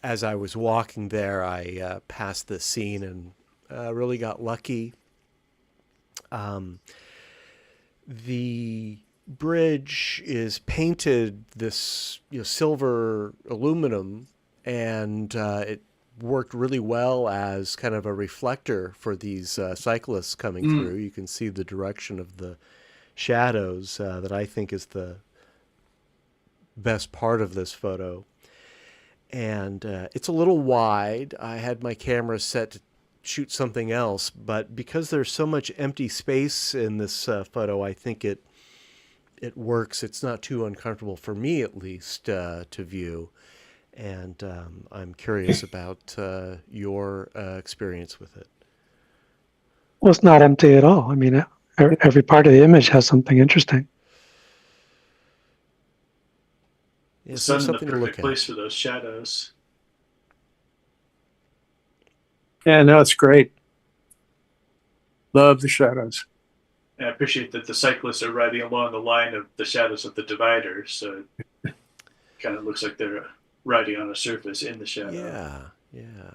as I was walking there, I passed this scene and really got lucky. The bridge is painted this silver aluminum, and it worked really well as kind of a reflector for these cyclists coming through. You can see the direction of the shadows that I think is the best part of this photo. And it's a little wide. I had my camera set to shoot something else, but because there's so much empty space in this photo, I think it works. It's not too uncomfortable for me, at least, to view. And I'm curious about your experience with it. Well, it's not empty at all. I mean, every part of the image has something interesting. Yeah, The so sun in the something to look perfect at. place for those shadows. Yeah, no, it's great. Love the shadows. And I appreciate that the cyclists are riding along the line of the shadows of the divider, so it kind of looks like they're riding on a surface in the shadow. Yeah, yeah.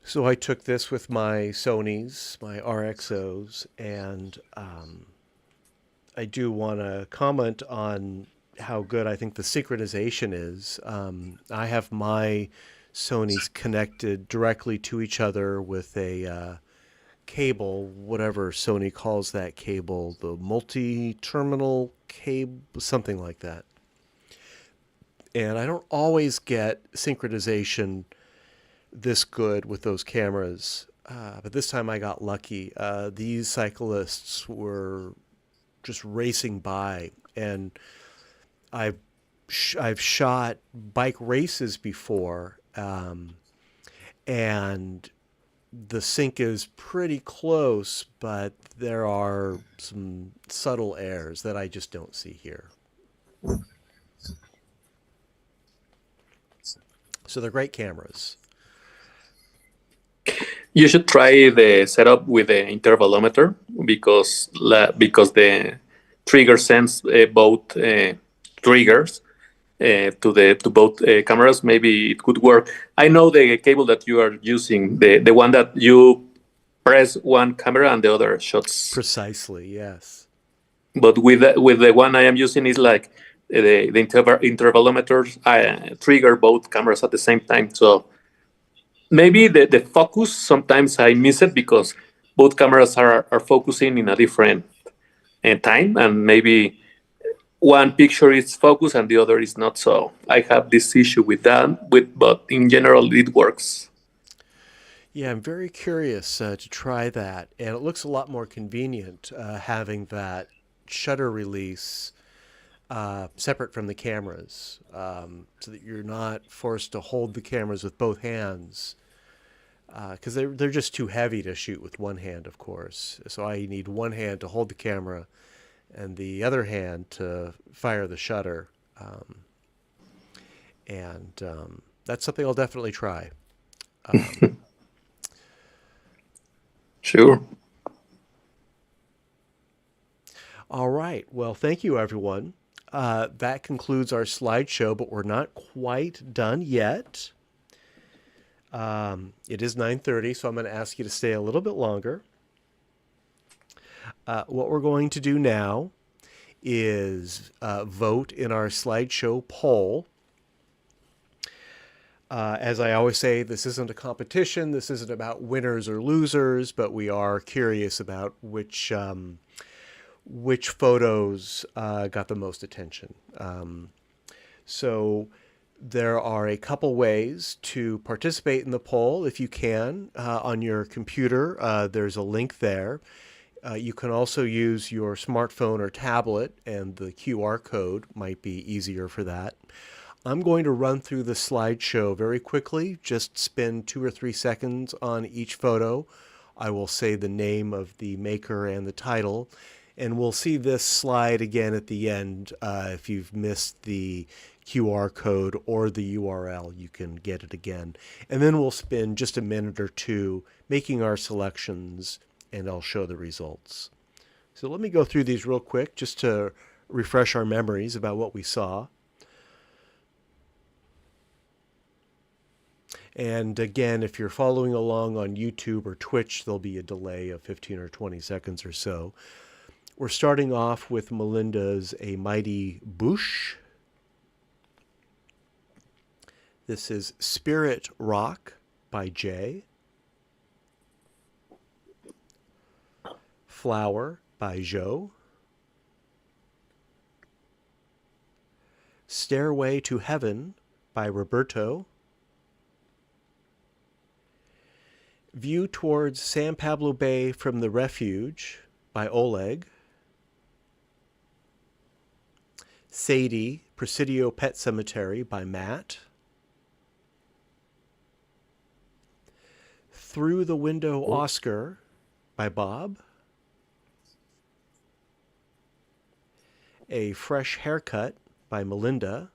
So I took this with my Sonys, my RXOs, and I do want to comment on how good I think the synchronization is. I have my Sonys connected directly to each other with a cable, whatever Sony calls that cable, the multi-terminal cable, something like that. And I don't always get synchronization this good with those cameras, but this time I got lucky. These cyclists were just racing by, and I've shot bike races before, and the sync is pretty close, but there are some subtle errors that I just don't see here. So they're great cameras. You should try the setup with the intervalometer because the trigger sends both triggers to both cameras. Maybe it could work. I know the cable that you are using, the one that you press one camera and the other shots. Precisely, yes. But with the one I am using is like the intervalometers trigger both cameras at the same time. So maybe the focus, sometimes I miss it because both cameras are focusing in a different time, and maybe one picture is focused and the other is not. So I have this issue with that, but in general it works. Yeah, I'm very curious to try that, and it looks a lot more convenient having that shutter release separate from the cameras, so that you're not forced to hold the cameras with both hands. because they're just too heavy to shoot with one hand, of course. So I need one hand to hold the camera and the other hand to fire the shutter. That's something I'll definitely try. Sure. All right. Well, thank you, everyone. That concludes our slideshow, but we're not quite done yet. It is 9:30, so I'm going to ask you to stay a little bit longer. What we're going to do now is vote in our slideshow poll. As I always say, this isn't a competition. This isn't about winners or losers, but we are curious about which photos got the most attention. So there are a couple ways to participate in the poll if you can. On your computer, there's a link there. You can also use your smartphone or tablet, and the QR code might be easier for that. I'm going to run through the slideshow very quickly, just spend 2 or 3 seconds on each photo. I will say the name of the maker and the title, and we'll see this slide again at the end. If you've missed the QR code or the URL, you can get it again. And then we'll spend just a minute or two making our selections, and I'll show the results. So let me go through these real quick just to refresh our memories about what we saw. And again, if you're following along on YouTube or Twitch, there'll be a delay of 15 or 20 seconds or so. We're starting off with Melinda's A Mighty Bush. This is Spirit Rock by Jay. Flower by Joe. Stairway to Heaven by Roberto. View towards San Pablo Bay from the Refuge by Oleg. Sadie, Presidio Pet Cemetery by Matt. Through the Window Oscar by Bob. A Fresh Haircut by Melinda.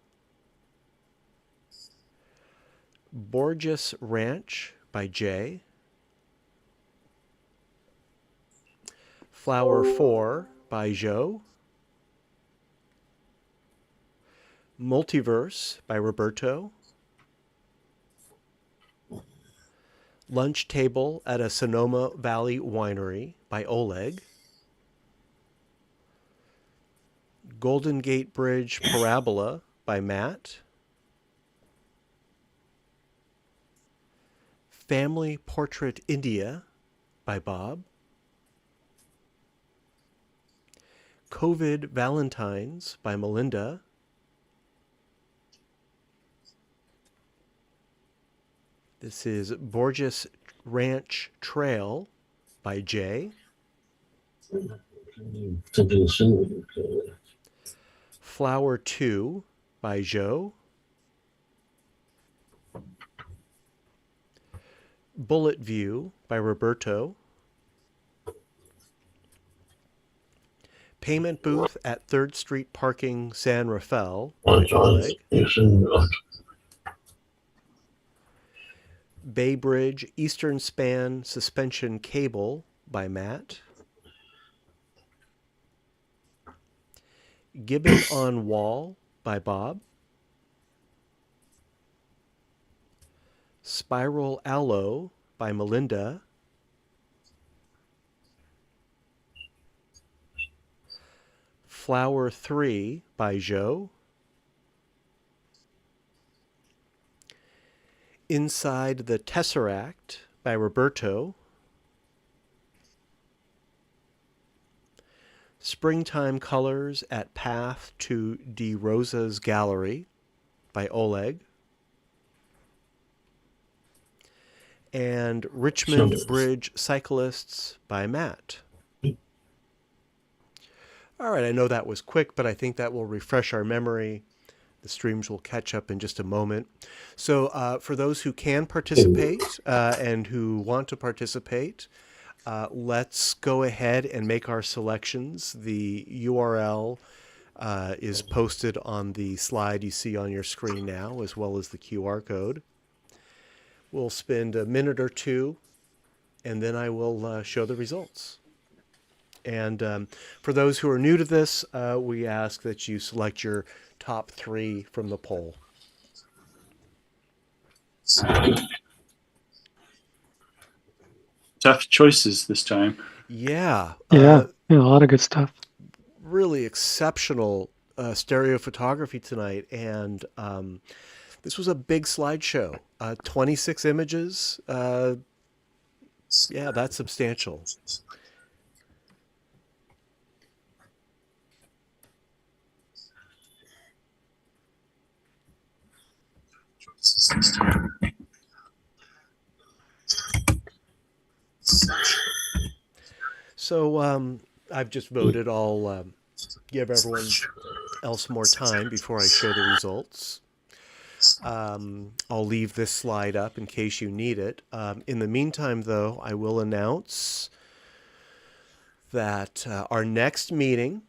Borges Ranch by Jay. Flower 4 by Joe. Multiverse by Roberto. Lunch Table at a Sonoma Valley Winery by Oleg. Golden Gate Bridge Parabola by Matt. Family Portrait India by Bob. COVID Valentines by Melinda. This is Borges Ranch Trail by Jay. Flower 2 by Joe. Bullet View by Roberto. Payment Booth at 3rd Street Parking, San Rafael by Oleg. Bay Bridge Eastern Span Suspension Cable by Matt. Gibbon on Wall by Bob. Spiral Aloe by Melinda. Flower 3 by Joe. Inside the Tesseract by Roberto. Springtime Colors at Path to De Rosa's Gallery by Oleg. And Richmond Bridge Cyclists by Matt. All right, I know that was quick, but I think that will refresh our memory The streams will catch up in just a moment. So for those who can participate and who want to participate, let's go ahead and make our selections. The URL is posted on the slide you see on your screen now, as well as the QR code. We'll spend a minute or two, and then I will show the results. And for those who are new to this, we ask that you select your top 3 from the poll. Tough choices this time. Yeah. Yeah, a lot of good stuff. Really exceptional stereo photography tonight. And this was a big slideshow. 26 images. Yeah, that's substantial. So I've just voted. I'll give everyone else more time before I show the results. I'll leave this slide up in case you need it. In the meantime, though, I will announce that our next meeting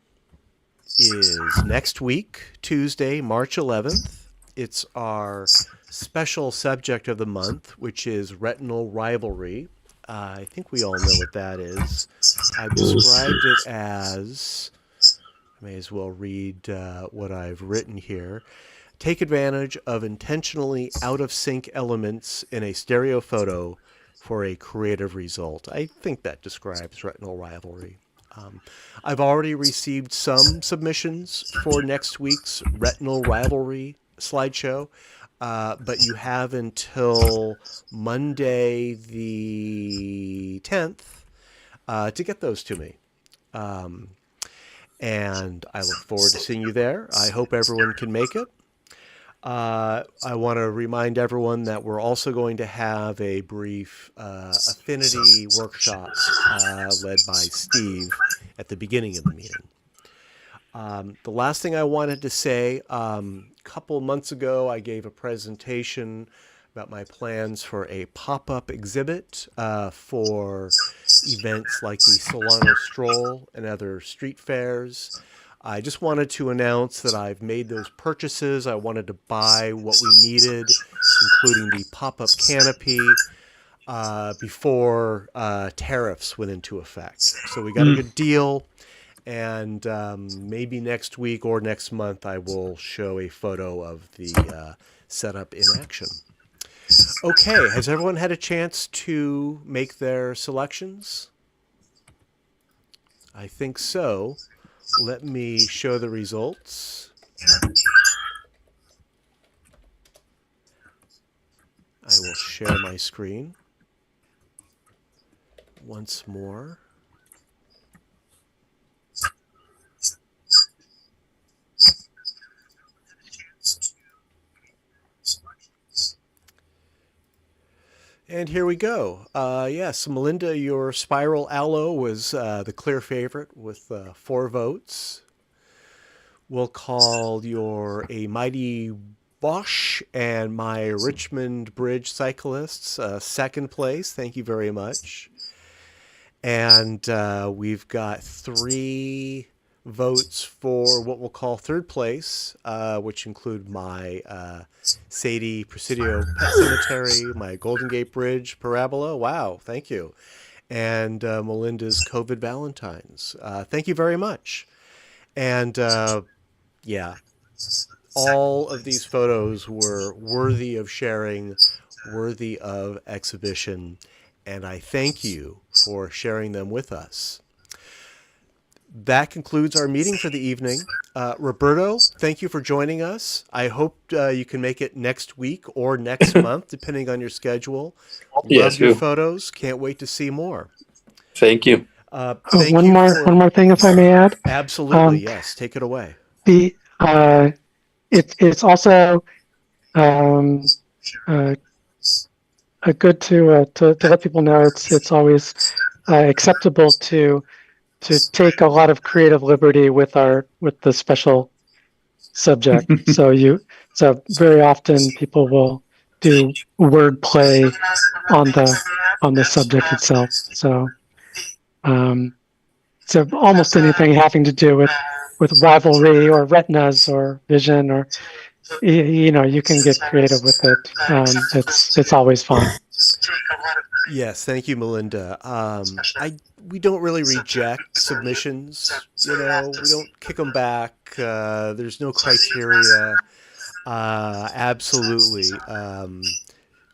is next week, Tuesday, March 11th. It's our special subject of the month, which is retinal rivalry. I think we all know what that is. I've described it as, I may as well read what I've written here. Take advantage of intentionally out-of-sync elements in a stereo photo for a creative result. I think that describes retinal rivalry. I've already received some submissions for next week's retinal rivalry slideshow, but you have until Monday the 10th to get those to me. And I look forward to seeing you there. I hope everyone can make it. I want to remind everyone that we're also going to have a brief affinity workshop led by Steve at the beginning of the meeting. The last thing I wanted to say, a couple months ago, I gave a presentation about my plans for a pop-up exhibit for events like the Solano Stroll and other street fairs. I just wanted to announce that I've made those purchases. I wanted to buy what we needed, including the pop-up canopy, before tariffs went into effect. So we got a good deal, and maybe next week or next month I will show a photo of the setup in action. Okay, has everyone had a chance to make their selections? I think so. Let me show the results. I will share my screen once more. And here we go. Yes, Melinda, your Spiral Aloe was the clear favorite with 4 votes. We'll call your A Mighty Bosch and my Richmond Bridge Cyclists second place. Thank you very much. And we've got 3 votes for what we'll call third place, which include my Sadie Presidio Pet Cemetery, my Golden Gate Bridge Parabola. Wow, thank you. And Melinda's COVID Valentines. Thank you very much. And yeah, all of these photos were worthy of sharing, worthy of exhibition, and I thank you for sharing them with us. That concludes our meeting for the evening. Roberto, thank you for joining us. I hope you can make it next week or next month, depending on your schedule. Yes, Love your photos. Can't wait to see more. Thank you. Thank one you more thing, if I may add. Absolutely, yes. Take it away. It's also good to let people know it's always acceptable to take a lot of creative liberty with the special subject. So very often people will do wordplay on the subject itself. So almost anything having to do with rivalry or retinas or vision, or you can get creative with it. It's always fun. Yes, thank you, Melinda. We don't really reject submissions. We don't kick them back. There's no criteria. Absolutely.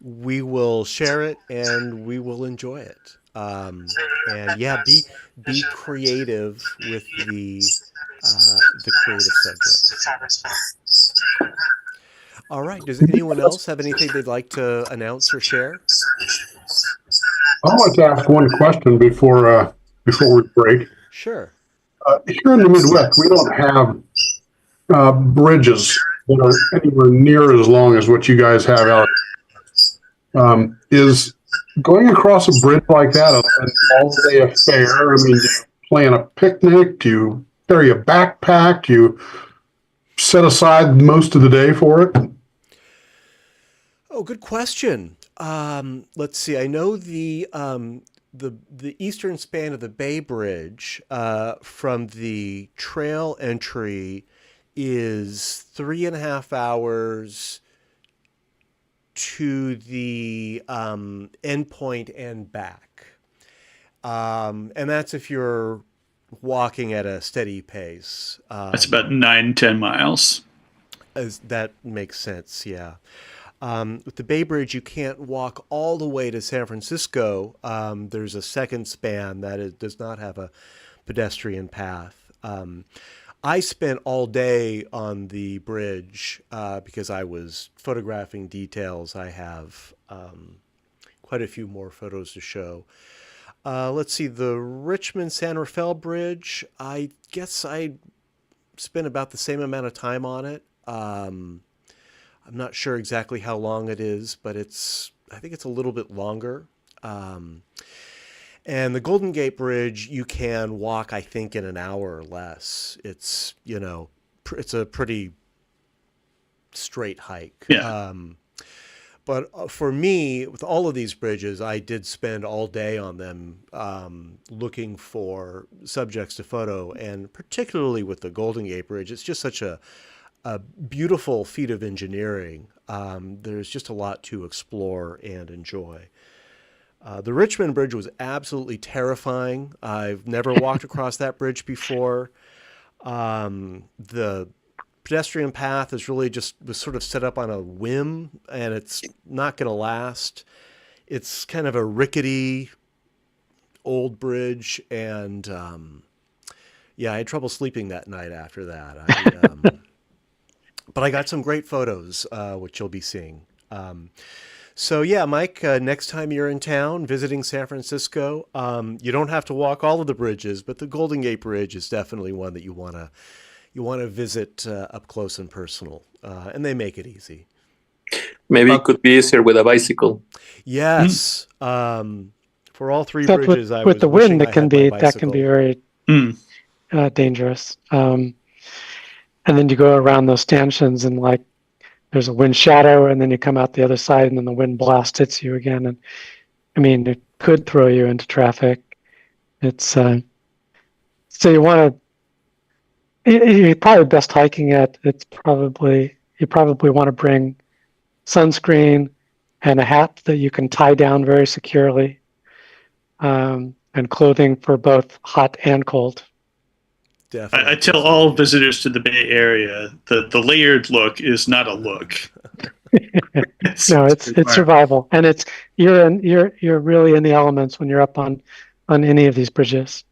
We will share it and we will enjoy it. And yeah, be creative with the creative subject. All right. Does anyone else have anything they'd like to announce or share? I'd like to ask one question before we break. Sure. Here in the Midwest, we don't have bridges that are anywhere near as long as what you guys have out. Is going across a bridge like that an all-day affair? I mean, do you plan a picnic? Do you carry a backpack? Do you set aside most of the day for it? Oh, good question. Let's see. I know the eastern span of the Bay Bridge from the trail entry is 3.5 hours to the endpoint and back. And that's if you're walking at a steady pace. That's about 9-10 miles. That makes sense, yeah. With the Bay Bridge, you can't walk all the way to San Francisco. There's a second span that does not have a pedestrian path. I spent all day on the bridge because I was photographing details. I have quite a few more photos to show. Let's see, the Richmond-San Rafael Bridge, I guess I spent about the same amount of time on it. I'm not sure exactly how long it is, but I think it's a little bit longer. And the Golden Gate Bridge, you can walk, I think, in an hour or less. It's, it's a pretty straight hike. Yeah. But for me, with all of these bridges, I did spend all day on them looking for subjects to photo. And particularly with the Golden Gate Bridge, it's just such a beautiful feat of engineering. There's just a lot to explore and enjoy. The Richmond Bridge was absolutely terrifying. I've never walked across that bridge before. The pedestrian path was sort of set up on a whim, and it's not going to last. It's kind of a rickety old bridge, and I had trouble sleeping that night after that. But I got some great photos, which you'll be seeing. So yeah, Mike, next time you're in town visiting San Francisco, you don't have to walk all of the bridges, but the Golden Gate Bridge is definitely one that you want to visit up close and personal, and they make it easy. Maybe it could be easier with a bicycle. Yes, for all three bridges, with the wind, that can be very dangerous. And then you go around those stanchions and there's a wind shadow, and then you come out the other side, and then the wind blast hits you again. And I mean, it could throw you into traffic. It's so you want to. You're probably best hiking it. You probably want to bring sunscreen and a hat that you can tie down very securely, and clothing for both hot and cold. Definitely. I tell all visitors to the Bay Area that the layered look is not a look. No, it's survival, and you're really in the elements when you're up on any of these bridges.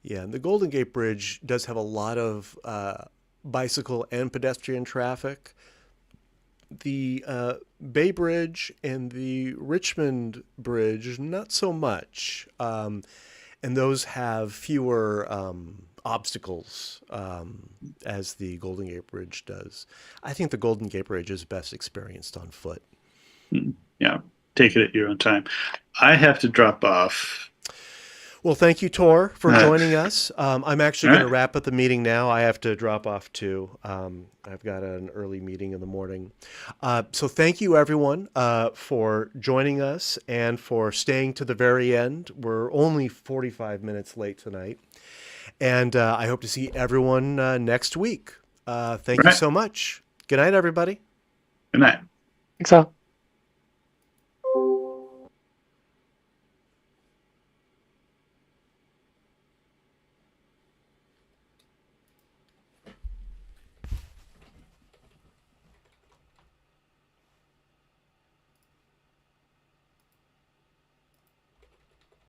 Yeah, and the Golden Gate Bridge does have a lot of bicycle and pedestrian traffic. The Bay Bridge and the Richmond Bridge, not so much. And those have fewer obstacles as the Golden Gate Bridge does. I think the Golden Gate Bridge is best experienced on foot. Yeah, take it at your own time. I have to drop off. Well, thank you, Tor, for joining us. I'm actually going to wrap up the meeting now. I have to drop off too. I've got an early meeting in the morning. So thank you, everyone, for joining us and for staying to the very end. We're only 45 minutes late tonight. And I hope to see everyone next week. Thank you so much. Good night, everybody. Good night. Thanks all.